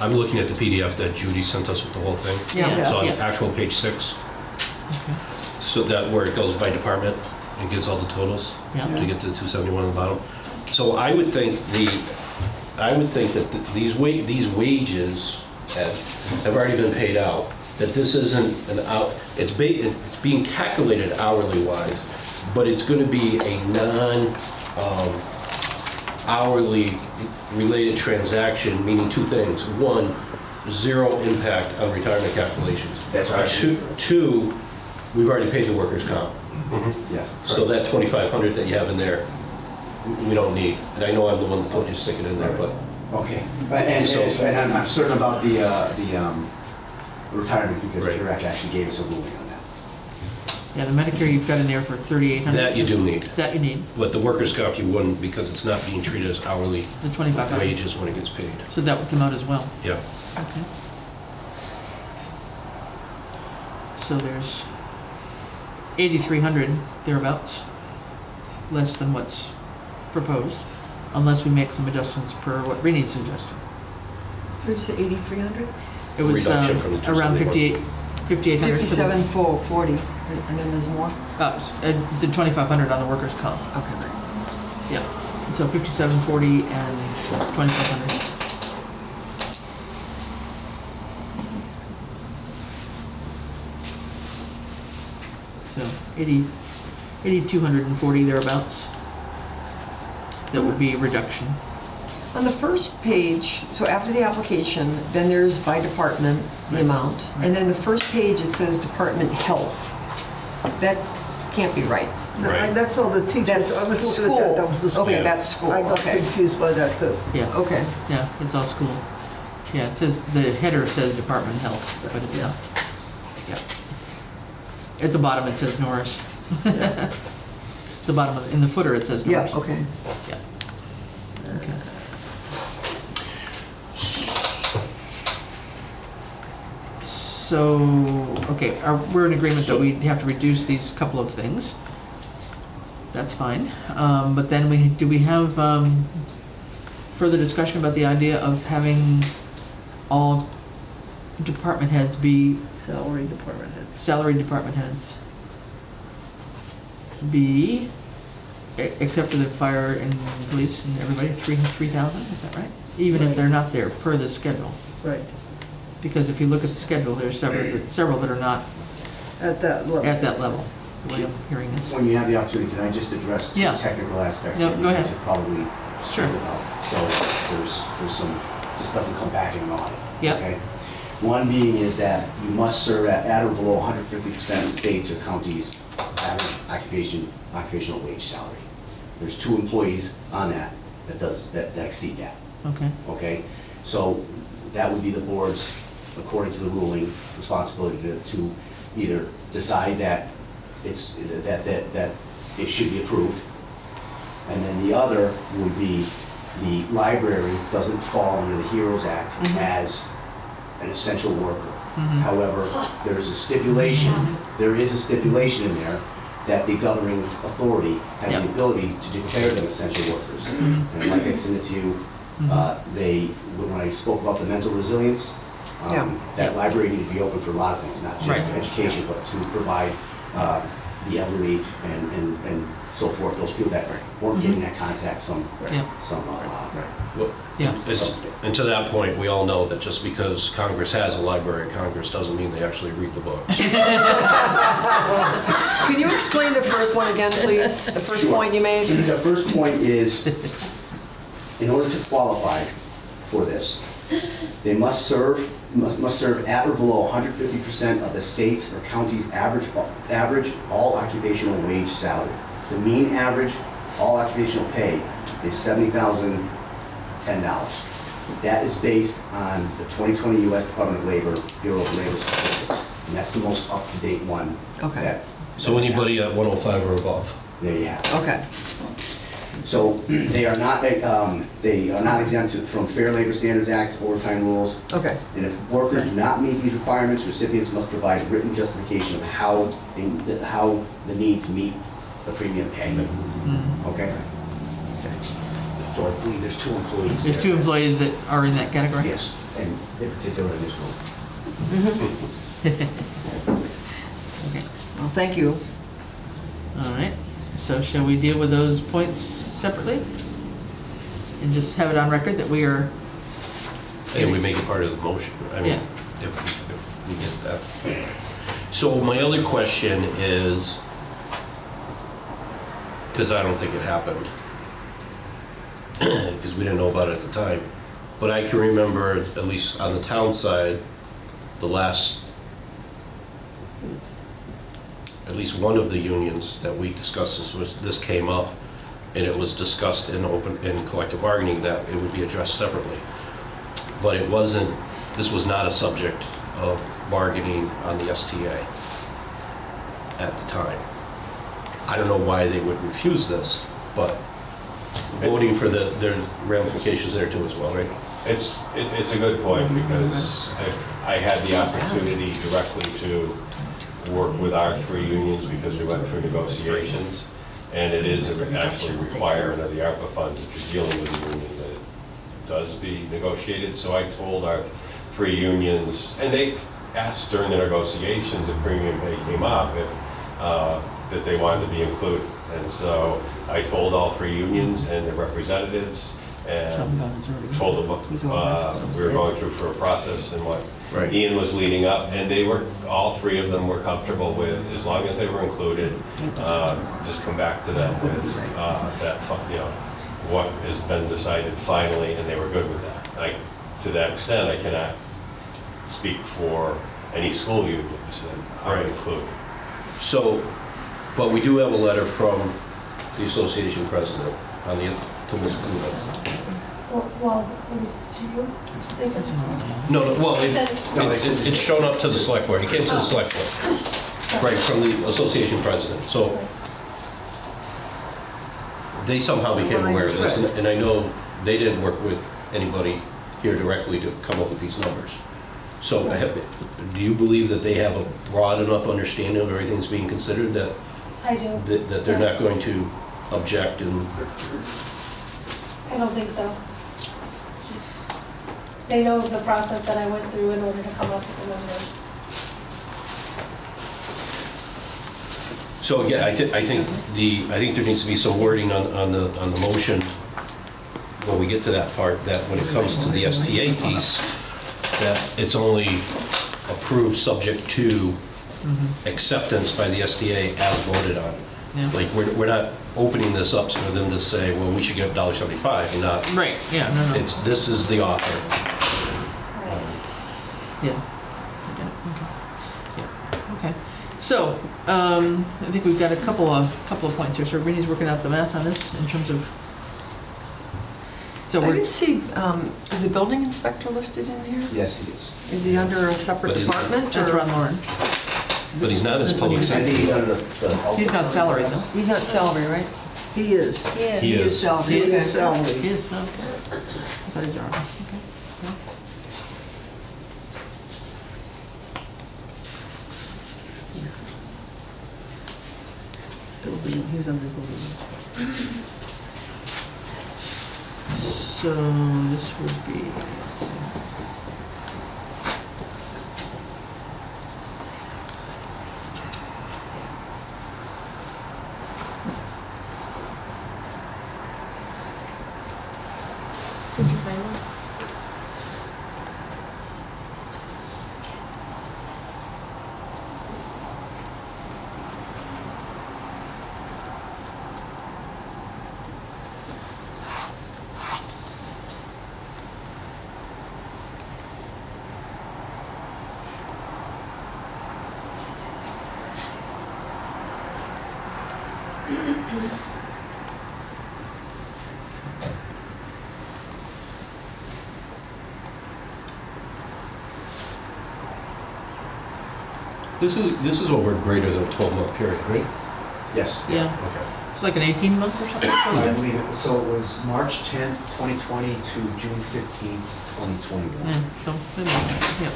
I'm looking at the PDF that Judy sent us with the whole thing. Yeah. So on Yeah. actual page 6. Okay. So that where it goes by department and gives all the totals Yeah. to get to the 271 on the bottom. So I would think that these wages have already been paid out. That this isn't an out. It's being calculated hourly wise, but it's going to be a hourly related transaction, meaning two things. One, zero impact on retirement calculations. That's right. Two, we've already paid the workers' comp. Yes. So that 2,500 that you have in there, we don't need. And I know I'm the one that told you to stick it in there, but. Okay, and I'm certain about the retirement because Right. Keurig actually gave us a ruling on that. Yeah, the Medicare you've got in there for 3,800. That you do need. That you need, But the workers' comp you wouldn't because it's not being treated as hourly the 2,500. wages when it gets paid. So that would come out as well. Yeah. Okay. So there's 8,300 thereabouts, less than what's proposed, unless we make some adjustments per what Rini suggested. Did you say 8,300? It was Reduction from the around 271. 5,800. 57,440, and then there's more? The 2,500 on the workers' comp. Okay, great. Yeah. So 5,740 and 2,500. So 8,240 thereabouts. That would be a reduction. On the first page, so after the application, then there's by department, the amount, and then the first page, it says Department Health. That can't be right. No, Right. that's all the teachers. That's I was looking school. at that. That was the school. Okay, that's school, I got okay. confused by that too. Yeah. Okay. Yeah, it's all school. Yeah, it says, the header says Department of Health, but it's not. Yeah. At the bottom, it says Norris. The bottom of, in the footer, it says Norris. Yeah, okay. Yeah. Okay. So, okay, we're in agreement that we have to reduce these couple of things. That's fine. But then do we have further discussion about the idea of having all department heads be Salary department heads. salary department heads? Be, except for the fire and police and everybody, 3,000, is that right? Even if they're not there per the schedule. Right, Because if you look at the schedule, there's several that are not at that level. at that level, the way I'm hearing this. When you have the opportunity, can I just address two Yeah. technical aspects No, that you go need ahead. to probably Sure. speak about? So there's some, just doesn't come back in an audit. Yep. Okay? One being is that you must serve at or below 150% of the states or counties' average occupational wage salary. There's 2 employees on that that exceed that. Okay, Okay? So that would be the board's, according to the ruling, responsibility to either decide that that it should be approved. And then the other would be the library doesn't fall under the HEROES Act as an essential worker. However, there is a stipulation in there that the governing authority has the ability to declare them essential workers. And like I sent it to you, when I spoke about the mental resilience, that library needed to be open for a lot of things, not just education, but to provide the elderly and so forth, those people that weren't getting that contact, And to that point, we all know that just because Congress has a library of Congress doesn't mean they actually read the books. Can you explain the first one again, please? The first point you made? The first point is, in order to qualify for this, they must serve at or below 150% of the state's or county's average all occupational wage salary. The mean average all occupational pay is $70,010. That is based on the 2020 U.S. Department of Labor Bureau of Labor Statistics, and that's the most up-to-date one. Okay. So anybody at 105 or above? There you have it. Okay. So they are not exempt from Fair Labor Standards Act overtime rules. Okay. And if workers do not meet these requirements, recipients must provide written justification of how the needs meet the premium pay. Okay. So I believe there's 2 employees. There's 2 employees that are in that category? Yes, and in particular in this room. Okay. Well, thank you. All right. So shall we deal with those points separately? And just have it on record that we are... And we make it part of the motion. I mean, if we get that. So my other question is, because I don't think it happened, because we didn't know about it at the time, but I can remember, at least on the town side, at least one of the unions that we discussed this came up, and it was discussed in collective bargaining that it would be addressed separately. But this was not a subject of bargaining on the STA at the time. I don't know why they would refuse this, but voting for there are ramifications there too as well, right? It's a good point, because I had the opportunity directly to work with our 3 unions because we went through negotiations, and it is actually a requirement of the ARPA funds if you're dealing with a union that it does be negotiated. So I told our 3 unions, and they asked during the negotiations if premium pay came up, that they wanted to be included. And so I told all 3 unions and their representatives, and told them what we were going through for a process and what Ian was leading up, and all 3 of them were comfortable with, as long as they were included, just come back to them with what has been decided finally, and they were good with that. To that extent, I cannot speak for any school unions that are included. So, but we do have a letter from the association president on to Ms. Kudo. Well, it was to you? They sent it to you? No, well, it's shown up to the select board. It came to the select board, right, from the association president. So they somehow became aware of this, and I know they didn't work with anybody here directly to come up with these numbers. So do you believe that they have a broad enough understanding of everything that's being considered that I do. that they're not going to object? And I don't think so. They know the process that I went through in order to come up with the numbers. so yeah, I think there needs to be some wording on the motion when we get to that part, that when it comes to the STA piece, that it's only approved subject to acceptance by the STA as voted on. Yeah. Like, we're not opening this up for them to say, well, we should get $1.75, and not. Right, yeah, no. This is the offer. Yeah. Okay. Yeah. Okay. So, I think we've got a couple of points here. So everybody's working out the math on this in terms of. So I didn't see, is the building inspector listed in here? Yes, he is. Is he under a separate department? That's Ron Lauren. But he's not as public I safety. think he's under the... He's not salaried though. He's not salary, right? He is. Yeah. He is. salary. He okay. is salary. He is, okay. I thought he's Ron. Okay. Building, he's under building. So this would be. Did you find one? This is over greater than a 12-month period, right? Yes. Yeah, Okay. it's like an 18-month or something? I believe it, so it was March 10th, 2020 to June 15th, 2021. Yeah, so, maybe, yeah.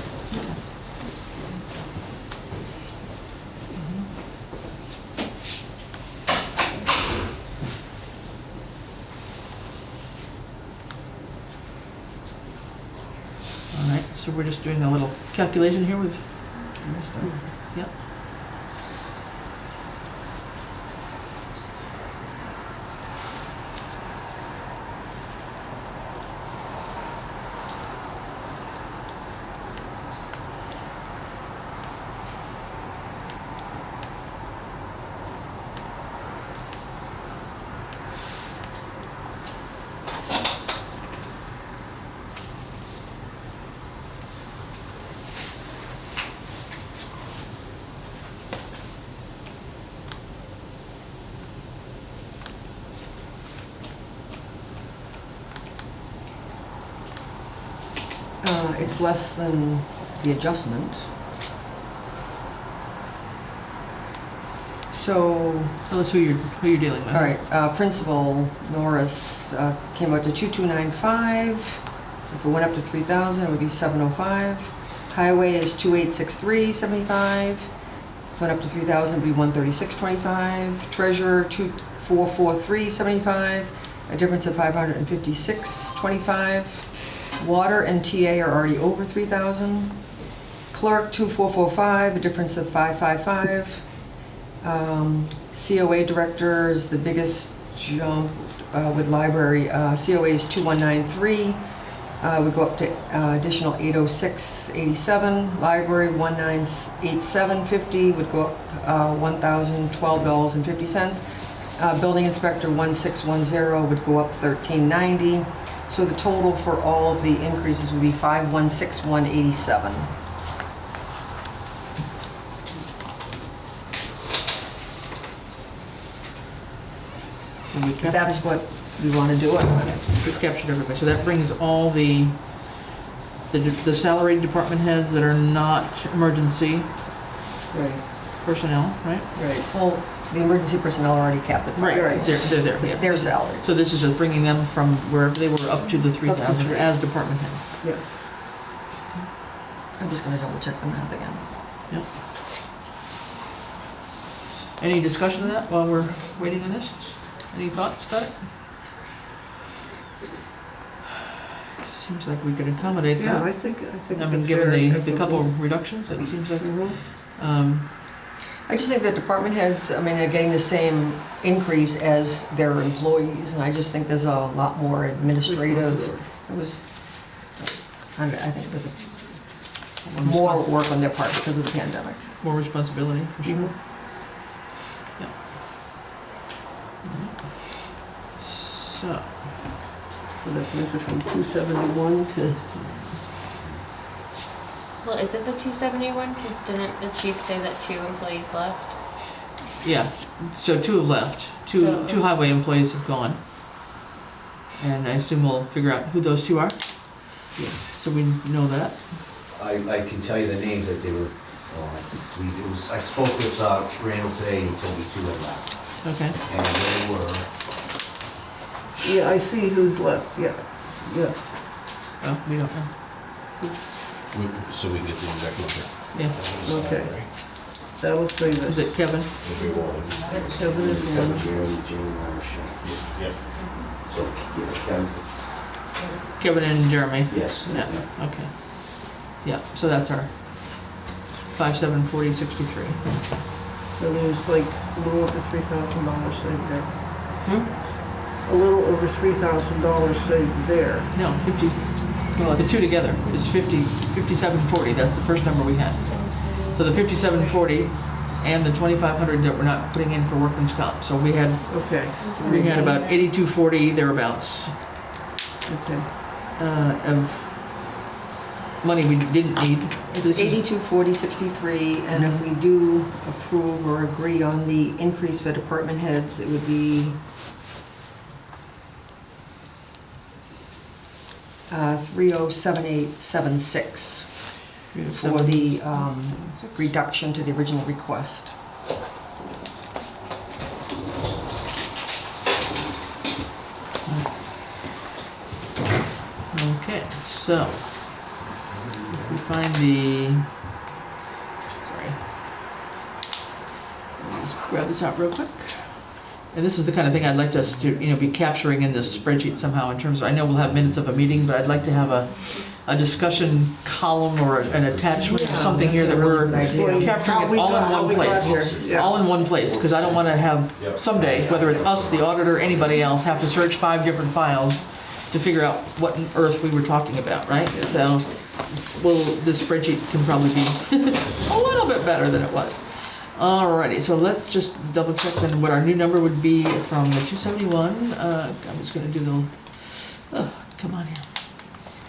All right, so we're just doing a little calculation here with, yep. It's less than the adjustment. So, Tell us who you're dealing with. all right, Principal Norris came out to 2295. If it went up to 3,000, it would be 705. Highway is 2863.75. If it went up to 3,000, it would be 136.25. Treasurer 2443.75. A difference of 556.25. Water and TA are already over 3,000. Clerk 2445, a difference of 555. COA director is the biggest jump with library. COA is 2193. We go up to additional 806.87. Library 1987.50 would go up $1,012.50. Building inspector 1610 would go up 1390. So the total for all of the increases would be 516187. And we captured- That's what we want to do it on. We've captured everybody, so that brings all the salaried department heads that are not emergency Right, personnel, right? right. Well, the emergency personnel are already capped at Right, 5. they're there. It's yeah. their salary. So this is just bringing them from wherever they were up to the 3,000 3. as department heads. Yeah. I'm just going to double check the math again. Yep. Any discussion of that while we're waiting on this? Any thoughts about it? Seems like we could accommodate Yeah, I that. think I it's mean, a given fair the couple reductions, it seems like. I just think that department heads, I mean, are getting the same increase as their employees, and I just think there's a lot more administrative. It was, I think it was more work on their part because of the pandemic. More responsibility, for sure. Mhm. Yeah. So, So that brings it from 271 to, Well, is it the 271? Because didn't the chief say that 2 employees left? yeah, so 2 have left. So Two it's- highway employees have gone. And I assume we'll figure out who those 2 are? Yeah. So we know that. I can tell you the names that they were, I believe it was, I spoke with Randall today and he told me 2 had left. Okay. And they were, yeah, I see who's left, yeah, yeah. Well, we don't know. So we can get the exact number. Yeah. Okay. That'll save us. Is it Kevin? If we want. Kevin is one. Jane Marshall. Yep. So, yeah, Kevin? Kevin and Jeremy? Yes. Yeah, okay. Yeah, so that's our 5,740.63. So there's like a little over $3,000 saved there. Hmm? A little over $3,000 saved there. No, 50, the two together is 5740. That's the first number we had. So the 5740 and the 2,500 that we're not putting in for workman's comp. So we had about 8240 thereabouts. Okay. Of money we didn't need. It's 8240.63, and if we do approve or agree on the increase for department heads, it would be 307876 for the reduction to the original request. Okay, so if we find the, sorry, let me just grab this out real quick. And this is the kind of thing I'd like us to, be capturing in this spreadsheet somehow in terms of, I know we'll have minutes of a meeting, but I'd like to have a discussion column or an attachment or something here that we're capturing it all in one place. All in one place, because I don't want to have someday, whether it's us, the auditor, anybody else, have to search 5 different files to figure out what on earth we were talking about, right? So, this spreadsheet can probably be a little bit better than it was. Alrighty, so let's just double check then what our new number would be from the 271. I'm just gonna do the, oh, come on here.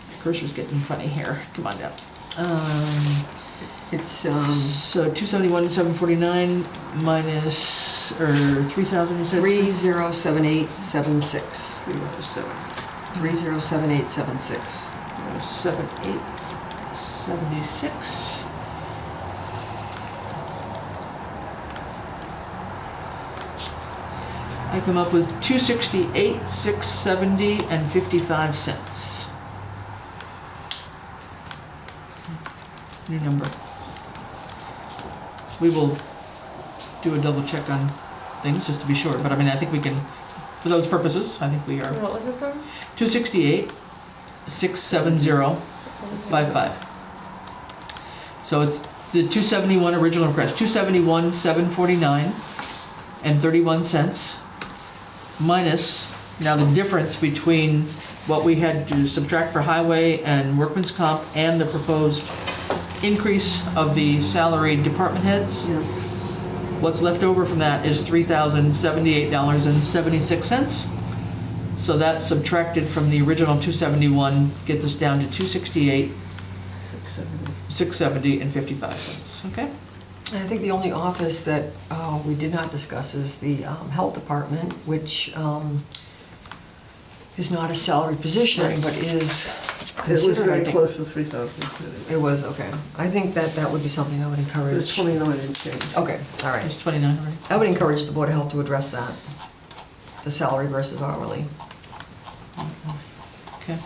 My cursor's getting funny here. Come on down. It's So 271, 749 minus, or 3,000 you said? 307876. 307876. 7876. I come up with 268, 670, and 55 cents. New number. We will do a double check on things just to be sure, but I mean, I think we can, for those purposes, I think we are. What was this one? 268, 670, 55. So it's the 271 original request, 271, 749 and 31 cents. Minus, now the difference between what we had to subtract for highway and workman's comp and the proposed increase of the salaried department heads. What's left over from that is $3,078.76. So that's subtracted from the original 271, gets us down to 268, 670 and 55 cents, okay? And I think the only office that we did not discuss is the health department, which is not a salary position, but is It was considered, I very think. close to 3,000. It was, okay. I think that would be something I would It was encourage. 29 and change. Okay, all right. It's 29 already. I would encourage the Board of Health to address that, the salary versus hourly. Okay,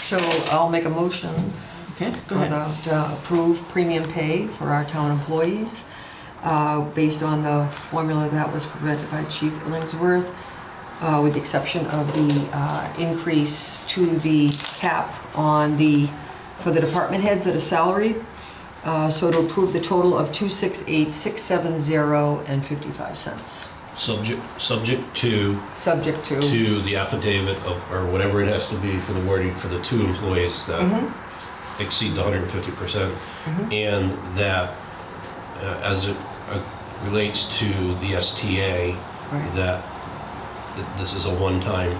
So I'll make a motion okay, go ahead. about approve premium pay for our town employees based on the formula that was presented by Chief Illingsworth, with the exception of the increase to the cap on for the department heads that are salaried. So to approve the total of 268,670 and 55 cents. Subject Subject to. to the affidavit of, or whatever it has to be for the wording for the 2 employees that exceed the 150%, and that as it relates to the STA, Right. that this is a one-time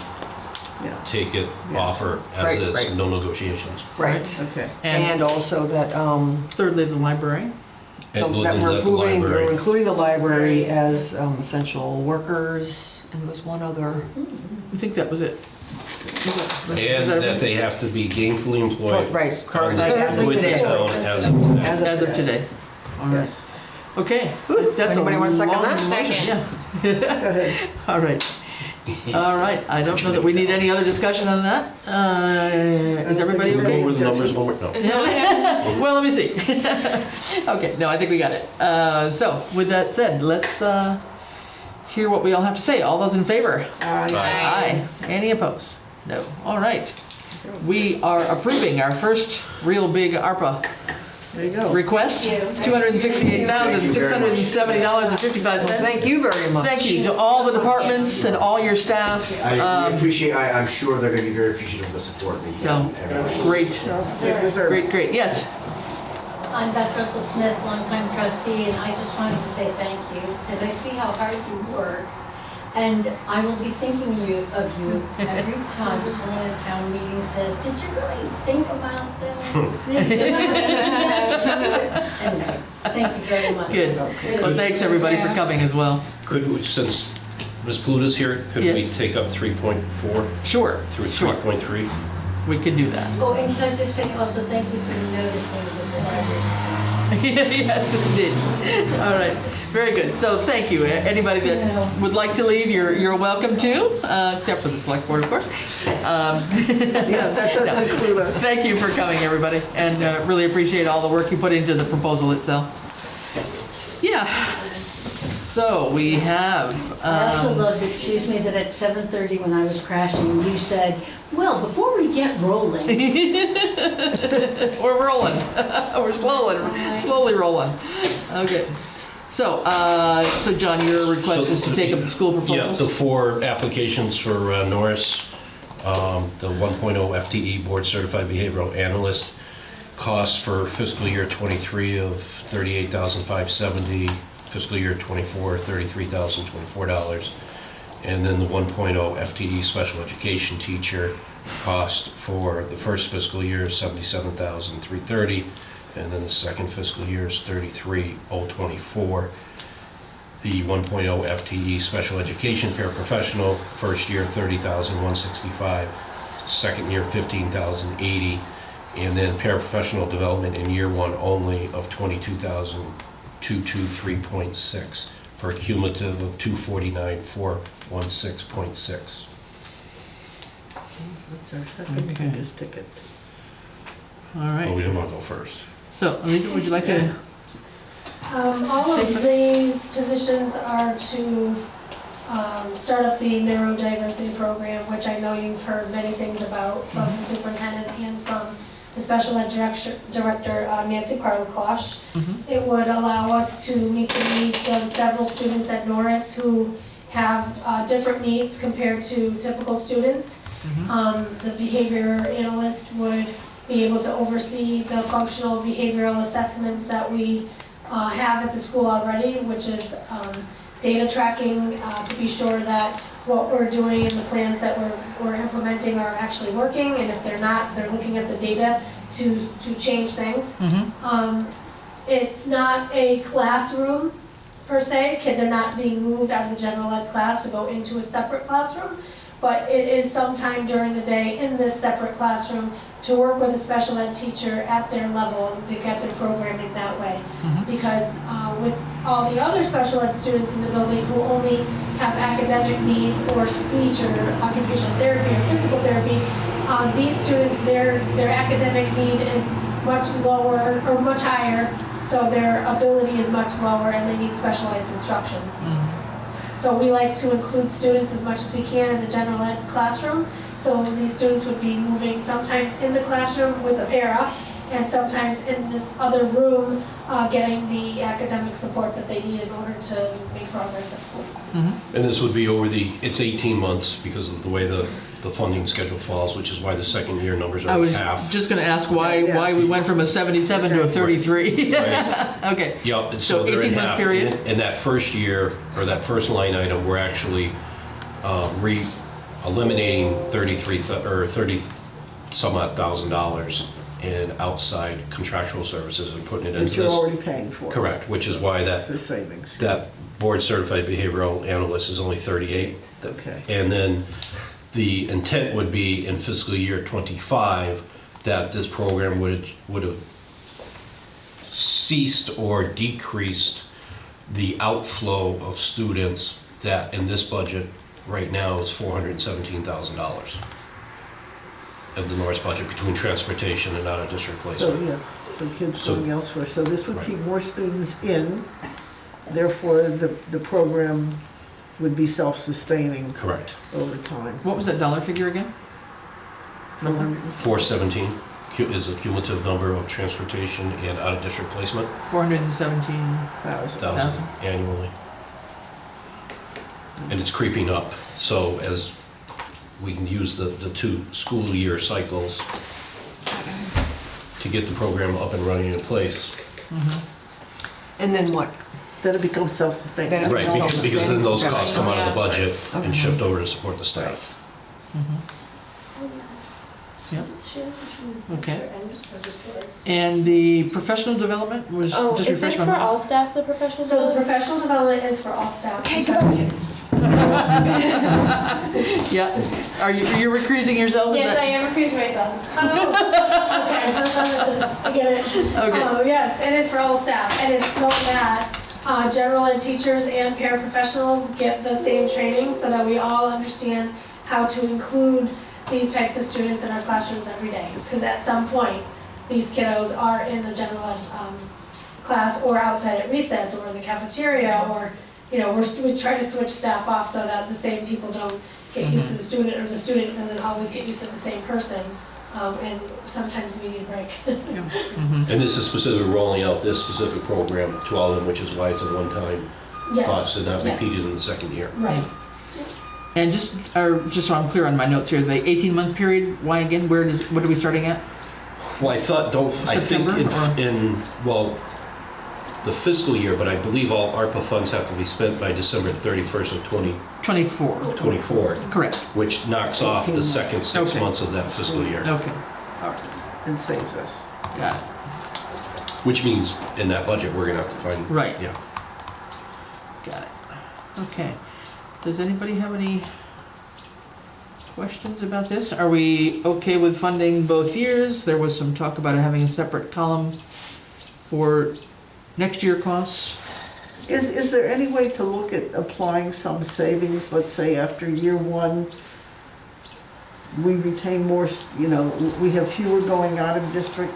take it offer as Right, is, right. no negotiations. Right. Okay. And also that Thirdly, the library. And that we're the approving, we're library. including the library as essential workers, and there was one other. I think that was it. And that they have to be gainfully employed. Right, currently, as of with the today. town as of today. As As of today. All right. Okay. That's Anybody a want to second long that? motion, Second. yeah. Go ahead. All right. All right, I don't know that we need any other discussion on that. Is everybody We'll go okay? over the numbers one more, no. Well, let me see. Okay, no, I think we got it. So, with that said, let's hear what we all have to say. All those in favor? Aye. Any opposed? No. All right. We are approving our first real big ARPA There you go. request, $268,670.55. Thank you very much. Thank you to all the departments and all your staff. We appreciate, I'm sure they're going to be very appreciative of the support. we get So, from everybody. great, They deserve it. great. Yes. I'm Beth Russell Smith, longtime trustee, and I just wanted to say thank you, because I see how hard you work. And I will be thinking of you every time someone at a town meeting says, did you really think about them? Anyway, thank you very much. Good. Well, thanks everybody for coming as well. Could we, since Ms. Pluto's here, could we Yes. take up 3.4 Sure, through sure. 3.3? We can do that. Oh, and can I just say also thank you for noticing that the library society. Yes, indeed. All right, very good. So thank you. Anybody that would like to leave, you're welcome to, except for the select board, of course. Yeah, that doesn't include us. Thank you for coming, everybody, and really appreciate all the work you put into the proposal itself. Yeah, so we have. I also loved, excuse me, that at 7:30 when I was crashing, you said, well, before we get rolling. We're rolling. We're slowly rolling. Okay. So, so John, your request is to take up the school proposals? Yeah, the 4 applications for Norris, the 1.0 FTE Board Certified Behavioral Analyst, cost for fiscal year 23 of $38,570, fiscal year 24, $33,024. And then the 1.0 FTE Special Education Teacher cost for the first fiscal year is $77,330, and then the second fiscal year is $33,024. The 1.0 FTE Special Education Paraprofessional, first year $30,165, second year $15,080, and then paraprofessional development in year 1 only of $22,223.6 for a cumulative of $249,416.6. That's our second Okay. biggest ticket. All Well, we right. didn't want to go first. So, Anita, would you like to? All of these positions are to start up the neurodiversity program, which I know you've heard many things about from the superintendent and from the special ed director, Nancy Parlacloche. It would allow us to meet the needs of several students at Norris who have different needs compared to typical students. The behavior analyst would be able to oversee the functional behavioral assessments that we have at the school already, which is data tracking to be sure that what we're doing and the plans that we're implementing are actually working, and if they're not, they're looking at the data to change things. It's not a classroom per se. Kids are not being moved out of the general ed class to go into a separate classroom, but it is sometime during the day in this separate classroom to work with a special ed teacher at their level and to get their programming that way. Because with all the other special ed students in the building who only have academic needs or speech or occupational therapy or physical therapy, these students, their academic need is much lower or much higher, so their ability is much lower and they need specialized instruction. So we like to include students as much as we can in the general ed classroom. So these students would be moving sometimes in the classroom with a para and sometimes in this other room getting the academic support that they need in order to make progress at school. And this would be over it's 18 months because of the way the funding schedule falls, which is why the second year numbers I are was half. just going to ask why we went from a 77 to a 33. Okay. Yep, and So so they're in 18-month half. period? And that first year, or that first line item, we're actually eliminating 30 some odd $1,000 in outside contractual services and putting it That into you're this. already paying for. Correct, which is why It's a savings. that board certified behavioral analyst is only 38. Okay. And then the intent would be in fiscal year 25 that this program would have ceased or decreased the outflow of students that in this budget right now is $417,000 of the Norris budget between transportation and out-of-district So, placement. yeah, so kids So- going elsewhere. So this would Right. keep more students in, therefore the program would be self-sustaining Correct. over time. What was that dollar figure again? 417 is a cumulative number of transportation and out-of-district placement, 417,000. 1,000 annually. And it's creeping up, so as we can use the 2 school year cycles to get the program up and running in place. And then what? Then it becomes self-sustaining. Then it Right, because then those costs come out of the Yeah. budget Okay. and shift over to support the staff. Okay. And the professional development was Oh, just is this refresh my for mind. all staff, the professional So the development? professional development is for all staff. Okay, come on. Yeah. Are you recusing yourself? Is Yes, that- I am recusing myself. Oh, okay. I get it. Okay. Yes, it is for all staff, and it's so that general ed teachers and paraprofessionals get the same training so that we all understand how to include these types of students in our classrooms every day. Because at some point, these kiddos are in the general ed class or outside at recess or in the cafeteria, or, you know, we try to switch staff off so that the same people don't get used to the student, or the student doesn't always get used to the same person. And sometimes we need a break. And this is specifically rolling out this specific program to all of them, which is why it's a one-time Yes. cost and not Yes. repeated in the second year. Right. And just so I'm clear on my notes here, the 18-month period, why again? What are we starting at? Well, I think September, well, the fiscal year, but I believe all ARPA funds have to be spent by December 31st of 24. 2024, Correct. which knocks off the second 6 Okay. months of that fiscal year. Okay. All right. And saves us. Got it. Which means in that budget, we're gonna have to find. Right. Yeah. Got it. Okay. Does anybody have any questions about this? Are we okay with funding both years? There was some talk about having a separate column for next year costs. Is there any way to look at applying some savings, let's say after year 1, we retain more, we have fewer going out of district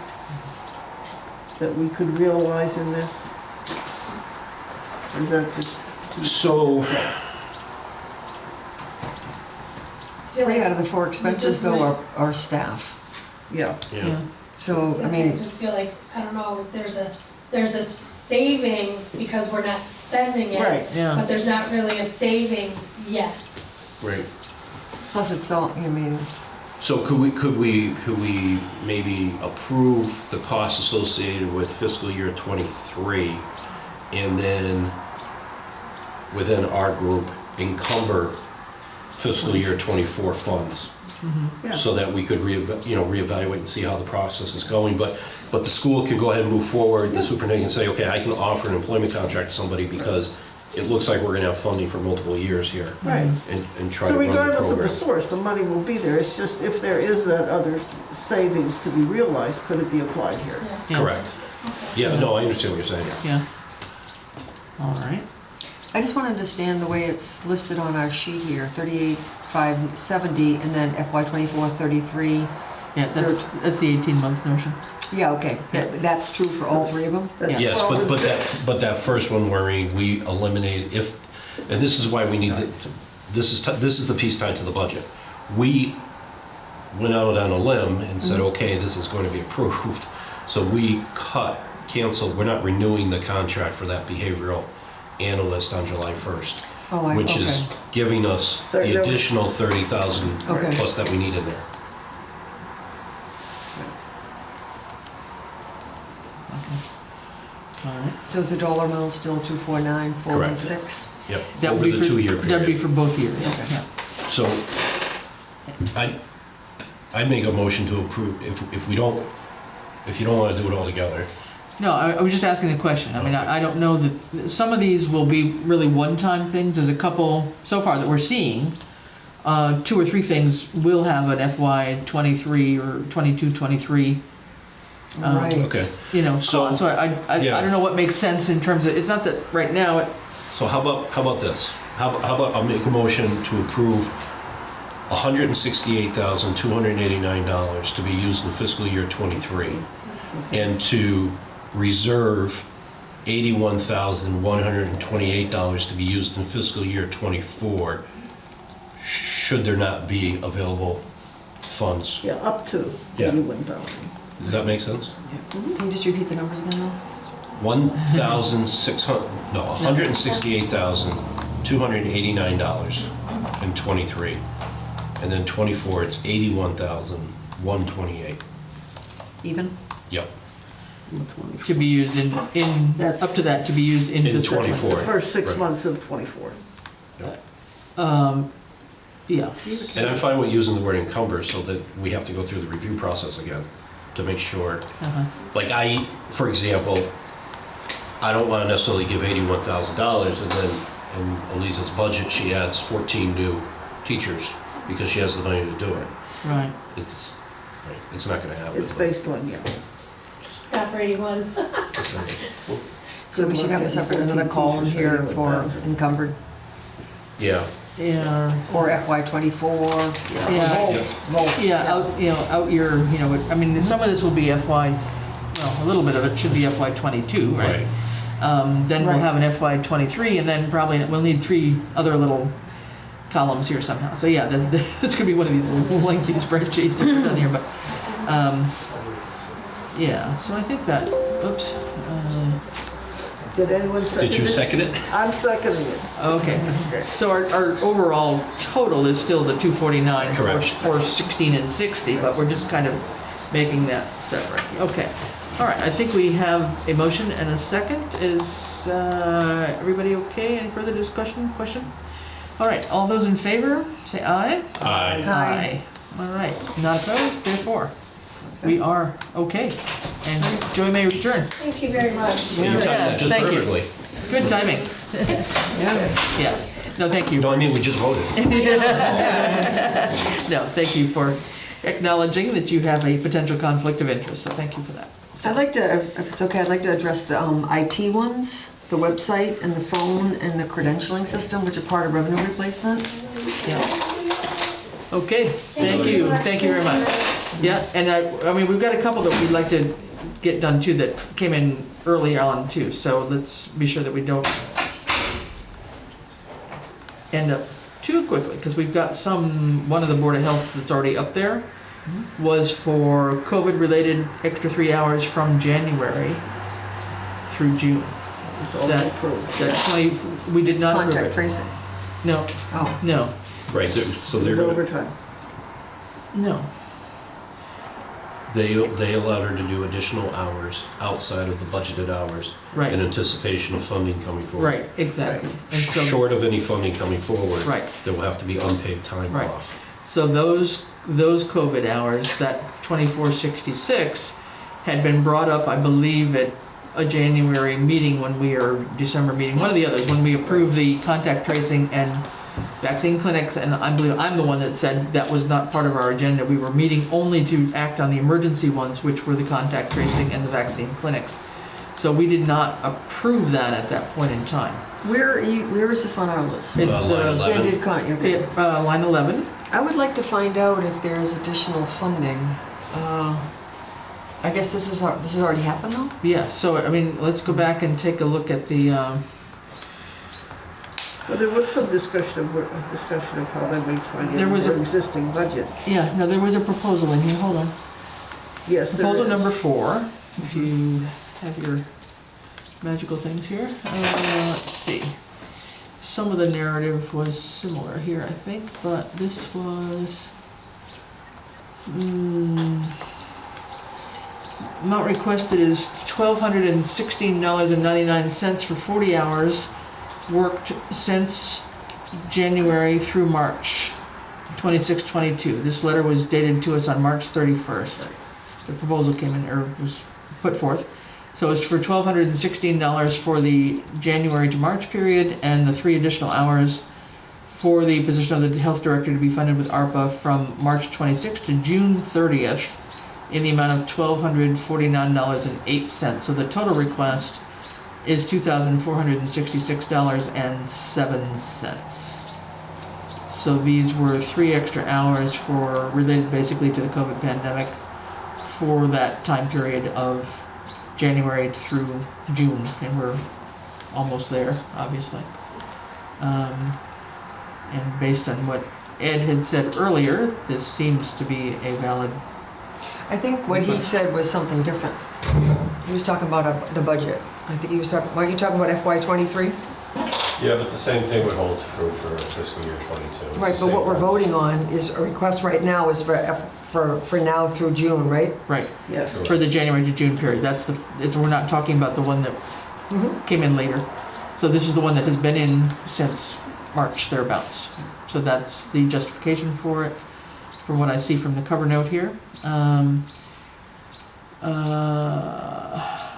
that we could realize in this? Or is that just too? So, 3 out of the 4 expenses though are staff. Yeah. yeah. So, I I mean, just feel like, I don't know, if there's a savings because we're not spending it. Right. Yeah. But there's not really a savings yet. Right. plus it's all, I mean, So could we maybe approve the costs associated with fiscal year '23 and then within our group encumber fiscal year '24 funds? Yeah. So that we could reevaluate and see how the process is going, but the school can go ahead and move forward, the superintendent can say, okay, I can offer an employment contract to somebody because it looks like we're gonna have funding for multiple years here. Right. And try to So run the regardless of the program. source, the money will be there. It's just if there is that other savings to be realized, could it be applied here? Yeah. Correct. Yeah, no, I understand what you're saying. Yeah. All right. I just want to understand the way it's listed on our sheet here, 38,570, and then FY '24, 33. Yeah, that's the 18-month notion. Yeah, okay, that's true for all 3 of them? That's Yes, 12 and but 6. that first one, Maureen, we eliminate and this is why we need this is the piece tied to the budget. We went out on a limb and said, okay, this is going to be approved. So we canceled, we're not renewing the contract for that behavioral analyst on July 1st, Oh, which is giving us the additional 30,000 Okay. plus that we need in there. All right. So is the dollar amount still 249, 416? Yep, That would over be the for- 2-year period. That'd be for both years. Okay. Yeah. So, I make a motion to approve, if you don't want to do it all together. No, I was just asking the question. I mean, I don't know that, some of these will be really one-time things. There's a couple so far that we're seeing. 2 or 3 things will have an FY '23 or '22, '23. Right. Okay. So I yeah. don't know what makes sense in terms of, it's not that right now, So how about this? How about I'll make a motion to approve $168,289 to be used in fiscal year '23, and to reserve $81,128 to be used in fiscal year '24, should there not be available funds. Yeah, up to Yeah. 81,000. Does that make sense? Can you just repeat the numbers again, though? $168,289 in '23. And then '24, it's $81,128. Even? Yep. To be used in, That's- up to that, to be used in In fiscal 24. The first 6 Right. months of '24. Yeah. And I'm fine with using the word encumber so that we have to go through the review process again to make sure. Uh-huh. Like for example, I don't want to necessarily give $81,000 and then in Elisa's budget, she adds 14 new teachers because she has the money to do it. Right. It's not going to happen. It's based on, yeah. Not for 81. So we should have a separate, another column here for encumbered, Yeah. Yeah. or FY '24. Yeah. Both. Yeah, out year, I mean, some of this will be FY, well, a little bit of it should be FY '22, right? Then we'll Right. have an FY '23, and then probably we'll need 3 other little columns here somehow. So yeah, this could be one of these lengthy spreadsheets that's done here, but, yeah, so I think that, oops. Did anyone second it? Did you second it? I'm seconding it. Okay, so our overall total is still the 249, Correct. 416 and 60, but we're just kind of making that separate. Okay, all right, I think we have a motion and a second. Is everybody okay? Any further discussion, question? All right, all those in favor, say aye. Aye. Aye. All right, not opposed, therefore, we are okay. And Joy may return. Thank you very much. You timed that just thank you. perfectly. Good timing. Yes. No, thank you. No, I mean, we just voted. No, thank you for acknowledging that you have a potential conflict of interest, so thank you for that. I'd like to, if it's okay, I'd like to address the IT ones, the website and the phone and the credentialing system, which are part of revenue replacement. Yeah. Okay, thank you very much. Yeah, and I mean, we've got a couple that we'd like to get done too that came in early on too, so let's be sure that we don't end up too quickly, because we've got one of the Board of Health that's already up there was for COVID-related extra 3 hours from January through June. It's all That- approved. That 20, we did It's not approve contact it. tracing. No, Oh, no, Right, so It's they're, overtime. no. they allowed her to do additional hours outside of the budgeted hours in Right, anticipation of funding coming forward. right, exactly. And so, Short of any funding coming forward, right. there will have to be unpaid time Right. off. So those COVID hours, that 2466, had been brought up, I believe, at a January meeting or December meeting, one of the others, when we approved the contact tracing and vaccine clinics, and I believe I'm the one that said that was not part of our agenda. We were meeting only to act on the emergency ones, which were the contact tracing and the vaccine clinics. So we did not approve that at that point in time. where is this on our list? It's line the 11. Standard con, line 11. I would like to find out if there's additional funding. I guess this has already happened though? Yeah, so I mean, let's go back and take a look at the, Well, there was some discussion of how they would finance There was their a- existing budget. yeah, no, there was a proposal in here, hold on. Yes, there Proposal is. number 4, if you have your magical things here. Let's see. Some of the narrative was similar here, I think, but this was... amount requested is $1,216.99 for 40 hours worked since January through March 26-22. This letter was dated to us on March 31st. The proposal came in, or was put forth. So it's for $1,216 for the January to March period, and the 3 additional hours for the position of the health director to be funded with ARPA from March 26th to June 30th in the amount of $1,249.08. So the total request is $2,466.07. So these were 3 extra hours related basically to the COVID pandemic for that time period of January through June, and we're almost there, obviously. And based on what Ed had said earlier, this seems to be a valid. I think what he said was something different. He was talking about the budget. I think he was talking, weren't you talking about FY '23? Yeah, but the same thing would hold true for fiscal year '22. Right, but what we're voting on is, a request right now is for now through June, right? Right. Yes. For the January to June period. We're not talking about the one that came in later. So this is the one that has been in since March, thereabouts. So that's the justification for it, from what I see from the cover note here.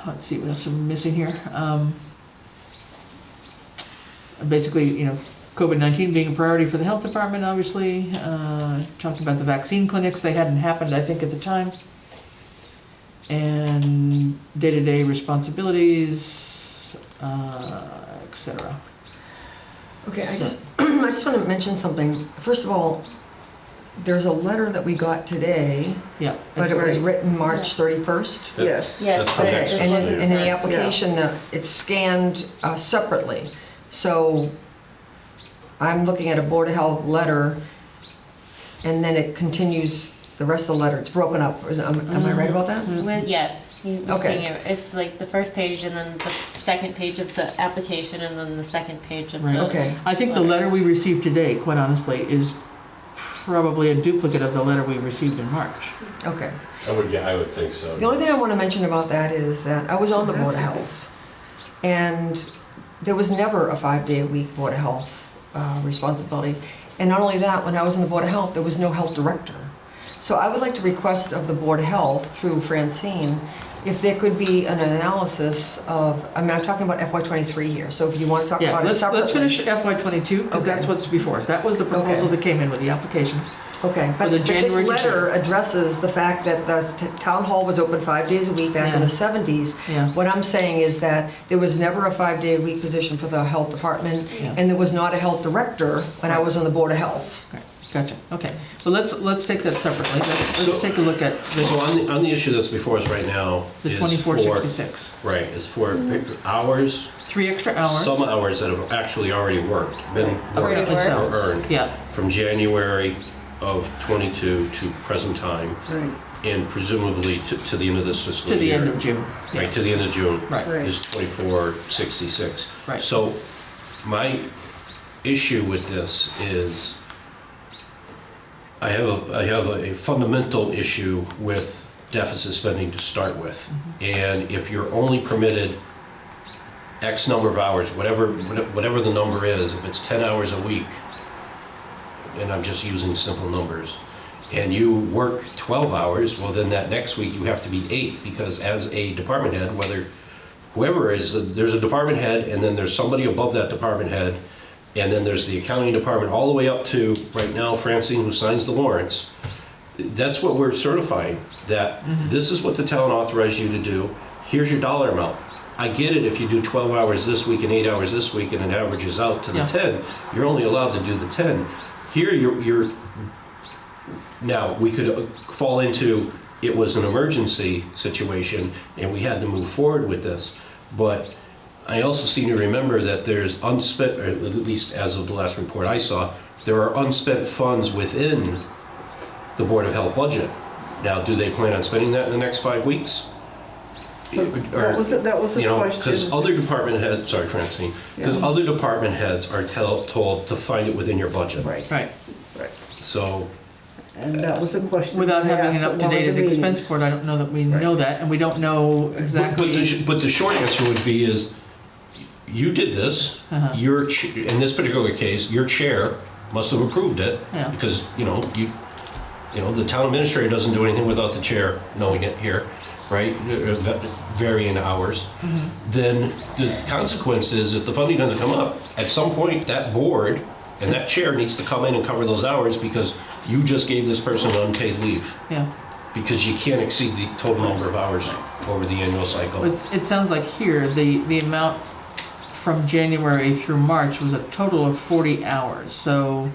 Let's see what else I'm missing here. Basically, COVID-19 being a priority for the health department, obviously. Talking about the vaccine clinics, they hadn't happened, I think, at the time. And day-to-day responsibilities, etc. Okay, I just want to mention something. First of all, there's a letter that we got today, Yeah. but it was written March 31st. Yes. Yes, That's but it correct. just And wasn't in the sent. application, it's scanned separately. So I'm looking at a Board of Health letter, and then it continues, the rest of the letter, it's broken up. Am I right about that? Yes, you're Okay. seeing it. It's like the first page and then the second page of the application and then the second page of Right. the. Okay. I think the letter we received today, quite honestly, is probably a duplicate of the letter we received in March. Okay. I would think so. The only thing I want to mention about that is that I was on the Board of Health, and there was never a 5-day-a-week Board of Health responsibility. And not only that, when I was in the Board of Health, there was no health director. So I would like to request of the Board of Health, through Francine, if there could be an analysis of, I'm talking about FY '23 here, so if you want to talk Yeah, about it let's separately. finish FY22, because Okay. that's what's before us. That was the proposal Okay. that came in with the application. Okay, For the but this January to letter addresses the fact that the town hall was open 5 days a week back in Yeah. the 70s. Yeah. What I'm saying is that there was never a 5-day-a-week position for the health department, Yeah. and there was not a health director when I was on the Board of Health. Okay, gotcha. Okay. Well, let's take that separately. Let's So- take a look at So on the issue that's before us right now the is 2466. right, is for hours, 3 extra hours. some hours that have actually already worked, been Already worked worked. or earned Yeah, from January of '22 to present time, Right, and presumably to the end of this fiscal to year. the end of June. Yeah. Right, to the end of June. Right. Right. Is 2466. Right. So my issue with this is I have a fundamental issue with deficit spending to start with. And if you're only permitted X number of hours, whatever the number is, if it's 10 hours a week, and I'm just using simple numbers, and you work 12 hours, well then that next week you have to be 8, because as a department head, whoever is, there's a department head, and then there's somebody above that department head, and then there's the accounting department, all the way up to, right now, Francine, who signs the warrants. That's what we're certifying, that this is what the town authorized you to do, here's your dollar amount. I get it if you do 12 hours this week and 8 hours this week, and it averages out to the Yeah. 10, you're only allowed to do the 10. Here, now, we could fall into, it was an emergency situation, and we had to move forward with this, but I also seem to remember that there's unspent, or at least as of the last report I saw, there are unspent funds within the Board of Health budget. Now, do they plan on spending that in the next 5 weeks? that was a question. Because other department heads, sorry Francine, because Yeah. other department heads are told to find it within your budget. Right, Right. right. So, And that was a question. Without we having asked an at one of up-to-date the expense meetings. report, I don't know that we know that, and we don't know exactly. but the short answer would be is, you did this, Uh-huh. in this particular case, your chair must have approved it, Yeah. because, the town administrator doesn't do anything without the chair knowing it here, right? Varying hours. Then the consequence is, if the funding doesn't come up, at some point, that board and that chair needs to come in and cover those hours, because you just gave this person unpaid leave. Yeah. because you can't exceed the total number of hours over the annual cycle. It sounds like here, the amount from January through March was a total of 40 hours. So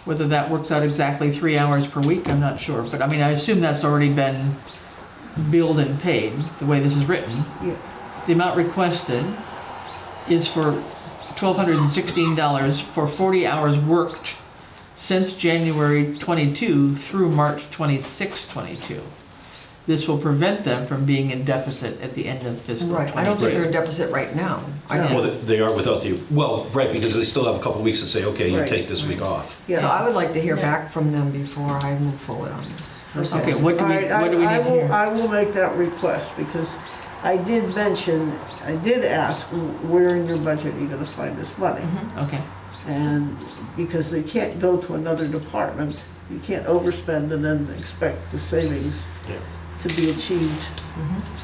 whether that works out exactly 3 hours per week, I'm not sure. But I mean, I assume that's already been billed and paid, the way this is written. Yeah. The amount requested is for $1,216 for 40 hours worked since January 22 through March 26, 22. This will prevent them from being in deficit at the end of fiscal 22. Right, I don't think they're in deficit right now. I don't. Well, they are without the, well, right, because they still have a couple weeks to say, okay, you Right. take this week off. Yeah. So I would like to hear back from them before I move forward on this. Okay, what do we All right, need I will, here? I will make that request, because I did mention, I did ask, where in your budget are you gonna find this money? Okay, And because they can't go to another department, you can't overspend and then expect the savings Yeah. to be achieved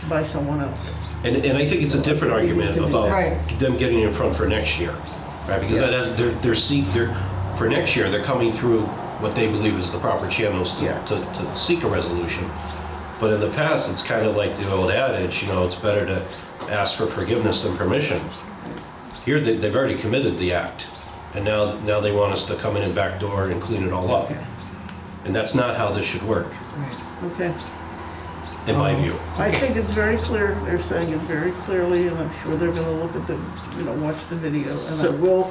by someone else. And I think it's a different argument about Right. them getting in front for next year, right? Because that has, they're for next year, they're coming through what they believe is the proper channels Yeah. to seek a resolution. But in the past, it's kind of like the old adage, you know, it's better to ask for forgiveness than permission. Here, they've already committed the act, and now they want us to come in and backdoor and clean it all up. And that's not how this should work, Okay. in my view. I think it's very clear, they're saying it very clearly, and I'm sure they're gonna look at the, watch the video. And I So- will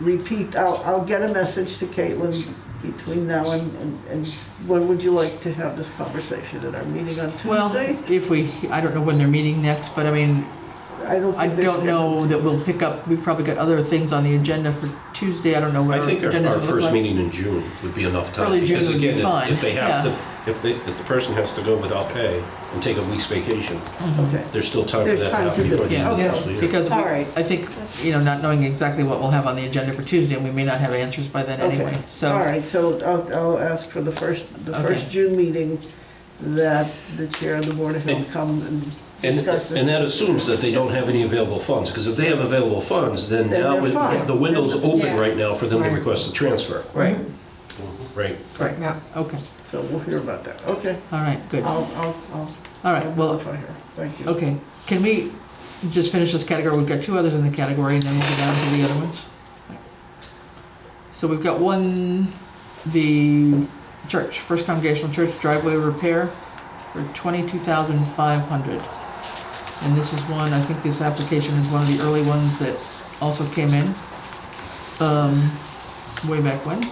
repeat, I'll get a message to Caitlin between now and when would you like to have this conversation? At our meeting on well, Tuesday? I don't know when they're meeting next, but I mean, I don't I think they're don't know scheduled. that we'll pick up, we've probably got other things on the agenda for Tuesday, I don't know what I our think agendas our would look first like. meeting in June would be enough time. Early June Because would be again, fine, if they have yeah. to, if the person has to go without pay and take a week's vacation, Okay. there's still time for There's that to time to happen do before it. the end of the Yeah, fiscal year. because All right. I think, not knowing exactly what we'll have on the agenda for Tuesday, and we may not have answers by then Okay. anyway, so. All right, so I'll ask for the first Okay. June meeting that the chair of the board of health come and discuss this. And that assumes that they don't have any available funds, because if they have available funds, then Then now they're fine. the window's open Yeah. right now for them to Right. request a transfer. Right, Right. Right, Yeah. okay, so we'll hear about that. Okay, all right, good. I'll All right, well, notify her. Thank you. okay, can we just finish this category? We've got two others in the category, and then we'll go down to the other ones. So we've got one, the church, First Congregational Church driveway repair for $22,500. And this is one, I think this application is one of the early ones that also came in, way back when.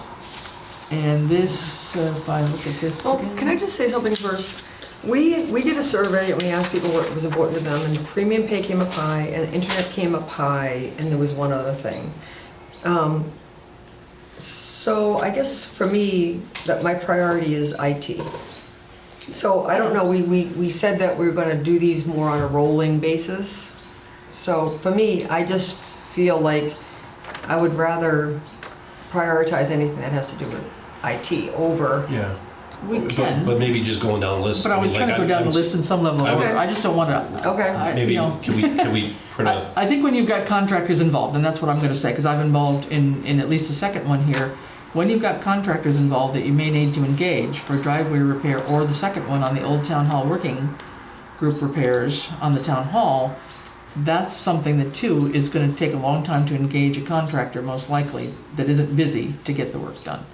And this, if I look at this Well, again. can I just say something first? We did a survey and we asked people what was important to them, and the premium pay came up high, and the internet came up high, and there was one other thing. So I guess for me, that my priority is IT. So I don't know, we said that we were gonna do these more on a rolling basis. So for me, I just feel like I would rather prioritize anything that has to do with IT over. Yeah. We can. But maybe just going down the list. But I was mean, trying to like, go down the I'm- list in some level of I would- order. I just don't want to. Okay. Maybe, can we print a, I think when you've got contractors involved, and that's what I'm going to say, because I'm involved in at least the second one here, when you've got contractors involved that you may need to engage for driveway repair, or the second one on the old town hall working group repairs on the town hall, that's something that too is going to take a long time to engage a contractor, most likely, that isn't busy to get the work done.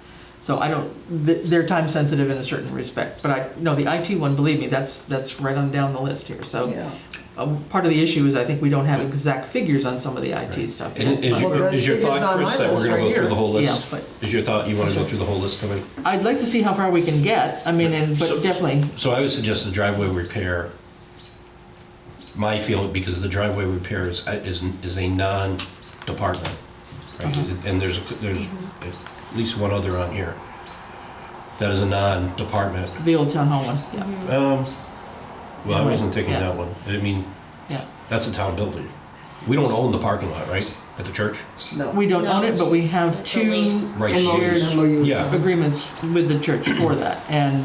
So I don't, they're time sensitive in a certain respect, but the IT one, believe me, that's right on down the list here, so. Yeah. Part of the issue is I think we don't have exact figures on some of the IT stuff yet. and is but- your, Well, is your there's figures thought, on Chris, my that we're list gonna right go through here. the whole list? Yeah, but- Is your thought, you wanna go through the whole list tonight? I'd like to see how far we can get, I mean, but definitely, So I would suggest the driveway repair, my feeling, because the driveway repair is a non-department, right? And there's at least one other on here. That is a non-department. the old town hall one, yeah. Well, I wasn't taking Yeah. that one. I mean, Yeah. that's a town building. We don't own the parking lot, right, at the church? No. We don't own it, but we have It's a two lease. Right, shared shares. Yeah. agreements with the church for that, and,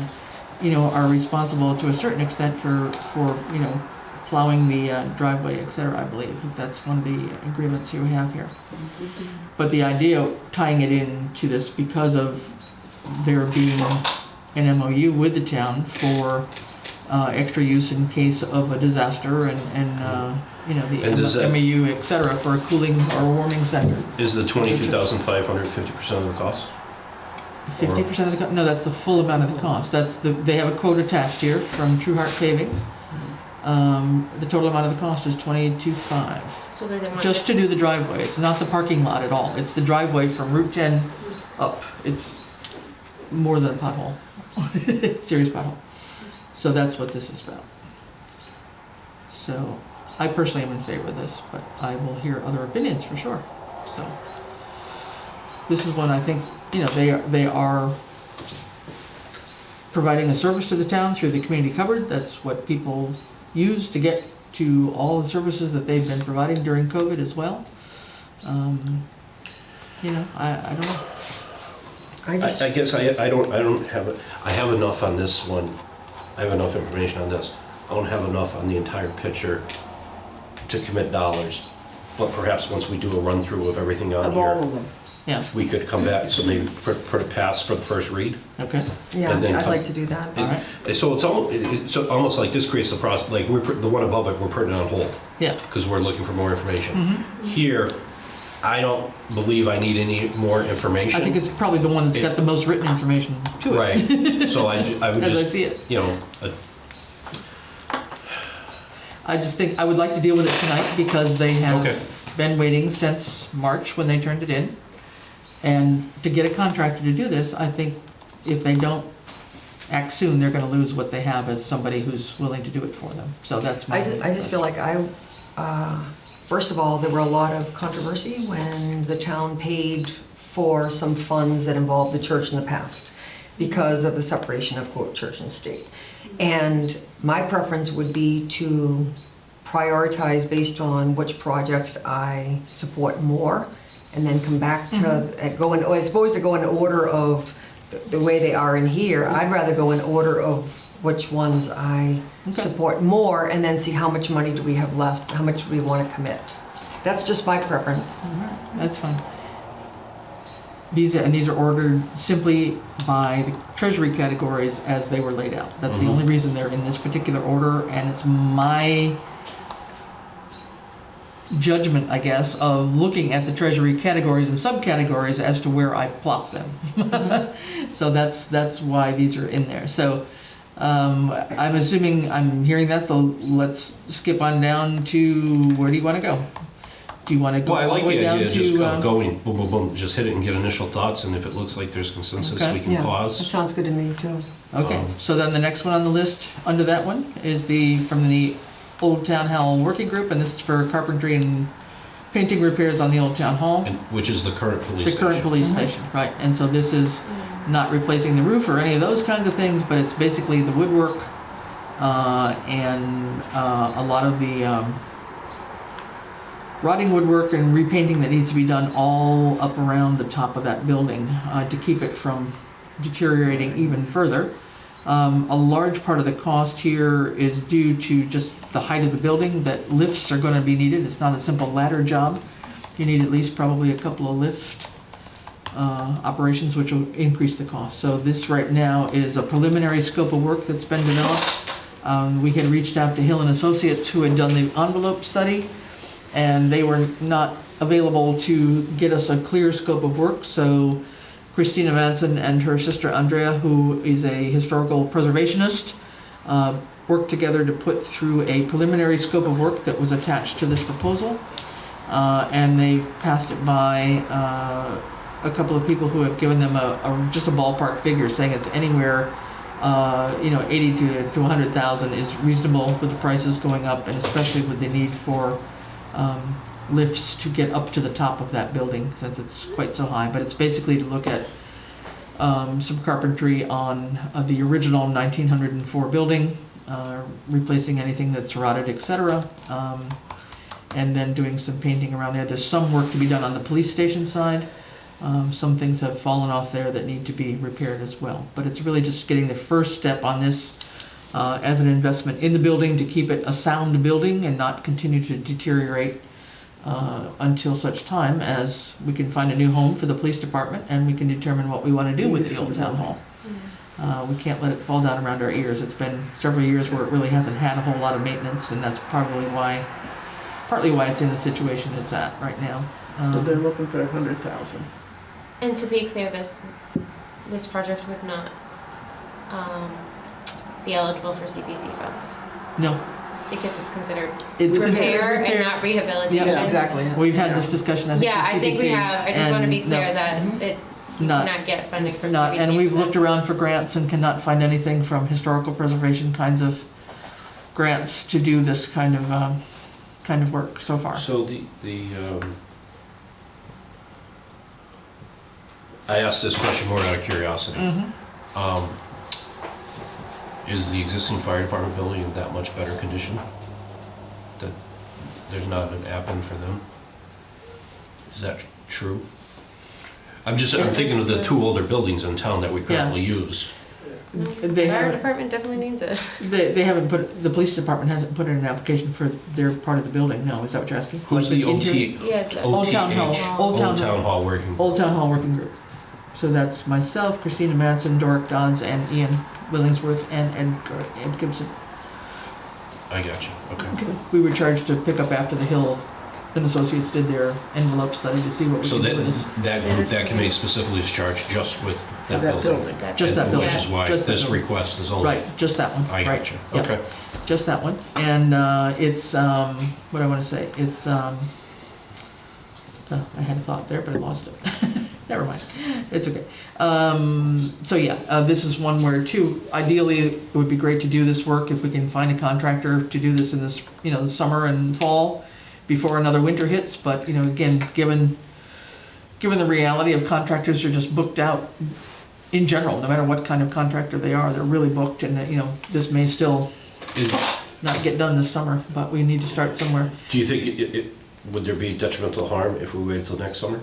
are responsible to a certain extent for plowing the driveway, et cetera, I believe. That's one of the agreements here we have here. But the idea of tying it in to this because of there being an MOU with the town for extra use in case of a disaster and you know, And does the that- MAU, et cetera, for a cooling or warming center. Is the 22,500 50% of the cost? 50% of the, no, that's the full amount of the cost. That's the, they have a quote attached here from True Heart Paving. The total amount of the cost is 22,500. So they didn't want Just to do the driveway. It's not the parking lot at all. It's the driveway from Route 10 up. It's more than a pothole. Serious pothole. So that's what this is about. So I personally am in favor of this, but I will hear other opinions for sure. So this is one I think, you know, they are providing a service to the town through the community cupboard. That's what people use to get to all the services that they've been providing during COVID as well. You know, I don't know. I guess I don't have it. I have enough on this one. I have enough information on this. I don't have enough on the entire picture to commit dollars. But perhaps once we do a run through of everything on Of all here, of them. Yeah, we could come back. So maybe put a pass for the first read. okay. Yeah, And then I'd come- like to do that. All right. So it's almost like this creates the process. Like the one above it, we're putting it on hold Yeah. because we're looking for more information. Mm-hmm. Here, I don't believe I need any more information. I think it's probably the one that's got the most written information to it. Right. So I would As I just, see it. you know, I just think I would like to deal with it tonight because they have Okay. been waiting since March when they turned it in. And to get a contractor to do this, I think if they don't act soon, they're gonna lose what they have as somebody who's willing to do it for them. So that's my. I just feel like first of all, there were a lot of controversy when the town paid for some funds that involved the church in the past because of the separation of quote church and state. And my preference would be to prioritize based on which projects I support more and then come back to go in, as opposed to go in order of the way they are in here. I'd rather go in order of which ones I support more and then see how much money do we have left, how much do we want to commit. That's just my preference. All right, that's fine. These are ordered simply by the treasury categories as they were laid out. That's the only reason they're in this particular order, and it's my judgment, I guess, of looking at the treasury categories and subcategories as to where I plop them. So that's why these are in there. So I'm assuming I'm hearing that, so let's skip on down to, where do you want to go? Do you want to go well, I all like the way the down idea to? just of going boom, boom, boom, just hit it and get initial thoughts, and if it looks like there's consensus, Okay. we can Yeah, that pause. sounds good to me too. Okay, so then the next one on the list under that one is from the Old Town Hall Working Group, and this is for carpentry and painting repairs on the Old Town Hall. And, which is the current police The station. current police station, right. And so this is not replacing the roof or any of those kinds of things, but it's basically the woodwork and a lot of the rotting woodwork and repainting that needs to be done all up around the top of that building to keep it from deteriorating even further. A large part of the cost here is due to just the height of the building, that lifts are going to be needed. It's not a simple ladder job. You need at least probably a couple of lift operations, which will increase the cost. So this right now is a preliminary scope of work that's been developed. We had reached out to Hill and Associates, who had done the envelope study, and they were not available to get us a clear scope of work. So Christina Manson and her sister Andrea, who is a historical preservationist, worked together to put through a preliminary scope of work that was attached to this proposal. And they've passed it by a couple of people who have given them just a ballpark figure, saying it's anywhere 80 to 100,000 is reasonable with the prices going up, and especially with the need for lifts to get up to the top of that building, since it's quite so high. But it's basically to look at some carpentry on the original 1904 building, replacing anything that's rotted, etc. And then doing some painting around there. There's some work to be done on the police station side. Some things have fallen off there that need to be repaired as well. But it's really just getting the first step on this as an investment in the building to keep it a sound building and not continue to deteriorate until such time as we can find a new home for the police department and we can determine what we want to do with the Old Town Hall. We can't let it fall down around our ears. It's been several years where it really hasn't had a whole lot of maintenance, and that's partly why it's in the situation it's at right now. So they're looking for 100,000. And to be clear, this project would not be eligible for CPC funds No, because it's considered it's repair considered and not rehabilitation. Yeah, Exactly. We've had this discussion, I think, Yeah, with I think we CPC, have. I just want to be and clear no, that you Not- cannot get funding from not, CPC. and we've for looked this. around for grants and cannot find anything from historical preservation kinds of grants to do this kind of work so far. So I asked this question more out of curiosity. Mhm. Is the existing fire department building in that much better condition? That there's not an app-in for them? Is that true? I'm thinking of the two older buildings in town that we currently use. They Fire haven't, department definitely needs it. they haven't the police department hasn't put in an application for their part of the building, no, is that what you're asking? Who's Like the interior- OT? Yeah, it's Old Town Hall. OTH, Old Town Old Town Hall working group? Old Town Hall Working Group. So that's myself, Christina Madsen, Doric Dons, and Ian Willingsworth, and Ed Gibson. I got you, okay. We were charged to pick up after the Hill and Associates did their envelope study to see what we So could do with this. that group, that committee specifically is charged just with that That building? building. Just that building. Which is why Just that this building. request is only... Right, just that one. I right. got you, Yep. okay. Just that one. And it's, what I want to say, it's, I had a thought there, but I lost it. Never mind. It's okay. So yeah, this is one where too, ideally, it would be great to do this work if we can find a contractor to do this in this, the summer and fall before another winter hits. But, again, given the reality of contractors are just booked out in general, no matter what kind of contractor they are, they're really booked, and, this may still not get done this summer, but we need to start somewhere. Do you think would there be detrimental harm if we wait till next summer?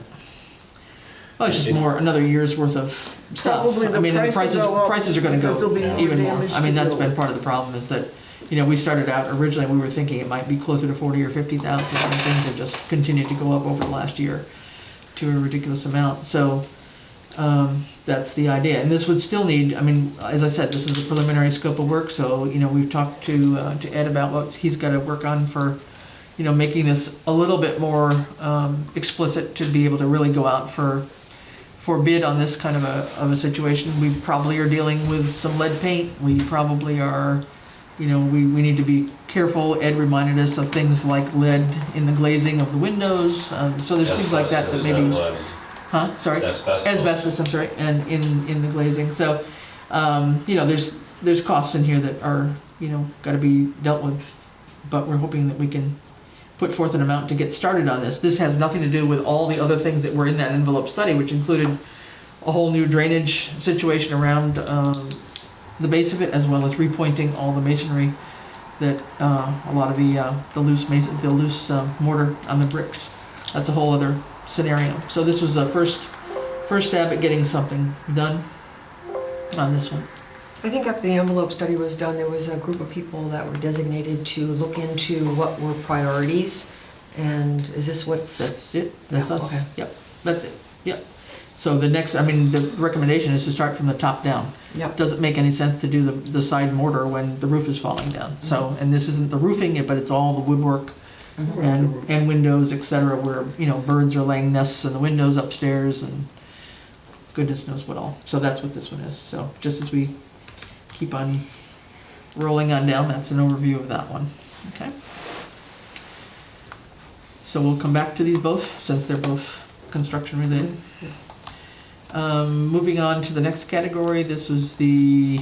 Well, it's just another year's worth of stuff. Probably the I mean, prices go up prices are gonna because go there'll be more even more. damage I mean, to that's build. been part of the problem, is that, we started out, originally, we were thinking it might be closer to 40 or 50,000, and things have just continued to go up over the last year to a ridiculous amount. So, that's the idea. And this would still need, as I said, this is a preliminary scope of work, so, we've talked to Ed about what he's gotta work on for, making this a little bit more explicit to be able to really go out for bid on this kind of a situation. We probably are dealing with some lead paint. We probably are, we need to be careful. Ed reminded us of things like lead in the glazing of the windows. So there's things like that that maybe, sorry? Asbestos, I'm sorry, and in the glazing. So, there's costs in here that are, gotta be dealt with, but we're hoping that we can put forth an amount to get started on this. This has nothing to do with all the other things that were in that envelope study, which included a whole new drainage situation around the base of it, as well as repointing all the masonry that a lot of the loose mortar on the bricks. That's a whole other scenario. So this was a first stab at getting something done on this one. I think after the envelope study was done, there was a group of people that were designated to look into what were priorities, and is this what's... That's it. That's Yeah, us. okay. Yep, that's it. Yep. So the next, the recommendation is to start from the top down. Yep. Doesn't make any sense to do the side mortar when the roof is falling down. So, and this isn't the roofing, but it's all the woodwork and windows, et cetera, where, birds are laying nests in the windows upstairs and goodness knows what all. So that's what this one is. So just as we keep on rolling on down, that's an overview of that one. Okay. So we'll come back to these both, since they're both construction related. Moving on to the next category, this is the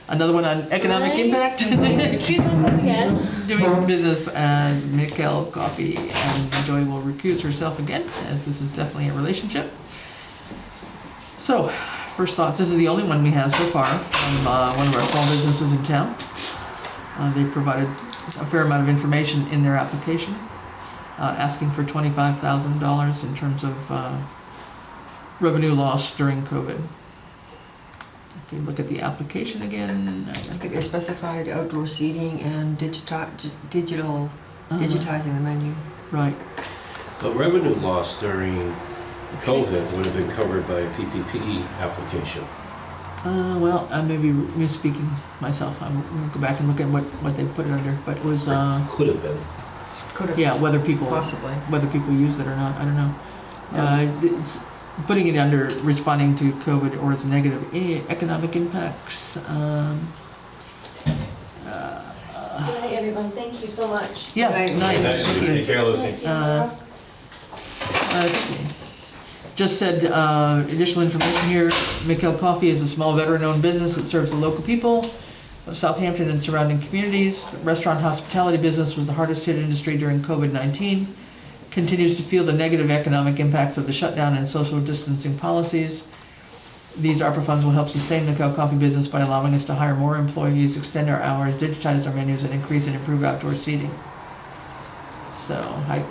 another one on economic impact. Recuse myself again. Doing business as Mikkel Coffee, and Joy will recuse herself again, as this is definitely a relationship. So, first thoughts, this is the only one we have so far from one of our small businesses in town. They provided a fair amount of information in their application, asking for $25,000 in terms of revenue loss during COVID. If we look at the application again, I think they specified outdoor seating and digitizing the menu. Right. But revenue loss during COVID would have been covered by a PPP application. Well, I may be misspeaking myself. I'm gonna go back and look at what they put it under, but it was, Could have been. Could have. yeah, whether people Possibly. used it or not, I don't know. It's putting it under responding to COVID or its negative economic impacts. Good night, everyone. Thank you so much. Yeah, Night. nice. Nice Thank to you. take care of those things. Let's see. Just said, additional information here, Mikkel Coffee is a small veteran-owned business that serves the local people of Southampton and surrounding communities. The restaurant hospitality business was the hardest hit industry during COVID-19, continues to feel the negative economic impacts of the shutdown and social distancing policies. These ARPA funds will help sustain the Mikkel Coffee business by allowing us to hire more employees, extend our hours, digitize our menus, and increase and improve outdoor seating. So I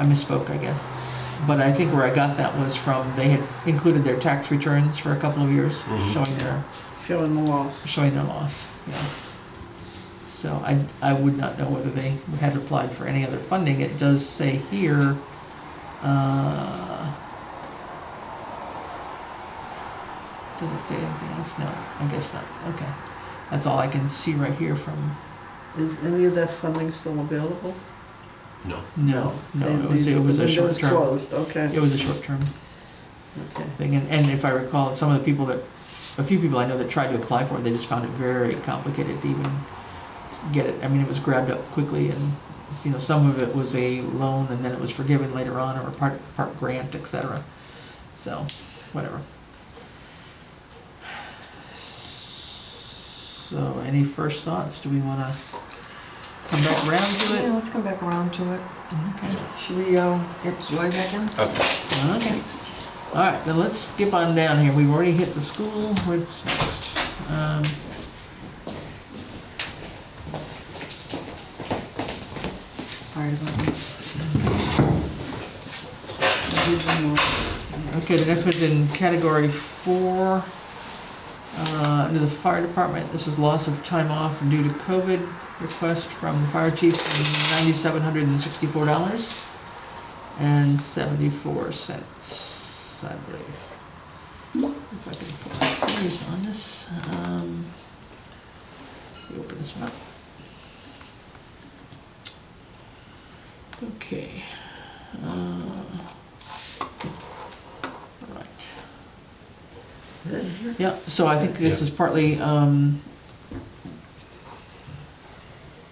misspoke, I guess. But I think where I got that was from, they had included their tax returns for a couple of years, showing their loss, yeah. So I would not know whether they had applied for any other funding. It does say here, does it say anything else? No, I guess not. Okay. That's all I can see right here from. Is any of that funding still available? No. No, it was a short term. Closed, okay. It was a short term Okay. thing. And if I recall, some of the people a few people I know that tried to apply for it, they just found it very complicated to even get it. I mean, it was grabbed up quickly, and some of it was a loan and then it was forgiven later on, or part grant, etc. So, whatever. So, any first thoughts? Do we want to come back around to it? Yeah, let's come back around to it. Okay. Should we get Joy back in? Okay. All right, then let's skip on down here. We've already hit the school. What's next? Fire department. Okay, the next one's in category 4. Under the fire department, this is loss of time off due to COVID. Request from the fire chief for $9,764.74, I believe. If I can put my fingers on this. Let me open this one up. Okay. Yeah, so I think this is partly, so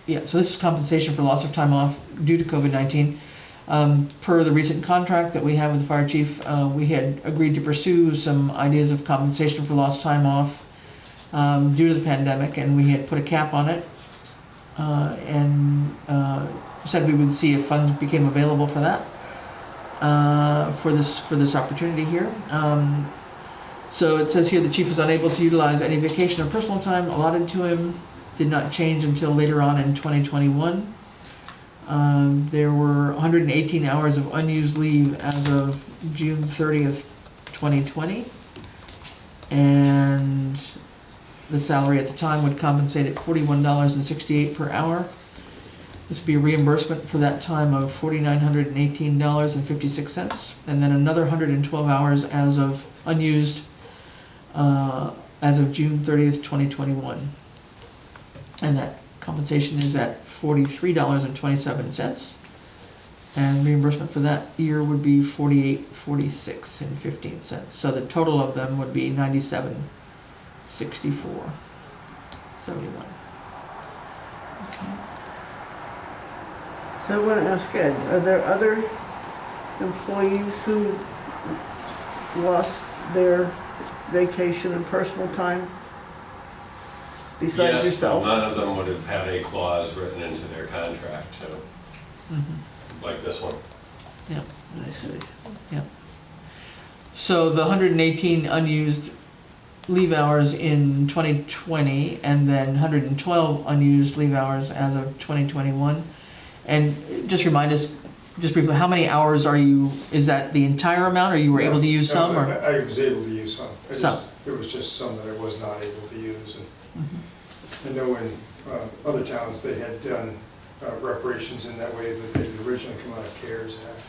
this is compensation for loss of time off due to COVID-19. Per the recent contract that we have with the fire chief, we had agreed to pursue some ideas of compensation for lost time off due to the pandemic, and we had put a cap on it, and said we would see if funds became available for that, for this opportunity here. So it says here the chief was unable to utilize any vacation or personal time allotted to him. Did not change until later on in 2021. There were 118 hours of unused leave as of June 30th, 2020. And the salary at the time would compensate at $41.68 per hour. This would be a reimbursement for that time of $4,918.56. And then another 112 hours as of unused as of June 30th, 2021. And that compensation is at $43.27. And reimbursement for that year would be $48.46.15. So the total of them would be $97.64.71. Okay. So I want to ask Ed, are there other employees who lost their vacation and personal time besides yourself? None of them would have had a clause written into their contract, so, like this one. Yeah. I see. Yeah. So the 118 unused leave hours in 2020, and then 112 unused leave hours as of 2021. And just remind us, just briefly, how many hours is that the entire amount, or you were able to use some? Or? I was able to use some. Some. There was just some that I was not able to use. And I know in other towns, they had done reparations in that way, that they had originally come out of CARES Act.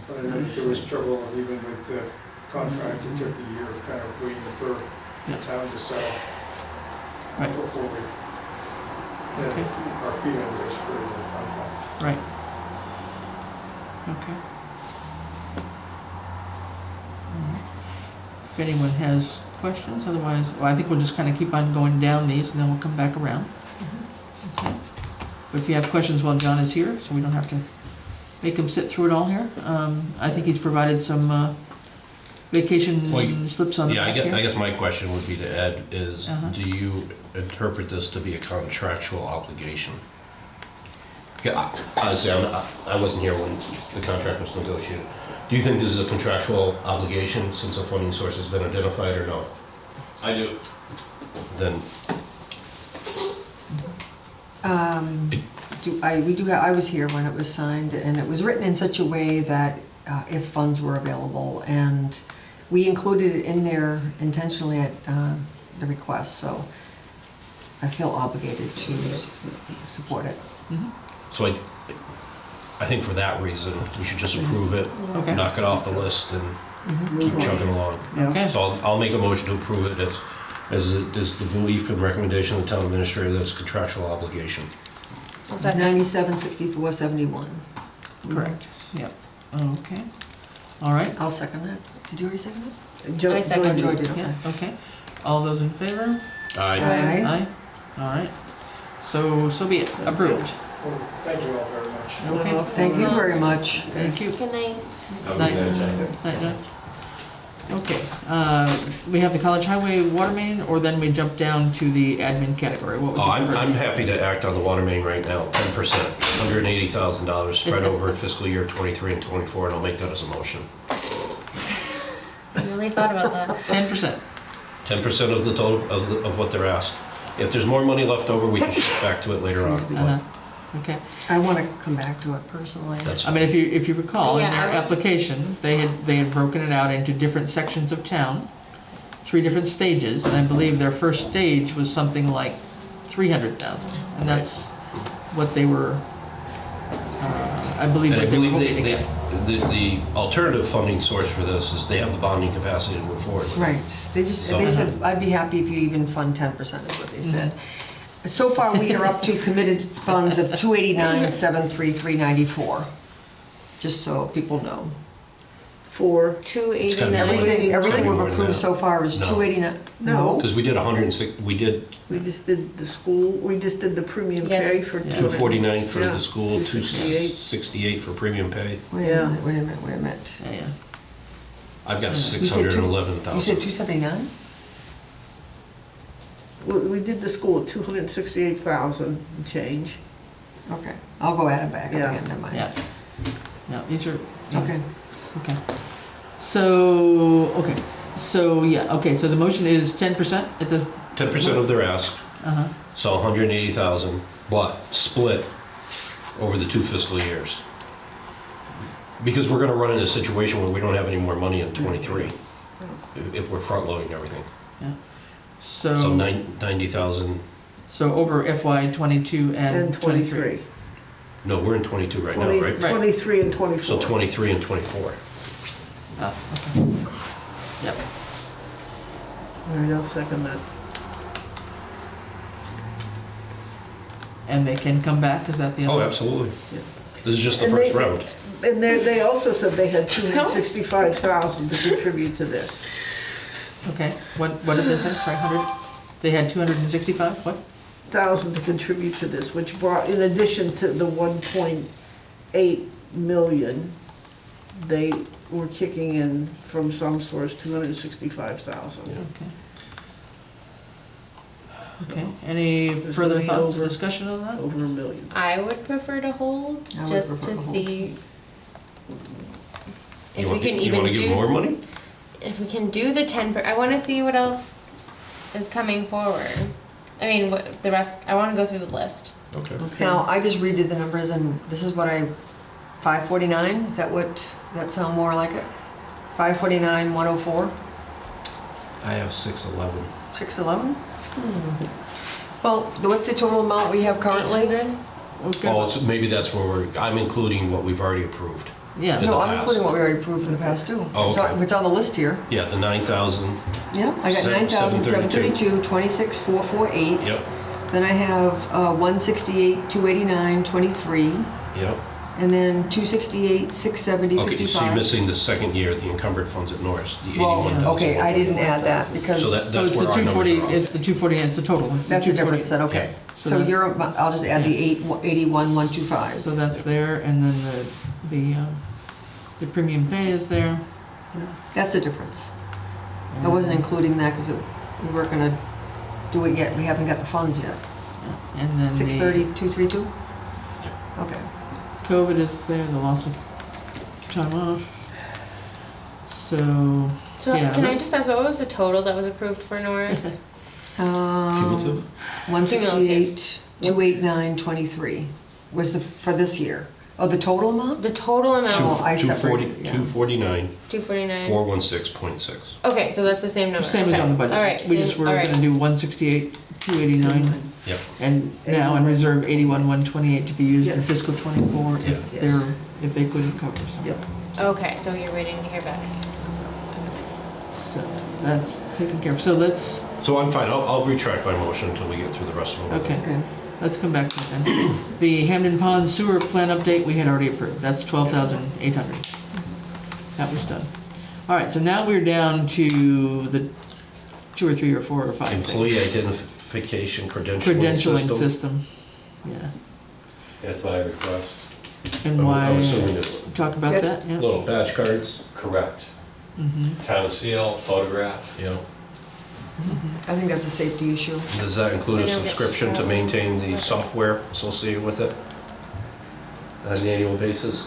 But I know there was trouble even with the contract. It took a year of kind of waiting for town to sell Right. before we had our feet under the spirit of the contract. Right. Okay. If anyone has questions, otherwise, well, I think we'll just kind of keep on going down these and then we'll come back around. Okay. But if you have questions while John is here, so we don't have to make him sit through it all here, I think he's provided some vacation slips on the Yeah, back here. I guess my question would be to Ed is, Uh-huh. do you interpret this to be a contractual obligation? Yeah, honestly, I wasn't here when the contract was negotiated. Do you think this is a contractual obligation since a funding source has been identified or no? I do. Then, I was here when it was signed, and it was written in such a way that if funds were available, and we included it in there intentionally at the request, so I feel obligated to support it. so I think for that reason, we should just approve it, Okay. knock it off the list, and keep chugging along. Okay. So I'll make a motion to approve it as the belief and recommendation of the town administrator that it's a contractual obligation. 97/64/71. Correct. Yep. Okay. All right. I'll second that. Did you already second it? Joy I second. did. Joy did, okay. Yeah, okay. All those in favor? Aye. Aye. Aye. All right. So be it. Approved. Well, thank you all very much. Okay. Thank you very much. Thank you. Good night. Night. Night, night. Okay. We have the College Highway water main, or then we jump down to the admin category. What would Oh, you prefer? I'm happy to act on the water main right now, 10%, $180,000 spread over fiscal year 23 and 24, and I'll make that as a motion. I really thought about that. 10%. 10% of the total, of what they're asked. If there's more money left over, we can shift back to it later on. Uh-huh. Okay. I want to come back to it personally. That's I mean, if you recall, in Yeah, their I would- application, they had broken it out into different sections of town, 3 different stages, and I believe their first stage was something like 300,000, and that's what they were, I believe, And I what they were believe hoping to get. the alternative funding source for this is they have the bonding capacity to move forward with it. Right. They said, I'd be happy if you even fund 10%, is what they said. So far, we are up to committed funds of 289,733.94, just so people know. For, 289. Everything we've more than approved that. so far is No. 289. No. Because we did 106, we did we just did the school, we just did the premium Yeah, pay this- for. Yeah. 249 for Yeah, the school, 268. 268 for premium pay. Wait Yeah. a minute, wait a minute, wait a minute. Yeah, yeah. I've got You said 611,000. 279? We did the school at 268,000 and change. Okay, I'll go add it back up Yeah. again, never mind. Yeah. Yeah, these are. Okay. Okay. So, so the motion is 10% at the, 10% of their ask, uh-huh, so 180,000, but split over the 2 fiscal years. Because we're gonna run into a situation where we don't have any more money in '23, if we're front-loading everything. So so, 90,000, so over FY '22 and And '23. 23. no, we're in '22 right now, right? 23 and 24. So '23 and '24. Ah, okay. Yep. All right, I'll second that. And they can come back, is that the Oh, other? absolutely. This is just the And first they- round. And they also said they had 265,000 to contribute to this. Okay, what did they say, sorry, 100? They had 265, what? 1,000 to contribute to this, which brought, in addition to the 1.8 million, they were kicking in from some source 265,000. Okay. Okay, any There's further gonna be thoughts, over- discussion on that? Over a million. I would prefer to hold, I would just prefer to to hold. see if we You can even wanna give do, more money? if we can do the 10, I wanna see what else is coming forward. I mean, what, the rest, I wanna go through the list. Okay. Now, I just redid the numbers, and this is what 549, is that what, that sound more like it? 549, 104, I have 611. 611? Well, what's the total amount we have currently? 800? Okay. Oh, maybe that's where I'm including what we've already approved. Yeah. In No, the I'm past. including what we already approved in the past too. Oh, It's on- okay. It's on the list here. Yeah, the 9,000. Yep, I got 9,732, 26,448. Yep. Then I have 168, 289, 23, Yep. and then 268, 670, Okay, so you're 55. missing the second year, the encumbered funds at Norris, the Well, 81,000. okay, I didn't add that because So that- So that's it's where the our numbers 240, are off. it's the 240, it's the total. It's the that's the 240. difference then, okay. So So that's- you're, I'll just add the 81, 125. So that's there, and then the premium pay is there. That's the difference. I wasn't including that because we weren't gonna do it yet. We haven't got the funds yet. And then the 630, 232? Okay. COVID is there, the loss of time off. So, So yeah. can I let's- just ask, what was the total that was approved for Norris? Cumulative? 168, 289, 23 was for this year. Oh, the total amount? The total amount, Oh, I 240, separated it, yeah. 249, 249. 416.6. Okay, so that's the same number. Same as Okay. on the budget. All right. We same- just were all right. gonna do 168, 289, Yep. and now in reserve 81, 128 to be used in Yes. fiscal '24 Yeah. if if they couldn't cover something. Yep. Okay, so you're waiting to hear back. So that's taken care of. So let's, So I'm fine, I'll retract my motion until we get through the rest of them. okay, Okay. let's come back to it then. The Hamden Pond Sewer Plan update, we had already approved. That's 12,800. That was done. All right, so now we're down to the 2 or 3 or 4 or 5 things. Employee identification credentialing Credentialing system, yeah. That's my request. And I'm why, assuming it's talk about That's- that, yeah. little badge cards, Correct. Mhm. Town seal, photograph. you know. I think that's a safety issue. Does that include a I don't get subscription to so- maintain the software associated with it on an annual basis?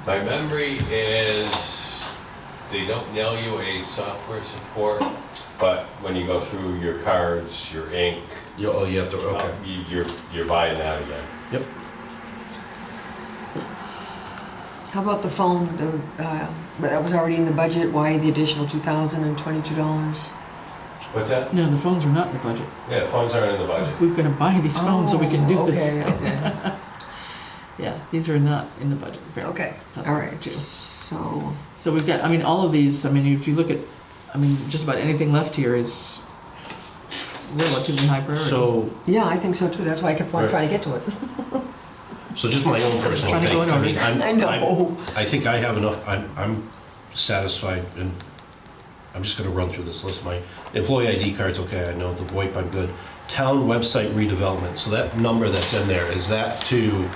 My memory is they don't nail you a software support, but when you go through your cards, your ink, Oh, you have to, okay. you're buying that again. Yep. How about the phone? That was already in the budget. Why the additional $2,022? What's that? No, the phones are not in the budget. Yeah, phones aren't in the budget. We're gonna buy these phones so we can do Oh, this. okay, okay. Yeah, these are not in the budget. apparently. Okay, Not all in right. too. So, So we've got, I mean, all of these, I mean, if you look at, I mean, just about anything left here is relatively high priority. So, yeah, I think so too. That's why I kept on Right. trying to get to it. so just my own personal Trying to take, go in I order. mean, I know. I think I have enough, I'm satisfied, and I'm just gonna run through this list. My employee ID card's okay, I know, the VoIP, I'm good. Town website redevelopment, so that number that's in there, is that to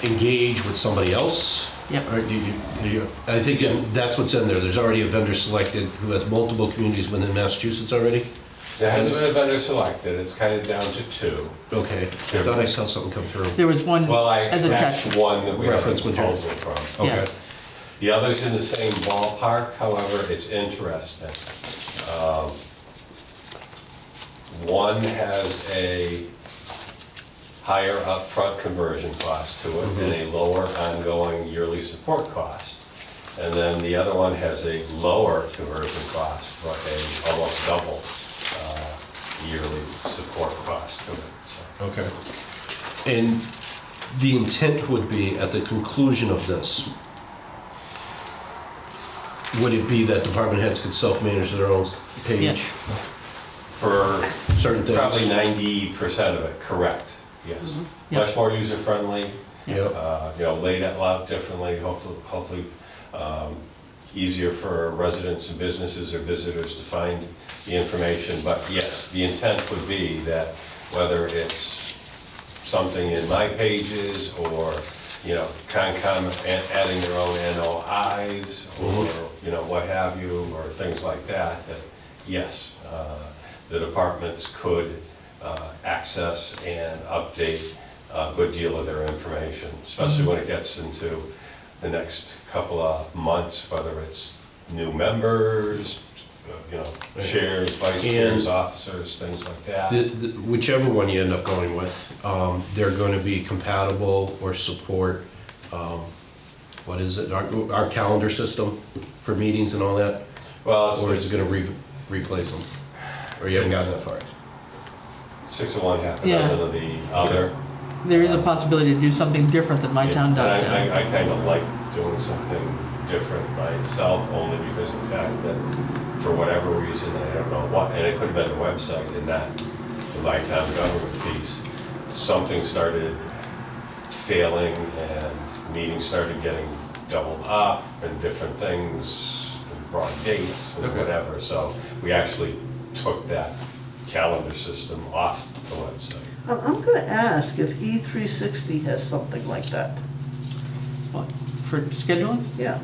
engage with somebody else? Yep. Or I think that's what's in there, there's already a vendor selected who has multiple communities within Massachusetts already? There hasn't been a vendor selected, it's kind of down to 2. Okay, I thought I saw something come through. There was one Well, I as attached. attached one that we have a Reference material. proposal from. Yeah. Okay, The other's in the same ballpark, however, it's interesting. One has a higher upfront conversion cost to it and a lower ongoing yearly support cost. And then the other one has a lower conversion cost, but a almost double yearly support cost to it. So, okay. And the intent would be, at the conclusion of this, would it be that department heads could self-manage their own page? Yes. For Certain things? probably 90% of it, correct, yes. Yep. Much more user-friendly, Yep. laid out differently, hopefully easier for residents and businesses or visitors to find the information. But yes, the intent would be that whether it's something in my pages or, Concom adding their own NOIs or, what have you, or things like that, that yes, the departments could access and update a good deal of their information, especially when it gets into the next couple of months, whether it's new members, chairs, vice chairs, officers, things like that. Whichever one you end up going with, they're going to be compatible or support, what is it, our calendar system for meetings and all that? Well, Or is it going to replace them? Or you haven't gotten that far? 6 of one, half a Yeah. dozen of the other. There is a possibility to do something different than And mytown.gov. I kind of like doing something different myself, only because of the fact that for whatever reason, I don't know what, and it could have been the website in that, the my town government piece, something started failing and meetings started getting doubled up and different things, and wrong dates and whatever. So we actually took that calendar system off the website. I'm going to ask if E360 has something like that. What, for scheduling? Yeah.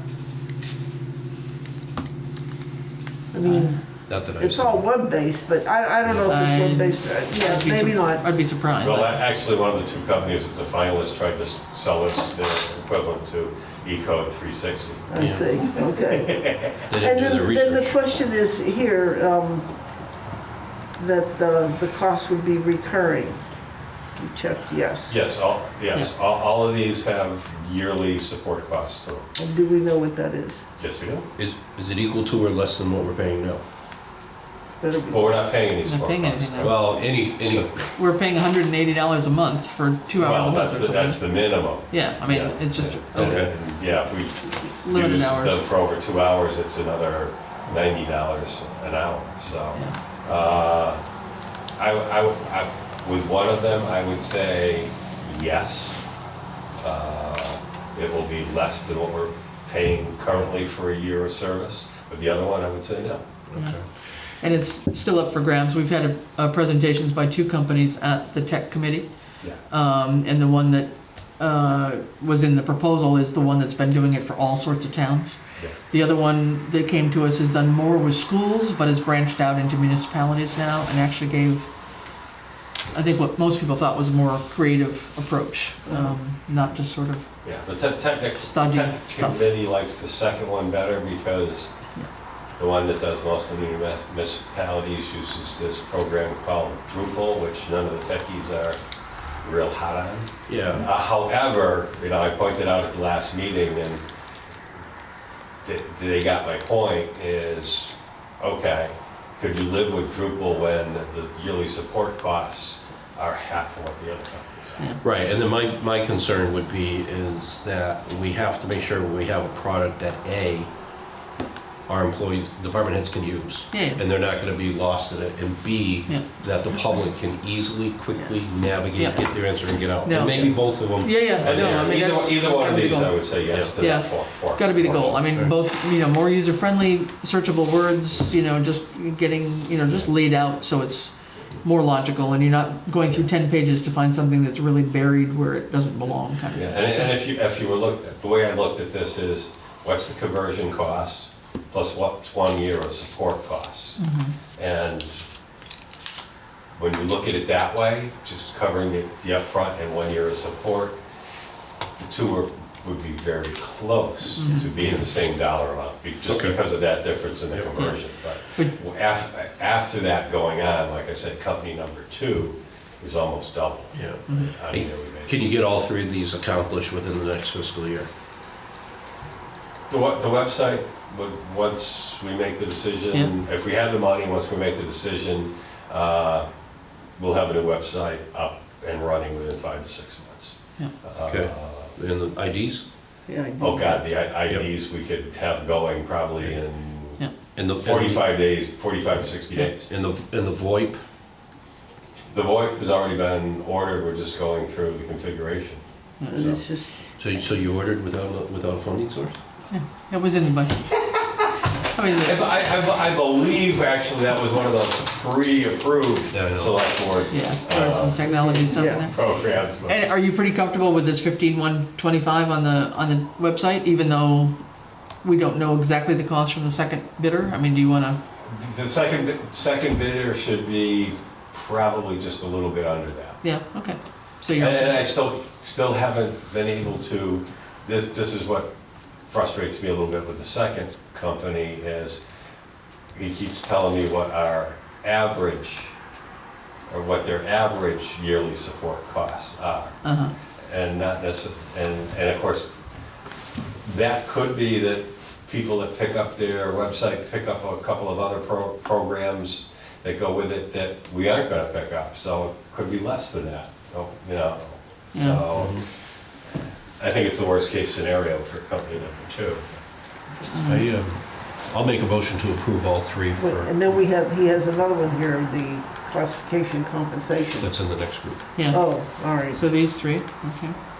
I mean, Not that I've it's all seen. web-based, but I don't know if it's web-based. Yeah, maybe not. I'd be surprised. Well, actually, one of the two companies that's a finalist tried to sell us their equivalent to eCode 360. I see, okay. They And didn't do the then the research. question is here, that the cost would be recurring. You checked yes. Yes, all of these have yearly support costs to them. And do we know what that is? Yes, we do. Is it equal to or less than what we're paying now? It's better be. But we're not paying any Not support paying costs. anything now. Well, any, We're paying $180 a month for 2 hours a Well, month or that's something. the minimum. Yeah, I mean, Yeah. it's just, Okay. And, yeah, if we Limited use hours. them for over 2 hours, it's another $90 an hour, so. yeah. With one of them, I would say yes. It will be less than what we're paying currently for a year of service. But the other one, I would say no. Yeah. And it's still up for grabs. We've had presentations by 2 companies at the tech committee. Yeah. And the one that was in the proposal is the one that's been doing it for all sorts of towns. Yeah. The other one that came to us has done more with schools, but has branched out into municipalities now and actually gave, I think, what most people thought was a more creative approach, not just sort of, Yeah, the tech Stodgy stuff. committee likes the second one better because the one that does most of the municipalities uses this program called Drupal, which none of the techies are real hot on. yeah. However, I pointed out at the last meeting, and they got my point, is, okay, could you live with Drupal when the yearly support costs are half of what the other companies are? Right, and then my concern would be is that we have to make sure we have a product that our employees, department heads can use. Yeah. And they're not gonna be lost in it, and B, Yeah. that the public can easily, quickly navigate, Yeah. get their answer and get out. No. And maybe both of them. yeah, And no, I mean, either that's either one gotta of be the these, I goal. would say yes to Yeah. that. Got to be the goal. I mean, both, more user-friendly, searchable words, just getting, just laid out so it's more logical and you're not going through 10 pages to find something that's really buried where it doesn't belong, kind of. Yeah, and if you were the way I looked at this is, what's the conversion cost plus what's 1 year of support costs? And when you look at it that way, just covering the upfront and 1 year of support, the two would be very close to being the same dollar amount, just Okay. because of that difference in the conversion. But after that going on, like I said, company number 2 is almost double. Yeah. on a yearly basis. Can you get all 3 of these accomplished within the next fiscal year? The website, once we make the decision, if we have the money, once we make the decision, we'll have a new website up and running within 5 to 6 months. Yeah. Okay. And the IDs? Yeah, I Oh do. God, the IDs we could have going probably in And the 45 days, 45 to 60 days. And the VoIP? The VoIP has already been ordered, we're just going through the configuration. And it's just, So you ordered without a funding source? Yeah, it was in the budget. I mean, I believe actually that was one of those pre-approved Yeah, I know. select board yeah, there was some technology stuff in there. programs. but- And are you pretty comfortable with this 15,125 on the website, even though we don't know exactly the cost from the second bidder? I mean, do you want to? The second bidder should be probably just a little bit under that. Yeah, okay. So And you're, I still haven't been able to, this is what frustrates me a little bit with the second company, is he keeps telling me what our average, or what their average yearly support costs are. And not necessarily, and of course, that could be that people that pick up their website, pick up a couple of other programs that go with it that we aren't gonna pick up, so it could be less than that, So, I think it's the worst case scenario for company number 2. I'll make a motion to approve all 3 Wait, for, and then he has another one here, the classification compensation. that's in the next group. Yeah, Oh, all right, so these 3, okay.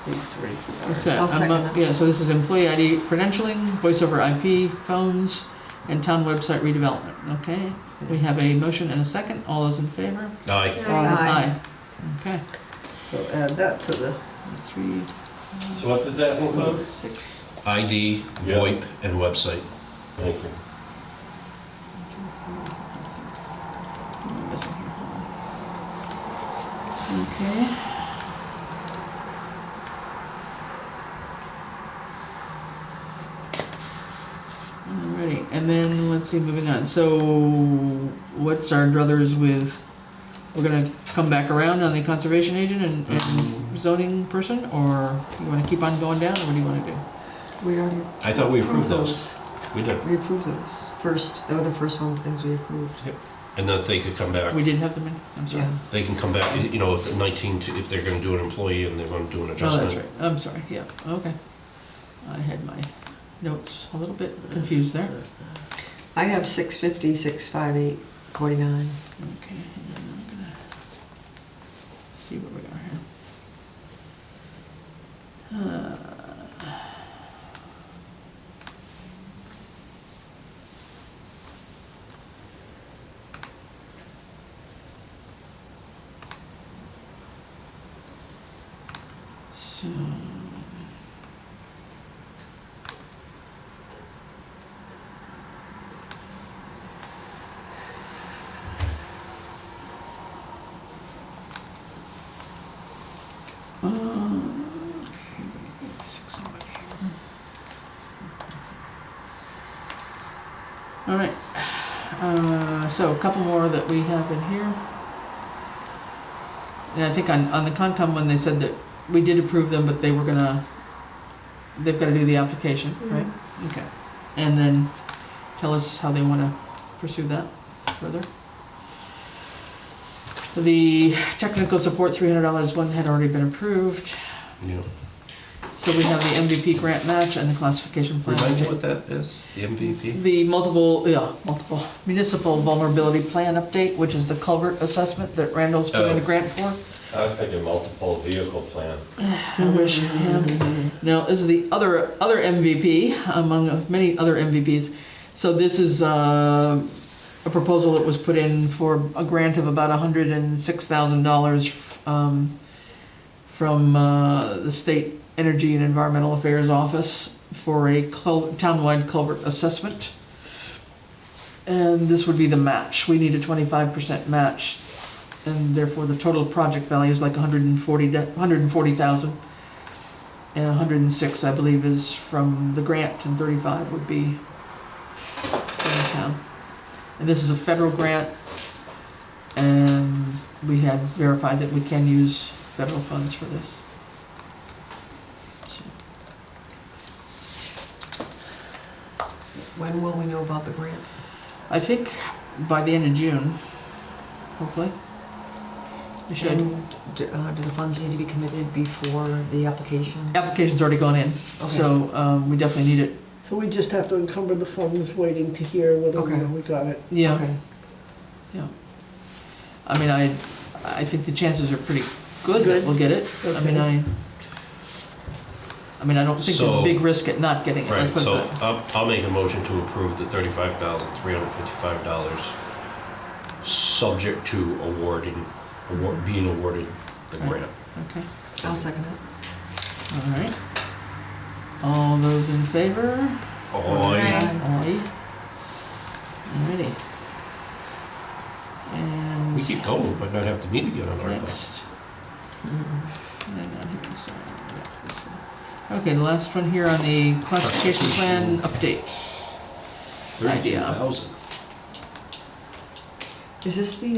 these 3. What's that? I'll second that. Yeah, so this is employee ID credentialing, voice over IP, phones, and town website redevelopment, okay? We have a motion and a second, all those in favor? Aye. Aye. Okay, So add that to the, 3, So what did that include? 6. ID, Yeah. VoIP, and website. Thank you. Okay. Alrighty, and then let's see, moving on. So what's our druthers with, we're gonna come back around on the conservation agent and zoning person, or you wanna keep on going down, or what do you wanna do? We already I thought we approved approved those. We did. We approved those. First, they were the first one, things we approved. And that they could come back. We did have them in, I'm sorry. Yeah. They can come back, you know, if the 19, if they're gonna do an employee and they're gonna do an Oh, adjustment. that's right, I'm sorry, yeah, okay. I had my notes a little bit confused there. I have 650, 658, 49. Okay, and then I'm gonna see what we got here. So. All right, so a couple more that we have in here. And I think on the Concom one, they said that we did approve them, but they've got to do the application, right? Okay. And then tell us how they want to pursue that further. The technical support, $300, one had already been approved. Yeah. So we have the MVP grant match and the classification plan. Remind me what that is, the MVP? The multiple municipal vulnerability plan update, which is the culvert assessment that Randall's put in a grant for. I was thinking multiple vehicle plan. I wish, yeah. Now, this is the other MVP, among many other MVPs. So this is a proposal that was put in for a grant of about $106,000 from the State Energy and Environmental Affairs Office for a townwide culvert assessment. And this would be the match. We need a 25% match, and therefore the total project value is like $140,000. And 106, I believe, is from the grant, and 35 would be from the town. And this is a federal grant, and we had verified that we can use federal funds for this. When will we know about the grant? I think by the end of June, hopefully. We should. And do the funds need to be committed before the application? Application's already gone in, Okay. so we definitely need it. so we just have to encumber the funds waiting to hear whether Okay. we got it. Yeah, Okay. yeah. I mean, I think the chances are pretty good that we'll get it. I mean, Okay. I mean, I don't think there's a So- big risk at not getting it. Right, Let's put it so that way. I'll make a motion to approve the $35,355, subject to being awarded the Right. grant. Okay, I'll second it. all right. All those in favor? Aye. Aye. Alrighty. And We keep going, we might not have to meet again on our part. next. Hang on here, sorry. Yeah, this one. Okay, the last one here on the classification plan update. Idea. 32,000. Is this the,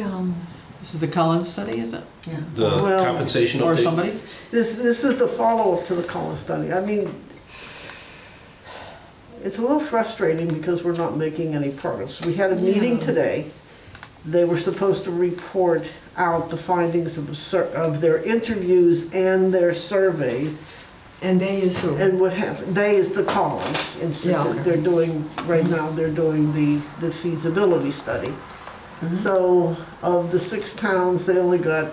This is the Collins study, is it? yeah, The Well- compensation Or update? somebody? This is the follow-up to the Collins study. I mean, it's a little frustrating because we're not making any progress. We had a meeting Yeah. today. They were supposed to report out the findings of their interviews and their survey And they is who? And what happened, they is the Collins Institute. Yeah, okay. They're doing, right now, they're doing the feasibility study. So of the 6 towns, they only got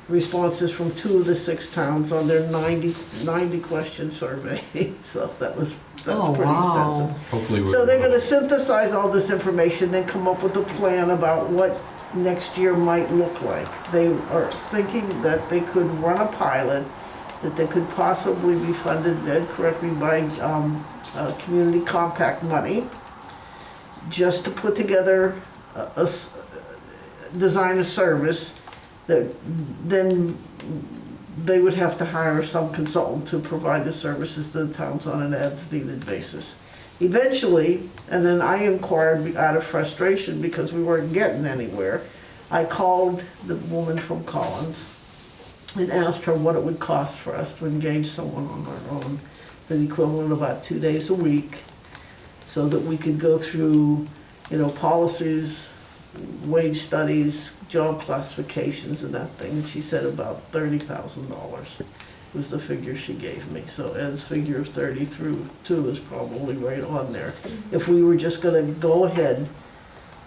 responses from 2 of the 6 towns on their 90 question survey. So that was pretty extensive. Hopefully So they're gonna synthesize all this information, then come up with a plan about what next year might look like. They are thinking that they could run a pilot, that they could possibly be funded, Ed, correct me, by community compact money, just to put together design a service that then they would have to hire some consultant to provide the services to the towns on an as-needed basis. Eventually, and then I inquired out of frustration because we weren't getting anywhere, I called the woman from Collins and asked her what it would cost for us to engage someone on our own for the equivalent of about 2 days a week, so that we could go through, policies, wage studies, job classifications and that thing. And she said about $30,000 was the figure she gave me. So Ed's figure of 32 is probably right on there. If we were just gonna go ahead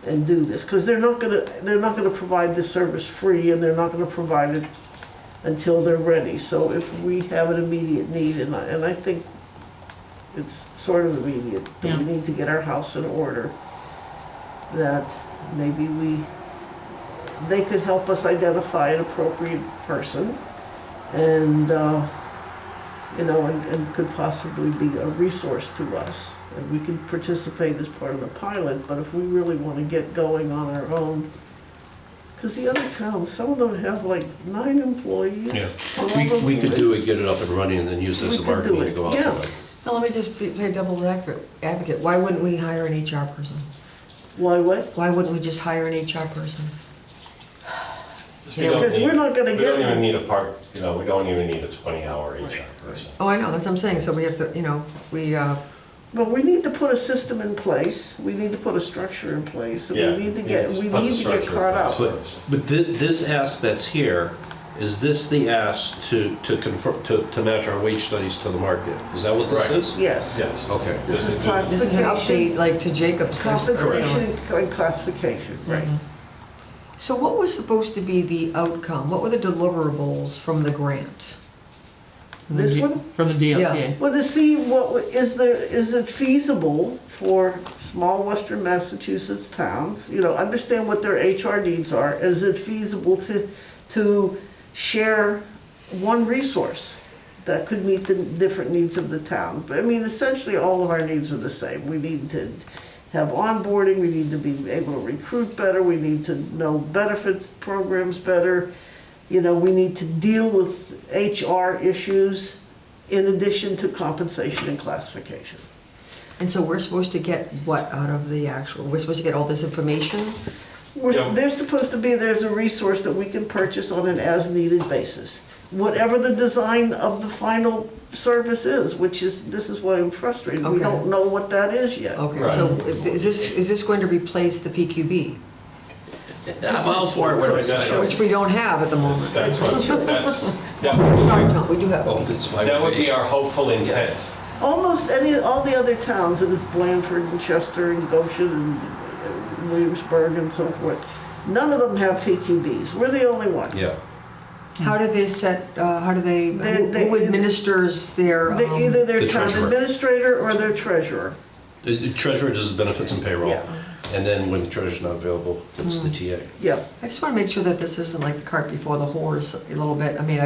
and do this, because they're not gonna provide this service free, and they're not gonna provide it until they're ready. So if we have an immediate need, and I think it's sort of immediate, that we need to get our house in order, that maybe they could help us identify an appropriate person, and and could possibly be a resource to us. And we could participate as part of the pilot, but if we really want to get going on our own, because the other towns, some of them have like 9 employees. Yeah, we could do it, get it up and running, and then use this as a marketing to go out to them. Now, let me just play devil's advocate. Why wouldn't we hire an HR person? Why what? Why wouldn't we just hire an HR person? Because we're not gonna We get. don't even need we don't even need a 20-hour HR person. Oh, I know, that's what I'm saying, so we have to, Well, we need to put a system in place, we need to put a structure in place, and Yeah, we need to get put the structure in caught up. place. But this ask that's here, is this the ask to confirm, to match our wage studies to the market? Is that what this Right. is? Yes. Yes. Okay. This is this is an classification. update, like to Jacob's. Compensation and classification, right. So what was supposed to be the outcome? What were the deliverables from the grant? This one? From the DLTA. Yeah. Well, to see is it feasible for small western Massachusetts towns, understand what their HR needs are. Is it feasible to share one resource that could meet the different needs of the town? But I mean, essentially all of our needs are the same. We need to have onboarding, we need to be able to recruit better, we need to know benefits programs better. We need to deal with HR issues in addition to compensation and classification. And so we're supposed to get what out of we're supposed to get all this information? There's a resource that we can purchase on an as-needed basis. Whatever the design of the final service is, this is why I'm frustrated. We Okay. don't know what that is yet. Okay, Right. so is this going to replace the PQB? I'm all for it, where do I sign? Which we don't have at the moment. That would Sorry, Tom, we do have. Oh, that's why. that would be our hopeful intent. Almost all the other towns, and it's Blandford and Chester and Goshen and Williamsburg and so forth, none of them have PQBs. We're the only ones. Yeah. How do they who administers their? Either their The town treasurer. administrator or their treasurer. The treasurer does the benefits and payroll. Yeah. And then when the treasurer's not available, it's the TA. Yeah. I just want to make sure that this isn't like the cart before the horse a little bit. I mean,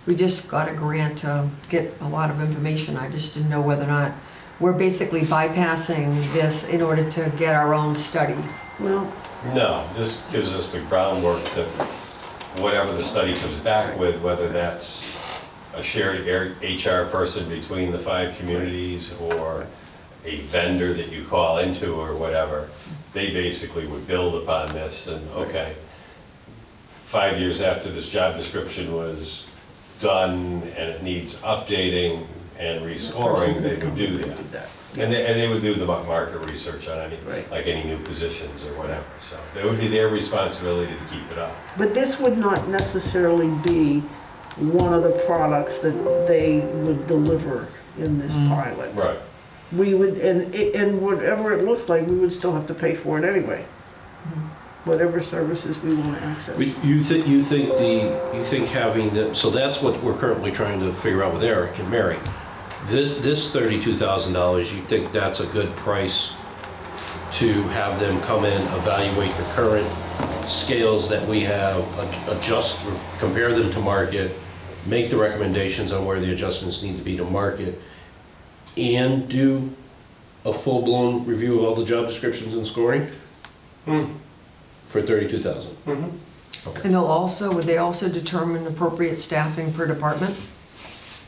we just got a grant to get a lot of information. I just didn't know whether or not we're basically bypassing this in order to get our own study. Well, No, this gives us the groundwork that whatever the study comes back with, whether that's a shared HR person between the 5 communities or a vendor that you call into or whatever, they basically would build upon this and, okay, 5 years after this job description was done and it needs updating and rescoring, they would do that. And they would do the market research on any new positions or whatever. So it would be their responsibility to keep it up. but this would not necessarily be one of the products that they would deliver in this pilot. Right. We would, and whatever it looks like, we would still have to pay for it anyway. Whatever services we want to access. You think having the, so that's what we're currently trying to figure out with Eric and Mary. This $32,000, you think that's a good price to have them come in, evaluate the current scales that we have, adjust, compare them to market, make the recommendations on where the adjustments need to be to market, and do a full-blown review of all the job descriptions and scoring? For $32,000. And would they also determine appropriate staffing per department?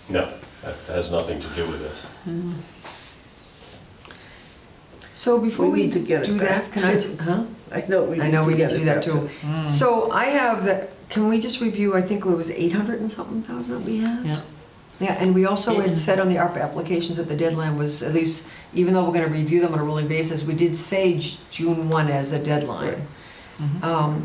No, that has nothing to do with this. So before we need to get it do that, back. can I know we need to do that too. So I have that, can we just review, I think it was 800 and something thousand we had? Yeah. Yeah, and we also had said on the ARPA applications that the deadline was, at least, even though we're gonna review them on a rolling basis, we did say June 1 as a deadline.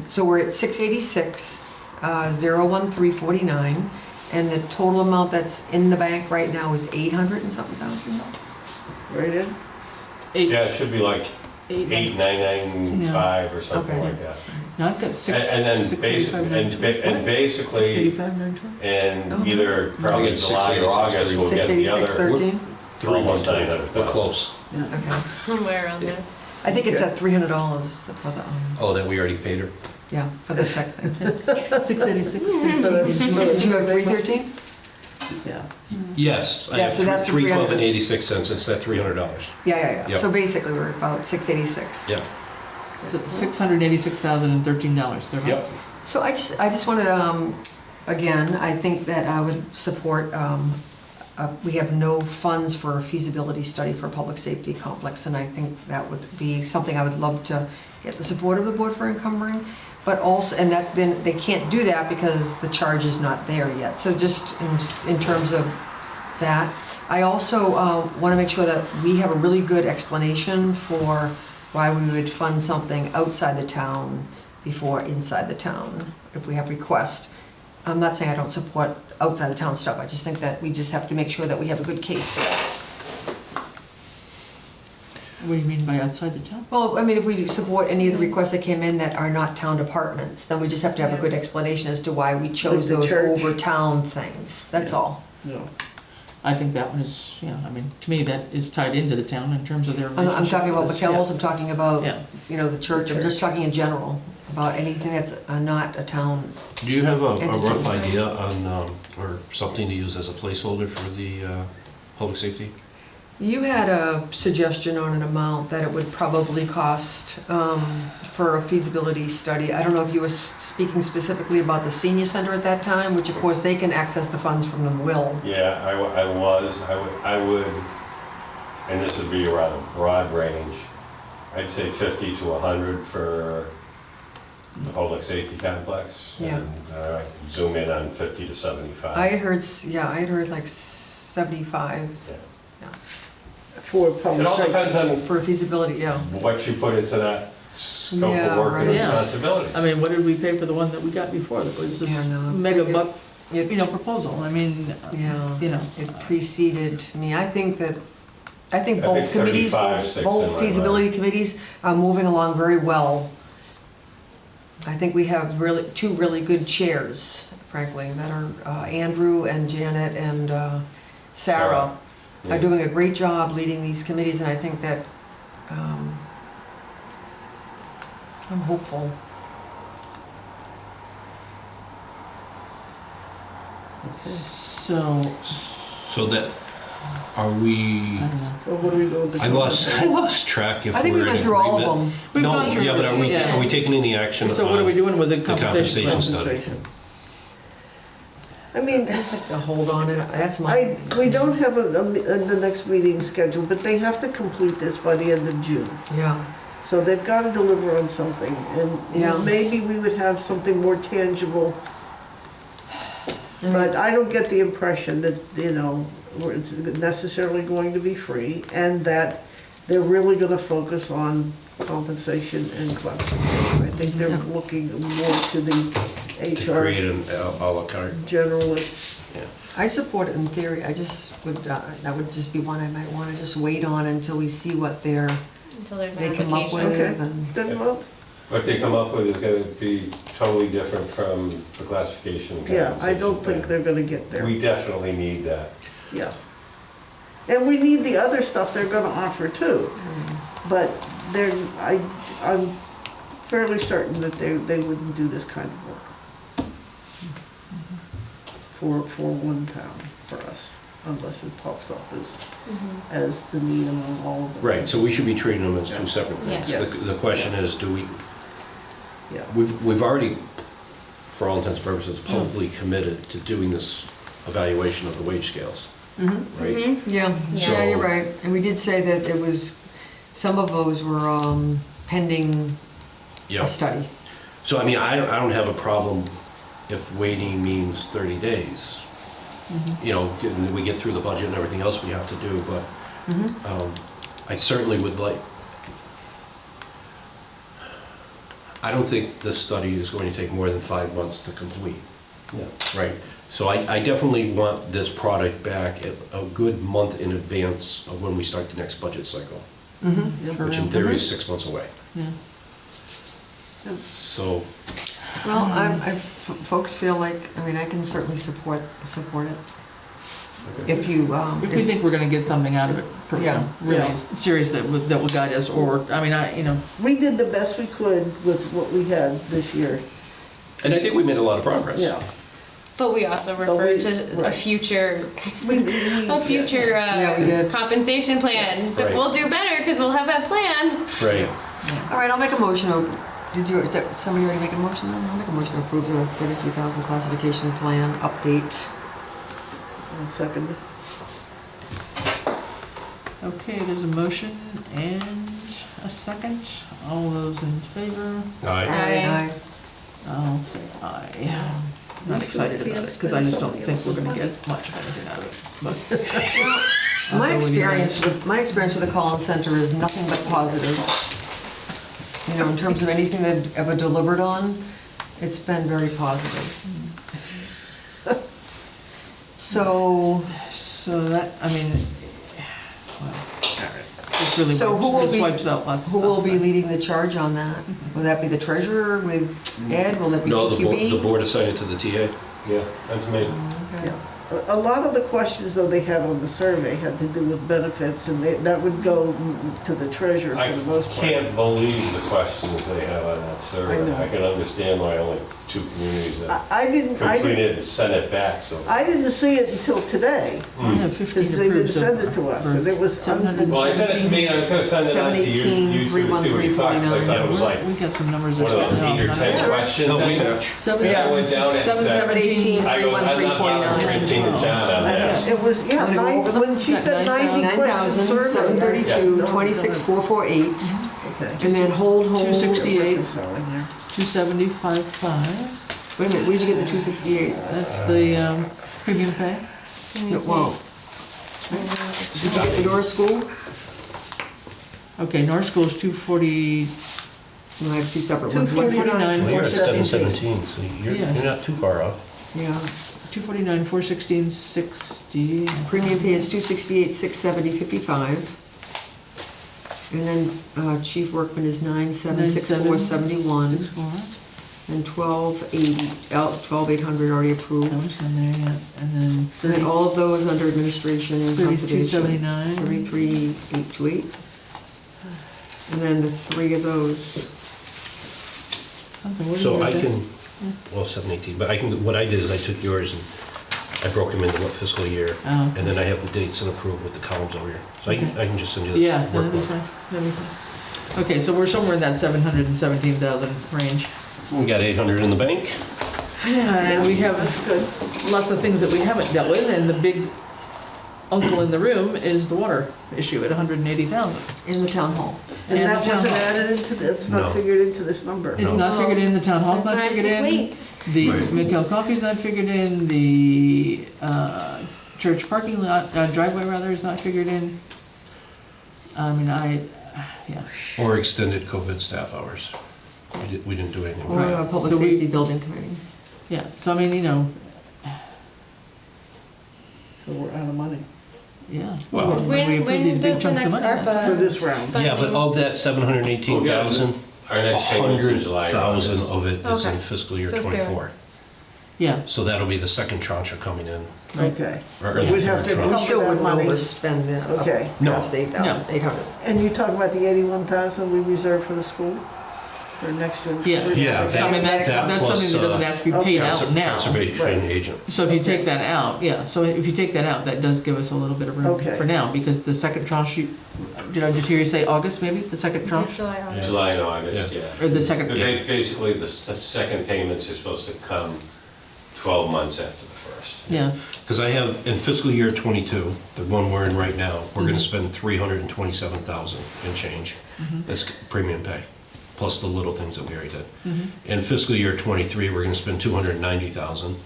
So we're at 686, 01349, and the total amount that's in the bank right now is 800 and something thousand. Right in? Yeah, it should be like 8,995 or something Okay. like that. No, I've got six. And then 685, basically, 685, 912? in either probably get July or August, we'll get the 686, other 13? almost 900,000. We're close. Okay. Somewhere around there. I think it's at $300 for the, Oh, that we already paid her? yeah, for the sec thing. 686. Did you have 313? Yeah. Yes, I Yeah, have so that's the 312 and 300. 86 cents, it's that $300. Yeah. Yep. So basically, we're about 686. Yeah. $686,013. Yep. So I just wanted, again, I think that I would support, we have no funds for a feasibility study for a public safety complex, and I think that would be something I would love to get the support of the board for encumbering. But also, and that, then they can't do that because the charge is not there yet. So just in terms of that, I also want to make sure that we have a really good explanation for why we would fund something outside the town before inside the town, if we have requests. I'm not saying I don't support outside the town stuff, I just think that we just have to make sure that we have a good case for that. What do you mean by outside the town? Well, I mean, if we support any of the requests that came in that are not town departments, then we just have to have a good explanation as to why we chose Like the those church. over town things, that's all. No. I think that one is, I mean, to me, that is tied into the town in terms of their I'm relationship talking about with us. McKell's, I'm talking about, Yeah. the church, I'm just talking in general, about anything that's not a town. Do you have a Entity. rough idea on, or something to use as a placeholder for the public safety? You had a suggestion on an amount that it would probably cost for a feasibility study. I don't know if you were speaking specifically about the senior center at that time, which of course they can access the funds from the will. Yeah, I would, and this would be a rather broad range, I'd say 50 to 100 for the public safety complex. Yeah. And zoom in on 50 to 75. I had heard like 75 Yeah. For It public all safety. depends on for feasibility, yeah. what you put into that scope Yeah, of work and right. Yeah. responsibilities. I mean, what did we pay for the one that we got before? That was this Yeah, no. mega buck, proposal. I mean, Yeah. It preceded me. I think both think committees, 35 sticks in both my feasibility committees are moving along very well. I think we have two really good chairs, frankly, that are Andrew and Janet and Sarah are doing a great job leading these committees, and I think that I'm hopeful. So that, are we, So what do we go with the? I lost track if I think we we're in went through all of agreement. them. We've No, gone through yeah, but it, yeah. are we taking any action So what are we on doing with the the compensation? compensation study? I mean, I just like to hold on, and that's my, we don't have the next meeting scheduled, but they have to complete this by the end of June. yeah. So they've got to deliver on something, Yeah. and maybe we would have something more tangible. But I don't get the impression that, it's necessarily going to be free, and that they're really going to focus on compensation and classification. I think they're looking more to the To HR create an a la carte. generalist. Yeah. I support it in theory, I just would, that would just be one I might want to just wait on until we see what Until there's they an come up with. application. Okay. and- Then, well, What they come up with is going to be totally different from the classification and yeah, I don't compensation think plan. they're gonna get there. We definitely need that. Yeah. And we need the other stuff they're gonna offer too. But I'm fairly certain that they wouldn't do this kind of work. For one town, for us, unless it pops up as the need among all of them. Right, so we should be treating them as two separate things. Yes. The question is, do we, Yeah. we've already, for all intents and purposes, publicly committed to doing this evaluation of the wage scales, right? Yeah, Yeah. yeah, you're right. And we did say that it was, some of those were pending Yeah. a study. So, I mean, I don't have a problem if waiting means 30 days. You know, we get through the budget and everything else we have to do, but I certainly would like, I don't think this study is going to take more than 5 months to complete. Yeah. Right? So I definitely want this product back a good month in advance of when we start the next budget cycle, which in theory is 6 months away. Yeah. So, Well, folks feel like, I mean, I can certainly support it. If you, If we think we're gonna get something out of it, Yeah. really Yeah. serious that will guide us, or, I mean, We did the best we could with what we had this year. and I think we made a lot of progress. Yeah. But we also But referred we- to a right. future, We Yeah, we did. compensation plan. That Right. we'll do better because we'll have that plan. Right. all right, I'll make a motion. Is that, somebody already make a motion then? I'll make a motion to approve the 32,000 classification plan update. I'll second. okay, there's a motion and a second. All those in favor? All right. Aye. I'll say aye. Not excited about it, because I just don't think we're gonna get much of anything out of it, but. My experience with the Collins Center is nothing but positive. You know, in terms of anything they've ever delivered on, it's been very positive. So, So that, I mean, well, this really So who will wipes, this be- wipes out lots of who stuff. will be but- leading the charge on that? Will that be the treasurer with Ed? Will that be No, the QB? board assigned it to the TA. Yeah, that's me. Okay. A lot of the questions, though, they had on the survey had to do with benefits, and that would go to the treasurer I for the most part. can't believe the questions they have on that survey. I know. I can understand why only 2 communities have I didn't completed and sent it back, so. I didn't see it until today, I have 15 because they didn't approved so send far. it to us, for and it was 700. Well, I sent it to me, and I was gonna send it on to you, 718, to see what you thought, 'cause I thought it was like We got some numbers. one of those 8 or 10 questions. No, we And match. I went down and said, 717. I go, I'm not bothering Francine and John on that. It was, yeah, I'm gonna go over them. when she said 90 questions survey. 9,732, 26,448, Okay. and then hold. 268, Reconciling here. 275.5. Wait a minute, where'd you get the 268? That's the premium pay. Well, did you get the Norris School? Okay, North School's 240, No, I have two separate ones. 249. Well, you're at 416. 717, so you're Yeah. not too far off. Yeah, 249, 416, 60. premium pay is 268, 670, 55. And then Chief Workman is 9,764, 71. 64. And 1280, 12,800 already That approved. was in there, yeah. And then And 30, then all of those under administration and conservation. 3279. 73,828. And then the three of those, something. What did So you I get? can, well, 718, but I can, what I did is I took yours and I broke them into what fiscal year, Oh. and then I have the dates and approved with the columns over here. So I can just send you Yeah, this that'd be workbook. fine. That'd be fine. Okay, so we're somewhere in that 717,000 range. We got 800 in the bank. Yeah, and we have That's good. lots of things that we haven't dealt with, and the big uncle in the room is the water issue at 180,000. in the town hall. And And that the town wasn't hall. added into, that's No. not figured into this number. It's No. not figured in, the town hall's That's not why I figured said in. wait. The Right. Midkill Coffee's not figured in, the church parking lot, driveway rather, is not figured in. I mean, yeah. Or extended COVID staff hours. We didn't do anything. Or with that. Public So we- Safety Building Committee. Yeah, so I mean, you know, So we're out of money yeah. Well- When we approve these big does the chunks of next money. ARPA? for this round. Yeah, but of that 718,000, Our next payment's in July. and 100,000 August. of it is in Okay. fiscal year So soon. '24. Yeah, So that'll be the second tranche coming in. Okay. Or So the we'd have third to tranche. We cover still that wouldn't money. overspend the Okay. No. past 8,800. And you talk about the 81,000 we reserved for the school for next year? Yeah. Yeah, so I mean, that's that something that doesn't have to be paid out now. Conservation Right. agent. So if you take that out, yeah, so if you take that out, that does give us a little bit of room Okay. for now, because the second tranche, did I just hear you say August, maybe, the second tranche? July, August. July and August, Yeah. yeah. Or the second, But basically, the second payments are supposed to come 12 months after the first. yeah, Because I have, in fiscal year '22, the one we're in right now, we're gonna spend 327,000 and change. That's premium pay, plus the little things that we already did. In fiscal year '23, we're gonna spend 290,000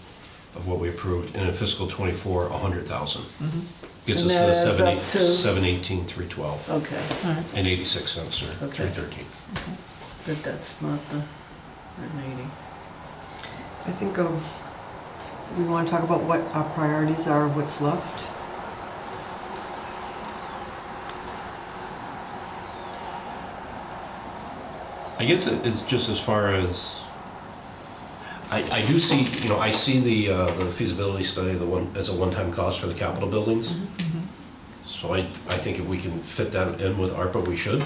of what we approved, and in fiscal '24, 100,000. Gets And us that to adds the up to- 718, 312, Okay, all right. and 86 cents, or Okay. 313. but that's not the 180. I think we want to talk about what our priorities are, what's left. I guess it's just as far as, I do see, you know, I see the feasibility study, as a one-time cost for the Capitol buildings. So I think if we can fit that in with ARPA, we should.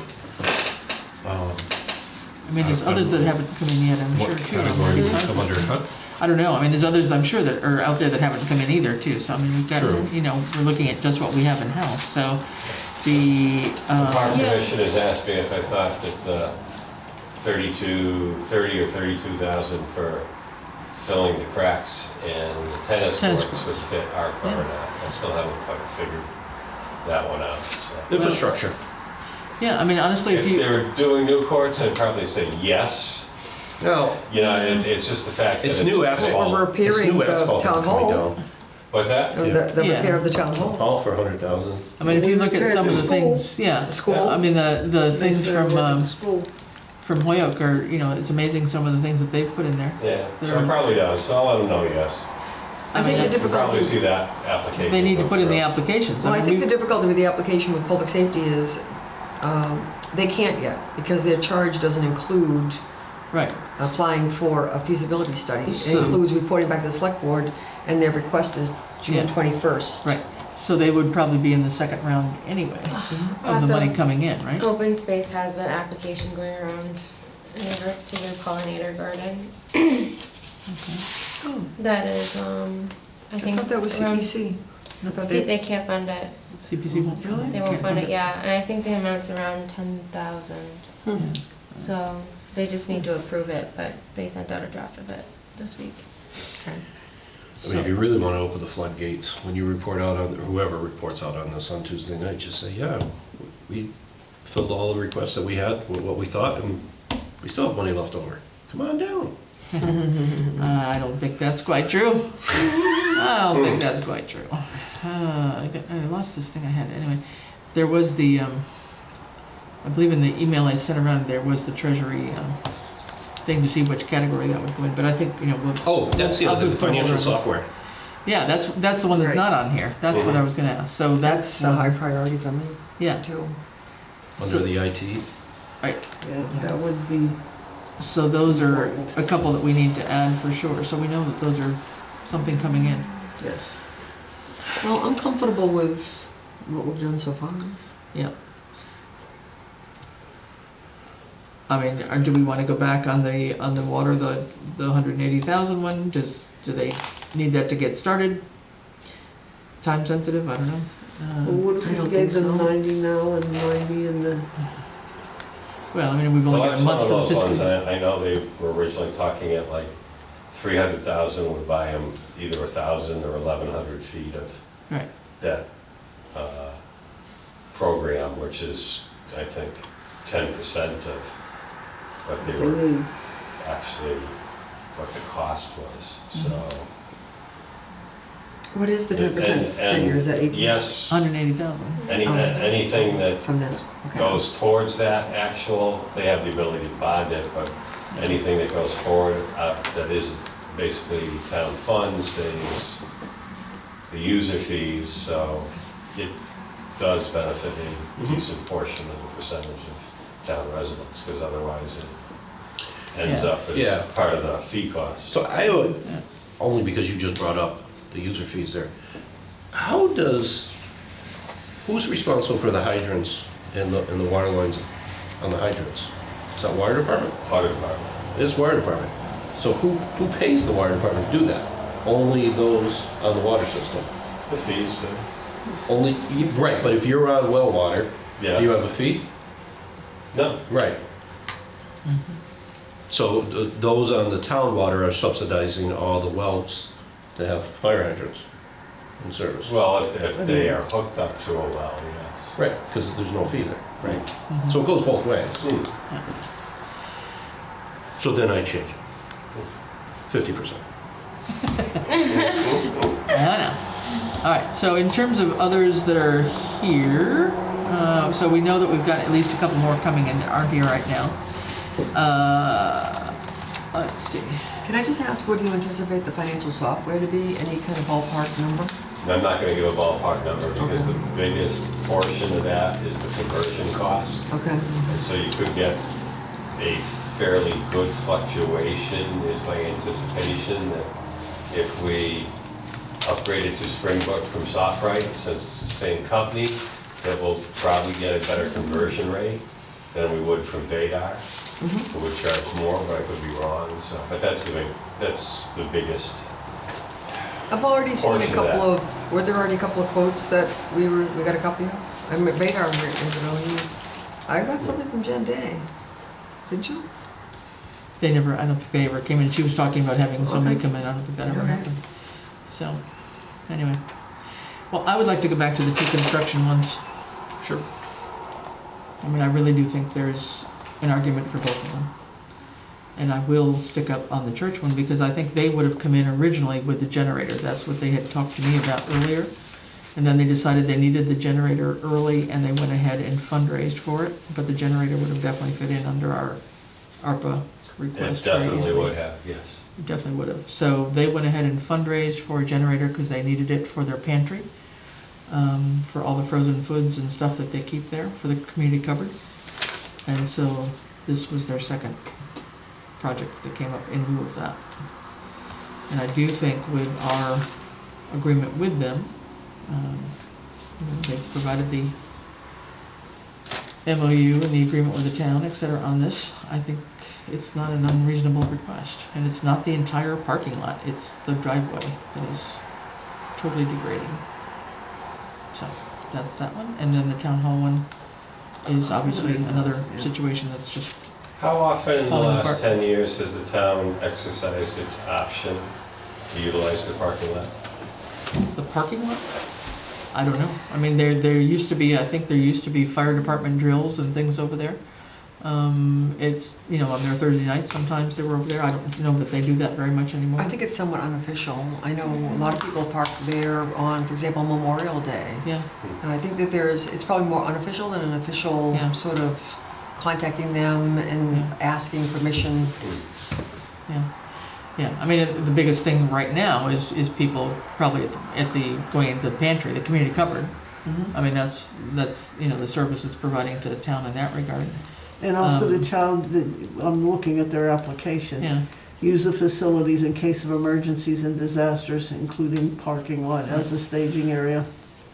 I mean, there's others that haven't come in yet, I'm What sure, too. category would come under, huh? I don't know, I mean, there's others I'm sure that are out there that haven't come in either, too, so I mean, we've got, True. you know, we're looking at just what we have in-house, so the, The Park yeah, Commission has asked me if I thought that the 30 or 32,000 for filling the cracks and the tennis Tennis courts courts. would fit ARPA or Yeah. not. I still haven't quite figured that one out. So. Infrastructure. yeah, I mean, honestly, if If you, they were doing new courts, I'd probably say yes. No, You know, it's just the fact that it's new asphalt. Or repairing It's new the asphalt that's town coming hall. down. What's that? The Yeah. repair of the town hall. All for 100,000. I mean, if you look at some of the The things, yeah. The school. I mean, the things They said from school. Hoyoke are, you know, it's amazing some of the things that they've put in there. Yeah, so it probably does. So I'll let them know yes. I think mean, the We'll probably see difficulty, that application. They need to go put in the through. applications. well, I mean, think the we've- difficulty with the application with public safety is they can't yet because their charge doesn't include Right, applying for a feasibility study. It So- includes reporting back to the select board and their request is June Yeah. 21st. right. So they would probably be in the second round anyway, of the money coming in, right? Open Space has an application going around in regards to their pollinator garden. That is, I I think. thought that was around- CPC. I thought See, they, they can't fund it. CPC won't. Really? They won't fund it, yeah, and I think the amount's around 10,000. So they just need to approve it, but they sent out a draft of it this week. I mean, if you really want to open the floodgates, when you report out on, whoever reports out on this on Tuesday night, just say, yeah, we filled all the requests that we had, with what we thought, and we still have money left over. Come on down. I don't think that's quite true. I don't think that's quite true. I lost this thing I had, anyway. There was the, I believe in the email I sent around, there was the treasury thing to see which category that would go in, but I think, you know, we'll. Oh, that's the I'll other, do the put a financial order on this. software. Yeah, that's the one that's Right. not on here. That's what I was gonna ask. So that's that's, a high priority for me yeah, too. Under the IT. right. Yeah, that would be, So those are a couple that we need to add for sure. So we know that those are something coming in. yes. Well, I'm comfortable with what we've done so far. Yeah. I mean, do we want to go back on the water, the 180,000 one? Do they need that to get started? Time sensitive? I don't know. Well, what if I we don't gave think them so. 90 now and 90 in the, Well, I mean, we've Well, only got that's a one month of for those fiscal. ones, I know they were originally talking at like 300,000 would buy them either 1,000 or 1,100 feet of Right. that program, which is, I think, 10% of what they they were need. actually, what the cost was, so. What is the 10% And figure? Is that 18? Yes, 180,000. anything that From this? Okay. goes towards that actual, they have the ability to bond it, but anything that goes forward, that is basically town funds, they use the user fees, so it does benefit a decent portion of the percentage of town residents, because otherwise it ends up as part of the fee cost. So I would, only because you just brought up the user fees there, who's responsible for the hydrants and the water lines on the hydrants? Is that water department? Water department. It's water department. So who pays the water department to do that? Only those on the water system. The fees do. Only, right, but if you're on well water, do you have a fee? No. Right. So those on the town water are subsidizing all the wells to have fire hydrants in service. Well, if they are hooked up to a well, yes. Right, because there's no fee there, right? So it goes both ways. So then I change it. 50%. I know. All right, so in terms of others that are here, so we know that we've got at least a couple more coming in that aren't here right now. Let's see. Can I just ask, what do you anticipate the financial software to be? Any kind of ballpark number? I'm not going to give a ballpark number because the biggest portion of that is the conversion cost. Okay. And so you could get a fairly good fluctuation, is my anticipation, that if we upgraded to Springbrook from SoftWrite, since it's the same company, that we'll probably get a better conversion rate than we would from Vadar. Who would charge more, but I could be wrong. So, but that's the biggest. I've already seen a portion of couple that. of, were there already a couple of quotes that we got a copy of? I mean, Vadar, I got something from Jen Day. Did you? I don't think they ever came in. She was talking about having somebody come in. I don't think that ever happened. So, anyway. Well, I would like to go back to the two construction ones. Sure. I mean, I really do think there's an argument for both of them. And I will stick up on the church one because I think they would have come in originally with the generator. That's what they had talked to me about earlier. And then they decided they needed the generator early and they went ahead and fundraised for it. But the generator would have definitely fit in under our ARPA request. It definitely would have, yes. It definitely would have. So they went ahead and fundraised for a generator because they needed it for their pantry, for all the frozen foods and stuff that they keep there for the community cupboard. And so this was their second project that came up in lieu of that. And I do think with our agreement with them, they've provided the MOU and the agreement with the town, et cetera, on this. I think it's not an unreasonable request. And it's not the entire parking lot, it's the driveway that is totally degrading. So that's that one. And then the town hall one is obviously another situation that's just How often in the falling last apart. 10 years has the town exercised its option to utilize the parking lot? The parking lot? I don't know. I mean, there used to be, I think there used to be fire department drills and things over there. It's, you know, on their Thursday nights, sometimes they were over there. I don't know that they do that very much anymore. I think it's somewhat unofficial. I know a lot of people park there on, for example, Memorial Day. Yeah. And I think that it's probably more unofficial than an official sort of contacting them and asking permission. Yeah. Yeah, I mean, the biggest thing right now is people probably at the going into the pantry, the community cupboard. I mean, that's you know, the service it's providing to the town in that regard. And also the town, I'm looking at their application. Use the facilities in case of emergencies and disasters, including parking lot as a staging area.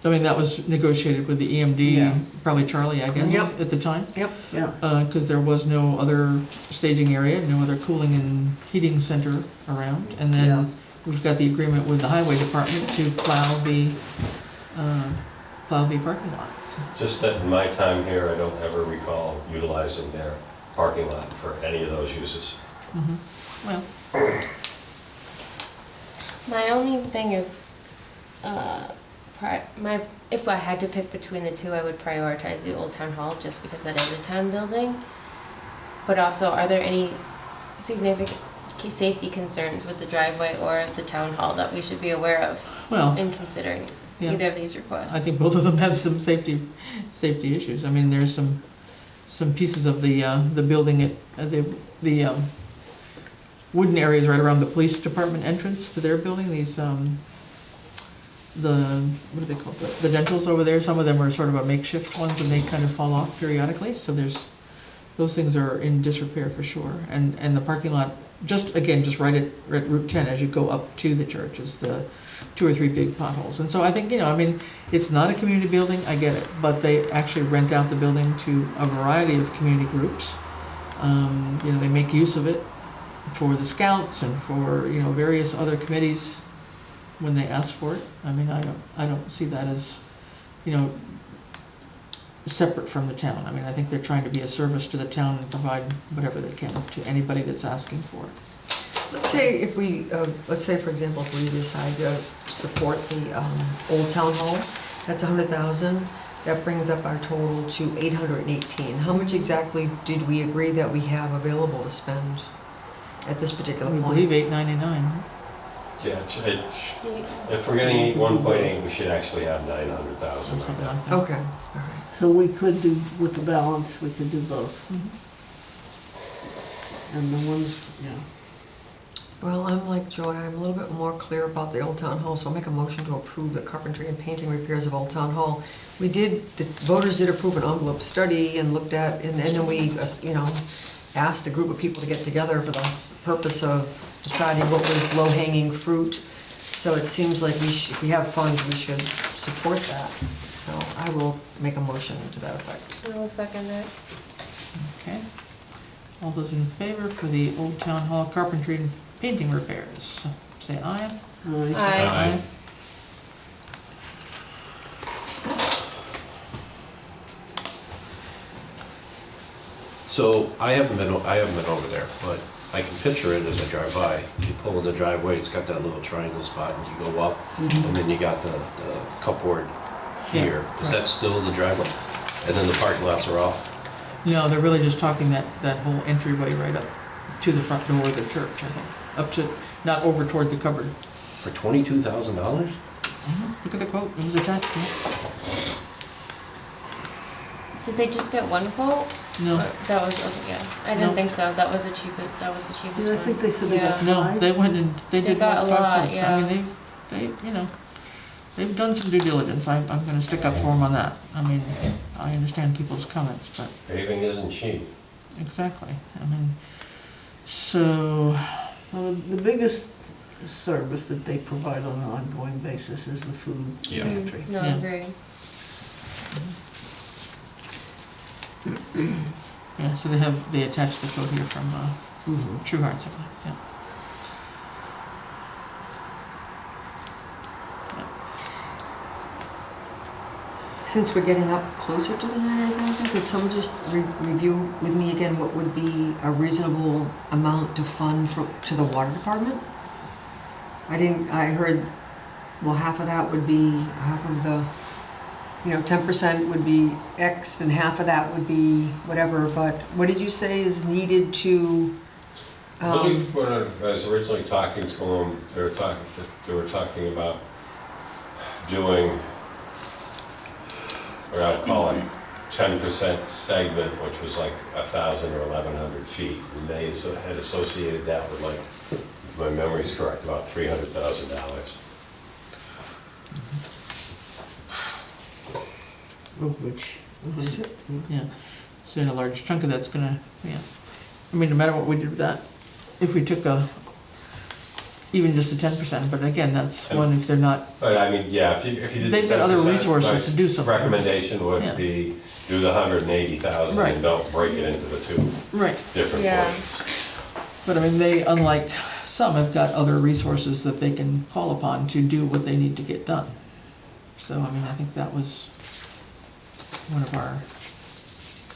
I mean, that was negotiated with the EMD, probably Charlie, I guess, at the time. Yep. Yeah. Because there was no other staging area, no other cooling and heating center around. And then we've got the agreement with the highway department to plow the parking lot. Just that in my time here, I don't ever recall utilizing their parking lot for any of those uses. Well, my only thing is, if I had to pick between the two, I would prioritize the old town hall just because that is a town building. But also, are there any significant safety concerns with the driveway or the town hall that we should be aware of in considering either of these requests? I think both of them have some safety issues. I mean, there's some pieces of the building at the wooden areas right around the police department entrance to their building, these, what are they called, the dentals over there, some of them are sort of a makeshift ones and they kind of fall off periodically, so those things are in disrepair for sure. And the parking lot, just right at Route 10 as you go up to the church is the 2 or 3 big potholes. And so I think, it's not a community building, I get it, but they actually rent out the building to a variety of community groups. They make use of it for the scouts and for, various other committees when they ask for it. I don't see that as, separate from the town. I think they're trying to be a service to the town and provide whatever they can to anybody that's asking for it. Let's say if we, for example, if we decide to support the Old Town Hall, that's 100,000. That brings up our total to 818. How much exactly did we agree that we have available to spend at this particular I point? believe $899. Yeah, if we're getting 1.8, we should actually have 900,000. Something like that. Okay, all right. So we could do, with the balance, we could do both. And the ones, Well, I'm like Joy, I'm a little bit more clear about the Old Town Hall, so I'll make a motion to approve the carpentry and painting repairs of Old Town Hall. The voters did approve an envelope study and looked at, and then we, asked a group of people to get together for the purpose of deciding what was low-hanging fruit. So it seems like if we have funds, we should support that. So I will make a motion to that effect. I will second it. Okay. All those in favor for the Old Town Hall carpentry and painting repairs, say aye. Aye. So I haven't been over there, but I can picture it as I drive by. You pull in the driveway, it's got that little triangle spot, and you go up, and then you got the cupboard here. Yeah, Is that still the driveway? And then the parking lots are off? No, they're really just talking that whole entryway right up to the front door of the church, I think. Up to, not over toward the cupboard. For $22,000? Look at the quote, it was attached to it. Did they just get one quote? No, That was, okay, yeah. I didn't No. think so. That was the cheapest one. I think they said they got no, 5. they went and, they They did got about a 5 lot, quotes. yeah. They've done some due diligence. I'm gonna stick up for them on that. I understand people's comments, but. Paving isn't cheap. Exactly. So. Well, the biggest service that they provide on an ongoing basis is the food Yeah. pantry. No, I Yeah. agree. Yeah, so they attached the quote here from True Heart Supply. Yeah. Since we're getting up closer to the 900,000, could someone just review with me again what would be a reasonable amount to fund to the water department? I heard, well, half of that would be, half of the, 10% would be X and half of that would be whatever, but what did you say is needed to? I believe when I was originally talking to them, they were talking about doing what I'd call a 10% segment, which was like 1,000 or 1,100 feet. And they had associated that with, like, if my memory's correct, about $300,000. Which, Yeah. So in a large chunk of that's gonna, no matter what we did with that, if we took even just a 10%, but again, that's one if they're not. But if you did They've got other resources to do something. Recommendation would be do the 180,000 Right. and don't break it into the two different portions. But they, unlike some, have got other resources that they can call upon to do what they need to get done. So, I think that was one of our.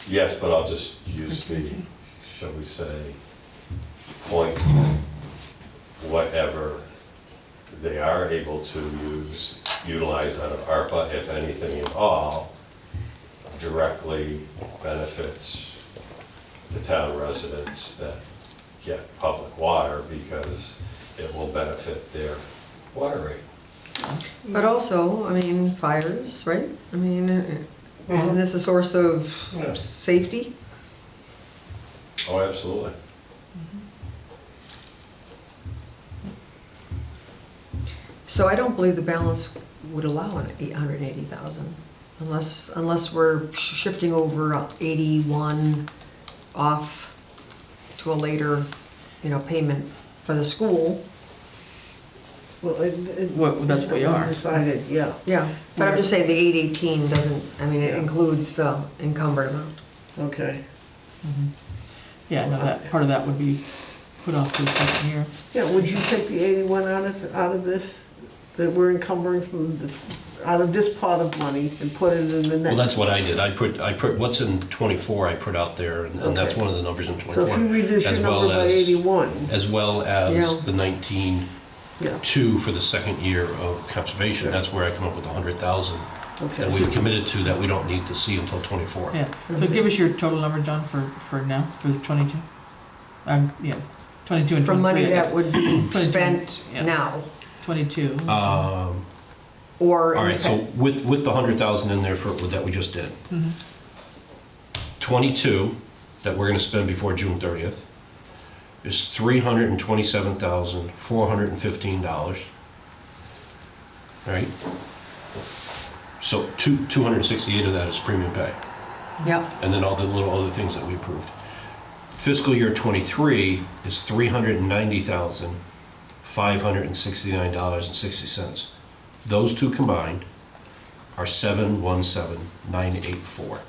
Yes, but I'll just use the, shall we say, point, whatever they are able to utilize out of ARPA, if anything at all, directly benefits the town residents that get public water because it will benefit their water rate. But also, fires, right? Isn't this a source of safety? Oh, absolutely. So I don't believe the balance would allow an 880,000 unless we're shifting over 81 off to a later, payment for the school. Well, That's what we are. Decided, yeah. Yeah, but I'm just saying the 818 doesn't, it includes the encumbered amount. Okay. Yeah, no, that, part of that would be put off to the second year. Yeah, would you take the 81 out of this, that we're encumbering out of this pot of money and put it in the next? Well, that's what I did. I put what's in 24, I put out there, and that's Okay. one of the numbers in 24. So if you reduce your as well number by as- 81, As well as Yeah. the 19.2 for the second year of conservation. Yeah. That's where I come up with 100,000 okay. that so- we've committed to that we don't need to see until 24. Yeah, so give us your total number, John, for now, for 22? 22 and 23. For money I guess. that would be 22, spent yeah. now, 22. or. All right, so with the 100,000 in there for, that we just did, Mhm. 22 that we're gonna spend before June 30th is $327,415, right? So 268 of that is premium pay, Yep, and then all the little other things that we approved. Fiscal year 23 is $390,569.60. Those two combined are $717,984.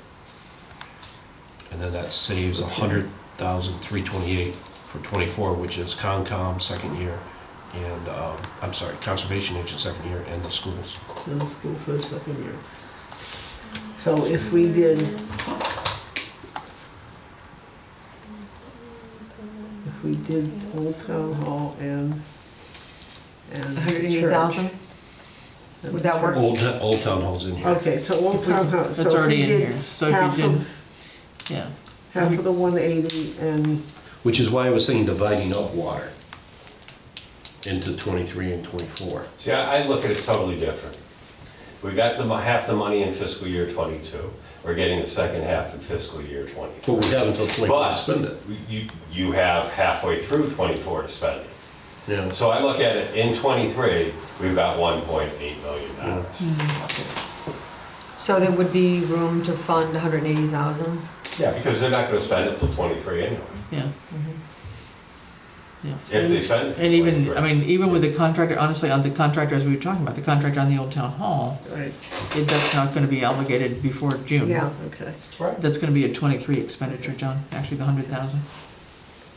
And then that saves $100,328 for 24, which is Concom second year, and, Conservation Agent second year, and the schools. No school for the second year. So if we did, Old Town Hall and the 180,000? church. Would that work? Old Town Hall's in here. Okay, so Old Town Hall, so That's if already we in did here, so half if you of, did, yeah. half of the 180 and, Which is why I was thinking dividing up water into 23 and 24. See, I look at it totally different. We got half the money in fiscal year 22. We're getting the second half in fiscal year 24. But we have until 24 to spend it. You have halfway through 24 to spend it. Yeah. So I look at it, in 23, we've got $1.8 million. So there would be room to fund 180,000? Yeah, because they're not gonna spend it till 23 anyway, Yeah, yeah. if they spend it. And even, 23. even with the contractor, honestly, on the contractor, as we were talking about, the contractor on the Old Town Hall, right, that's not gonna be obligated before June. Yeah. okay. That's gonna be a 23 expenditure, John, actually the 100,000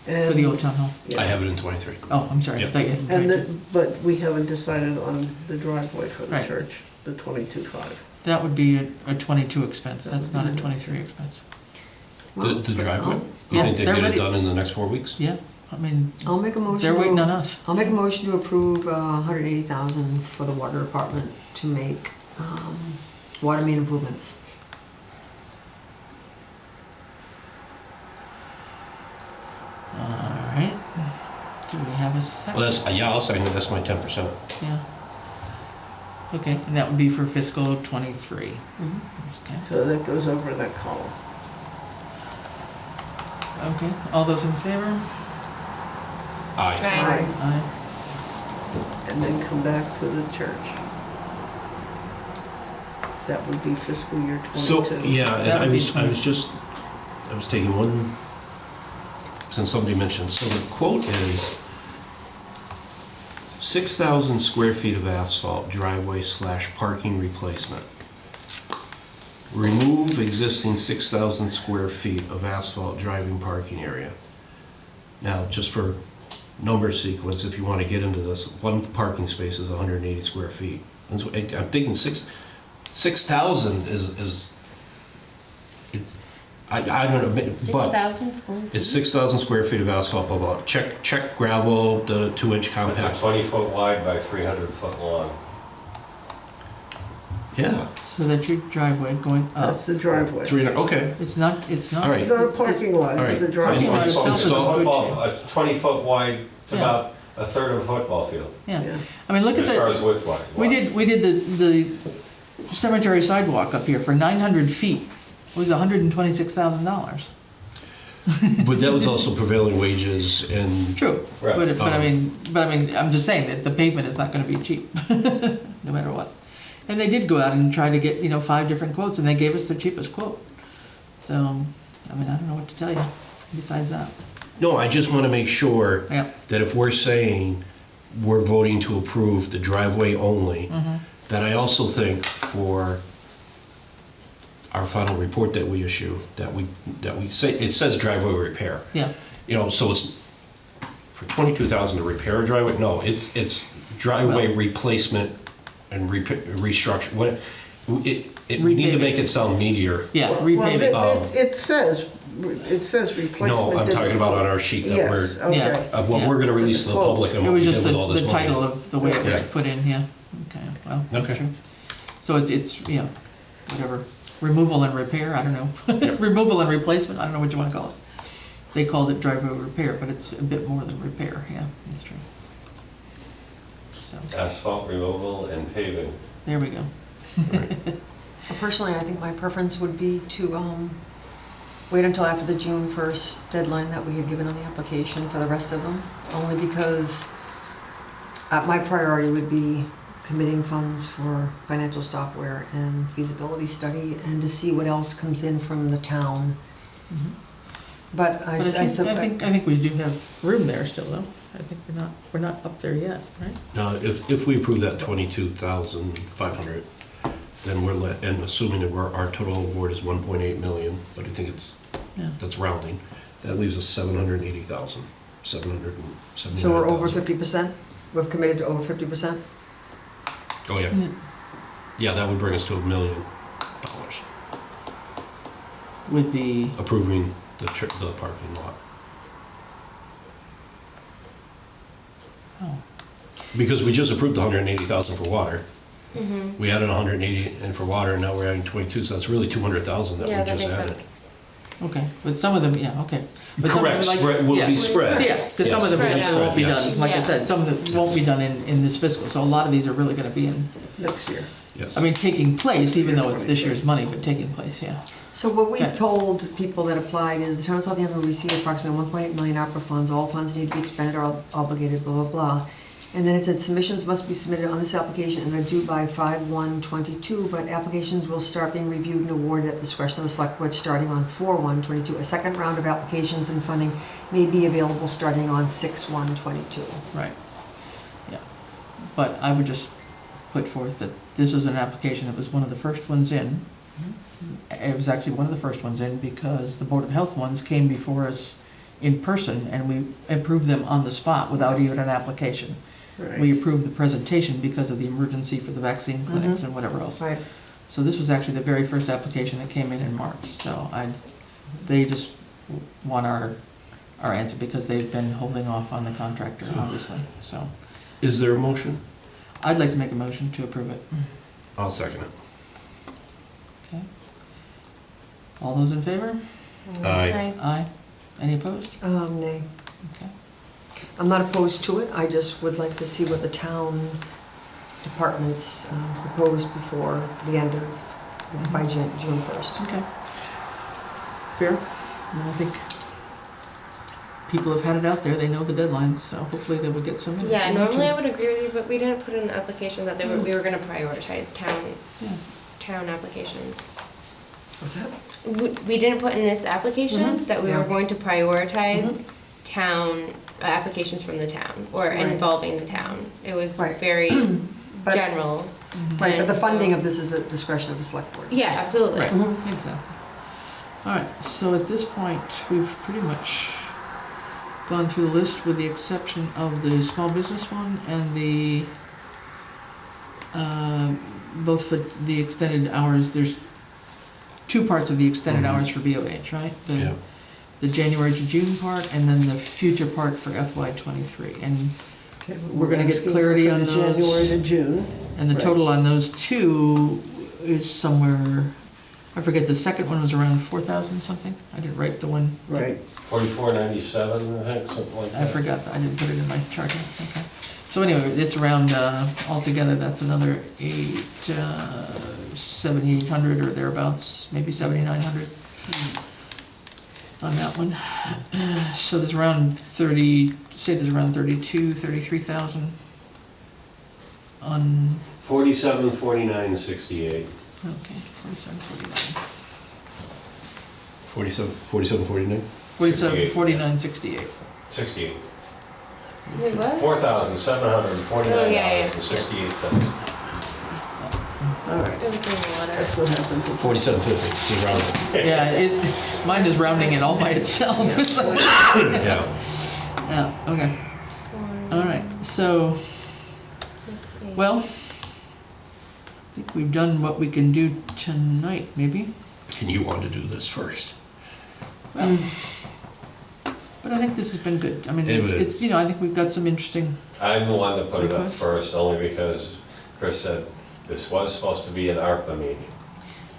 for the And- Old Town Hall. yeah. I have it in 23. Oh, I'm sorry, I Yep. thought you had. And but we haven't decided on the driveway for the Right. church, the 22.5. That would be a 22 expense, that's not a 23 expense. The driveway? You Yeah, think they they're get it ready. done in the next 4 weeks? Yeah, I mean, I'll make a motion. they're waiting on us. I'll make a motion to approve 180,000 for the water department to make water main improvements. All right. Do we have a second? Well, I'll say that's my 10%. Yeah. Okay, and that would be for fiscal '23. Mhm. Okay. So that goes over that column. Okay, all those in favor? Aye. Aye. Aye. And then come back to the church. That would be fiscal year 22. So, yeah, and That would be I was taking one, since somebody mentioned, so the quote is 6,000 square feet of asphalt driveway / parking replacement. Remove existing 6,000 square feet of asphalt driving parking area. Now, just for number sequence, if you want to get into this, one parking space is 180 square feet. And so I'm thinking 6,000 is, I don't know, but 6,000 square feet? it's 6,000 square feet of asphalt, blah, blah. Check gravel, the 2-inch It's compact. a 20-foot wide by 300-foot long. Yeah, So that's your driveway going up. That's the driveway. 300, okay. It's not. All right. It's not a parking lot, All it's right. the driveway. Parking lot And- itself is a install- good A 20-foot wide, it's Yeah. about a third of a football field. Yeah. Yeah. I mean, look at As far as the, width wise. we did the cemetery sidewalk up here for 900 feet. It was $126,000. But that was also prevailing wages and, True, Right. but I mean, I'm just saying that the pavement is not gonna be cheap, no matter what. And they did go out and try to get, 5 different quotes, and they gave us the cheapest quote. So, I mean, I don't know what to tell you besides that. no, I just want to make sure Yeah. that if we're saying we're voting to approve the driveway only, that I also think for our final report that we issue, that we say, it says driveway repair. Yeah, So it's for 22,000 to repair a driveway? No, it's driveway replacement and restructure. We need to make it sound meatier. yeah, Well, repaving. it says replacement. No, I'm talking about on our sheet that Yes, we're, okay. Yeah. what we're gonna release to the public and It what was we just did with all this the money. title of the way it was Okay. put in, yeah. Okay, well, that's Okay. true. So it's, whatever, removal and repair, I don't know. Removal and replacement, I don't know what you want to call it. They called it driveway repair, but it's a bit more than repair, yeah, that's true. So, Asphalt removal and paving. there we go. Personally, I think my preference would be to wait until after the June 1st deadline that we had given on the application for the rest of them, only because my priority would be committing funds for financial software and feasibility study and to see what else comes in from the town. Mhm. But But I think we do have room there still, though. I think we're not up there yet, right? If we approve that 22,500, then and assuming that our total award is 1.8 million, but I think Yeah. that's rounding, that leaves us 780,000, 779,000. So we're over 50%? We've committed to over 50%? Oh, yeah. Yeah. Yeah, that would bring us to $1 million, With the, approving the parking lot. oh, Because we just approved 180,000 for water. Mm-hmm. We added 180 in for water, and now we're adding 22, so that's really 200,000 that Yeah, we that just makes added. sense. okay, but some of them, yeah, okay. But some of Correct, them, like- spread, will yeah. be spread. Yeah, because some of them Spread out. won't be Yes. done, like I Yeah. said, some of them won't be done in this fiscal, so a lot of these are really gonna be in, Next year. Yes. I mean, taking place, even though it's this year's money, but taking place, yeah. So what we Okay. told people that applied is the town of Southampton will receive approximately 1.8 million ARPA funds. All funds need to be expended or obligated, blah, blah, blah. And then it said submissions must be submitted on this application and are due by 5/1/22, but applications will start being reviewed and awarded at the discretion of the select board starting on 4/1/22. A second round of applications and funding may be available starting on 6/1/22. Right, yeah. But I would just put forth that this is an application that was one of the first ones in. It was actually one of the first ones in because the Board of Health ones came before us in person and we approved them on the spot without even an application. We approved the presentation because of the emergency for the vaccine clinics and whatever else. Right. So this was actually the very first application that came in March. So they just want our answer because they've been holding off on the contractor, obviously. So Is there a motion? I'd like to make a motion to approve it. I'll second it. Okay. All those in favor? Aye. Aye. Any opposed? Nay. Okay. I'm not opposed to it. I just would like to see what the town departments propose before the end of, by June 1st. Okay. Fair. And I think people have had it out there, they know the deadlines, so hopefully they will get some. in. Yeah, normally I would agree with you, but we didn't put in the application that we were gonna prioritize Yeah. town applications. What's that? We didn't put in this application that we were Yeah. going to prioritize town, applications from the town, or Right. involving the town. It was Right. very But- general. Right, but the And funding so- of this is at discretion of the select board. Yeah, absolutely. Right, exactly. All right, so at this point, we've pretty much gone through the list with the exception of the small business one and the, both the extended hours. There's two parts of the extended hours for BOH, right? Yeah. The January to June part and then the future part for FY '23. And we're gonna get asking clarity for on the those. January to June. And the Right. total on those two is somewhere, I forget, the second one was around 4,000 something? I didn't write the one, Right. 44.97, I think, something like that. I forgot, I didn't put it in my chart. Okay. So anyway, it's around, altogether, that's another 7,800 or thereabouts, maybe 7,900. on that one. So there's around 30, say there's around 32, 33,000 on, 47, 49, 68. okay, 47, 49. 47, 49? 47, 49, 68. 68. Wait, what? $4,749.68. All right, It was in the letter. that's what happens. 4750, we rounded. Yeah, mine is rounding it all by itself. Yeah. Yeah, okay. All right, so, well, I think we've done what we can do tonight, maybe. And you want to do this first. But I think this has been good. I mean, It is. it's, you know, I think we've got some interesting, I'm the one that put it up Request? first, only because Chris said this was supposed to be an ARPA meeting.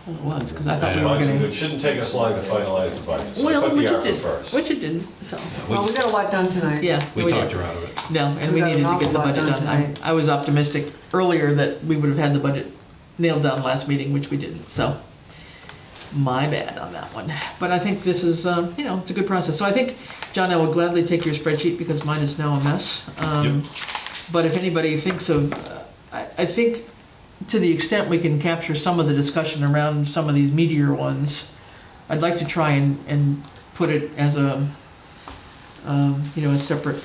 well, it was, because I thought we were It gonna, shouldn't take us long to finalize the budget, so I well, put the which it ARPA did, first. which it didn't, so, Well, we got a lot done tonight. yeah. We did. talked her out of it. No, and We we got an needed to awful get the lot budget done done. tonight. I was optimistic earlier that we would have had the budget nailed down last meeting, which we didn't, so my bad on that one. But I think this is, you know, it's a good process. So I think, John, I will gladly take your spreadsheet because mine is now a mess. But if anybody thinks of, I think to the extent we can capture some of the discussion around some of these meatier ones, I'd like to try and put it as a, you know, a separate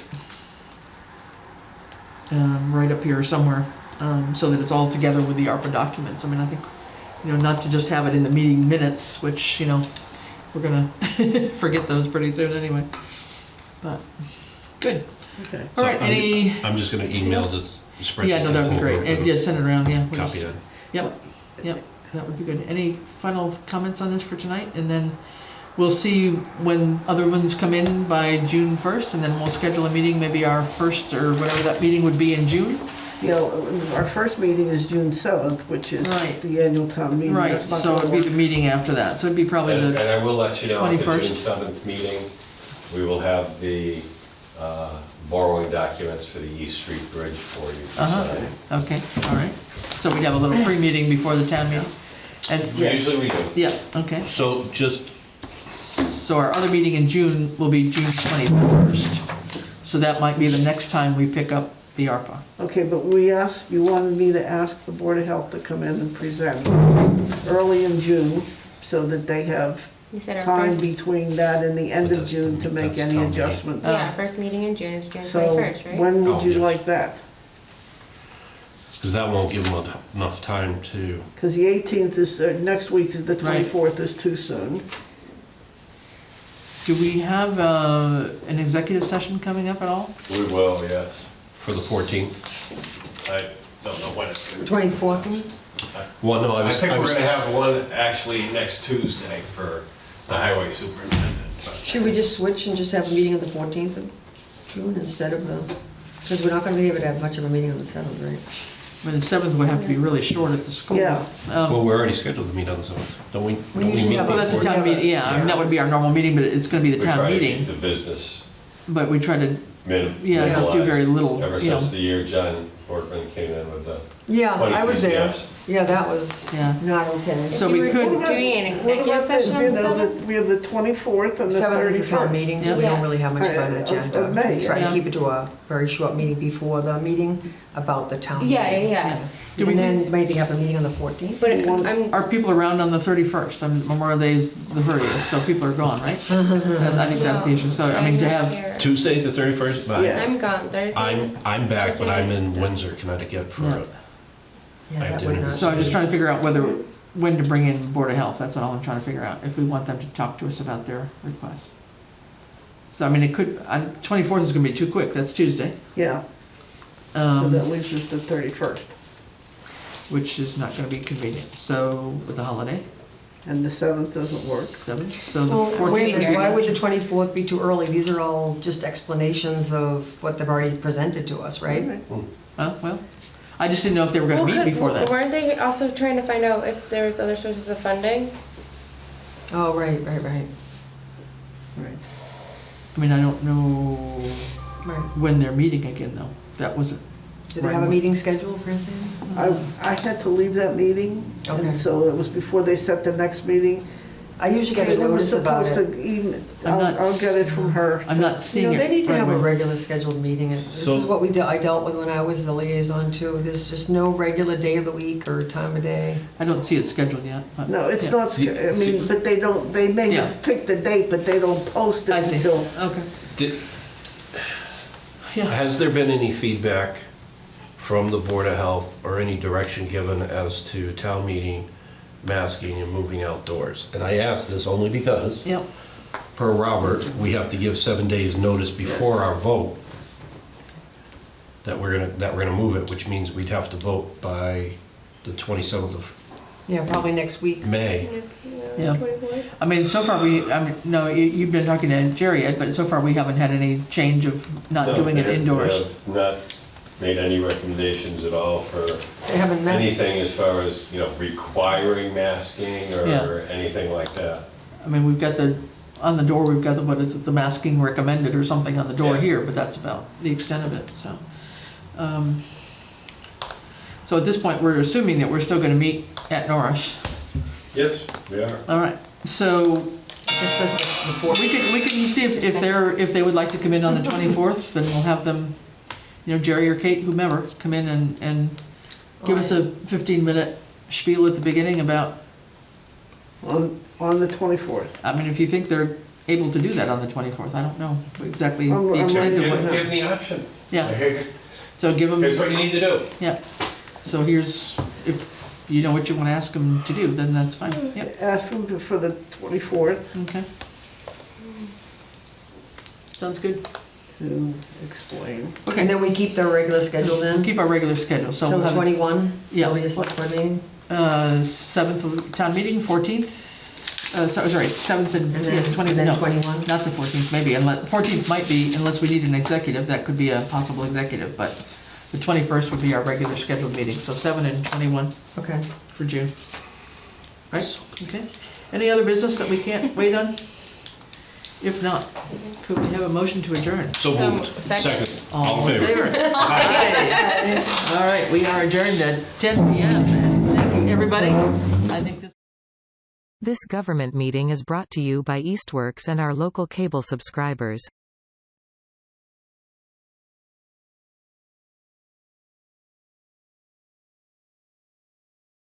right up here somewhere, so that it's all together with the ARPA documents. I mean, I think, you know, not to just have it in the meeting minutes, which, you know, we're gonna forget those pretty soon anyway. But, good. Okay. All right, any, I'm just going to email the spreadsheet. yeah, no, that would be great. And yeah, send it around, yeah. please. Copy it. Yep, that would be good. Any final comments on this for tonight? And then we'll see when other ones come in by June 1st, and then we'll schedule a meeting, maybe our first or whatever that meeting would be in June. You know, our first meeting is June 7th, which is Right. the annual town meeting. Right, That's not so gonna it'd be the work. meeting after that. So it'd be probably And the, I will let you know, at the 21st. June 7th meeting, we will have the borrowing documents for the East Street Bridge for you to Uh-huh. sign. okay, all right. So we'd have a little pre-meeting before the town meeting? And, Usually we do. yeah, okay. So just, So our other meeting in June will be June 21st. So that might be the next time we pick up the ARPA. Okay, but you wanted me to ask the Board of Health to come in and present early in June so that they have You said our time first, between that and the end But of that's June to make that's any town meeting. adjustments. yeah, our first meeting in June is June So 21st, right? when would Oh, you yes. like that? because that won't give them enough time to, Because the 18th is, next week is the Right. 24th is too soon. Do we have an executive session coming up at all? We will, yes. for the 14th. I don't know when it's going to 24th? Well, no, I think we're going to have one actually next Tuesday for the highway superintendent. but- Should we just switch and just have a meeting on the 14th of June instead of the, because we're not going to be able to have much of a meeting on the 7th, right? I mean, the 7th would have to be really short at the school. Yeah. Well, we're already scheduled to meet on the 7th, don't we? Don't usually meet have Well, the that's a 14th? town meeting, yeah, I mean, that would be our normal meeting, but it's gonna be the We town try to keep meeting. the business But we try to, minimalized. yeah, just do very little, Ever you know. since the year John Borkman came in with the Yeah, 20 I was there. PCFs. Yeah, that was Yeah. not okay. So If we you were could- doing an What executive about session on the 7th? We have the 24th and the 7th is the town 31st. meeting, so we don't Yeah. really have much on the Of agenda. May, Try yeah. to keep it to a very short meeting before the meeting about the town. Yeah, meeting. yeah. Do we And then maybe have a meeting on the 14th. But if, I'm, Are people around on the 31st? Memorial Day's the 30th, so people are gone, right? I think that's the issue, so, I mean, to have, Tuesday, the 31st? But Yes. I'm gone Thursday. I'm back, but I'm in Windsor, Connecticut for, Yeah. Yeah, I have that dinner would with not. so I'm just trying to figure out when to bring in Board of Health, that's all I'm trying to figure out, if we want them to talk to us about their requests. So, I mean, it could, 24th is gonna be too quick, that's Tuesday, Yeah, so that leaves us the 31st. which is not gonna be convenient, so, with the holiday, And the 7th doesn't work. 7th, so the Well, wait a 14th. minute, why would the 24th be too early? These are all just explanations of what they've already presented to us, right? Well, I just didn't know if they were gonna meet before that. Weren't they also trying to find out if there was other sources of funding? Oh, right. Right. I mean, I don't know Right. when they're meeting again, though, that wasn't. Do they have a meeting scheduled, Francine? I had to leave that meeting, Okay. and so it was before they set the next meeting. I usually get a Caitlin was notice about supposed it. to email, I'm not I'll get it from her. I'm not You seeing know, it. they need to right have a away. regular scheduled meeting, and this So- is what I dealt with when I was the liaison too. There's just no regular day of the week or time of day. I don't see it scheduled yet. But No, it's yeah. not, I mean, but they may Yeah. have picked the date, but they don't post it I see. until. Okay. Did- Yeah. Has there been any feedback from the Board of Health or any direction given as to town meeting masking and moving outdoors? And I ask this only because, Yep. per Robert, we have to give 7 days notice before our vote that we're gonna move it, which means we'd have to vote by the 27th of Yeah, probably next week. May. Yeah. I mean, so far no, you've been talking to Jerry, Ed, but so far we haven't had any change of not No, doing it they indoors. have not made any recommendations at all for They haven't met. anything as far as, requiring masking Yeah. or anything like that. I mean, we've got on the door, we've got what is it, the masking recommended or something on the door Yeah. here, but that's about the extent of it, so. So at this point, we're assuming that we're still gonna meet at Norris. Yes, we are. All right, so I guess that's the fourth. we can see if they would like to come in on the 24th, then we'll have them, Jerry or Kate, whomever, come in and give us a 15-minute spiel at the beginning about, On the 24th. I mean, if you think they're able to do that on the 24th, I don't know exactly I'm the extent of ready. what. Give them the option. Yeah, so give them, Here's what you need to do. yeah. So if you know what you want to ask them to do, then that's fine. Yep, Ask them for the 24th okay. Sounds good. to explain. And Okay, then we keep the regular schedule we'll then? keep our regular schedule, so So we'll have 21? Yeah. There'll be a select board meeting? 7th town meeting, 14th, sorry, 7th and, And then, yes, 20th, and then no, 21? not the 14th, maybe, 14th might be, unless we need an executive, that could be a possible executive, but the 21st would be our regular scheduled meeting, so 7 and 21 Okay. for June. Right, okay. Any other business that we can't wait on? If not, could we have a motion to adjourn? So moved. Second. All in favor? Aye. All right, we are adjourned at 10 PM. Thank you, everybody. I think this Government meeting is brought to you by Eastworks and our local cable subscribers.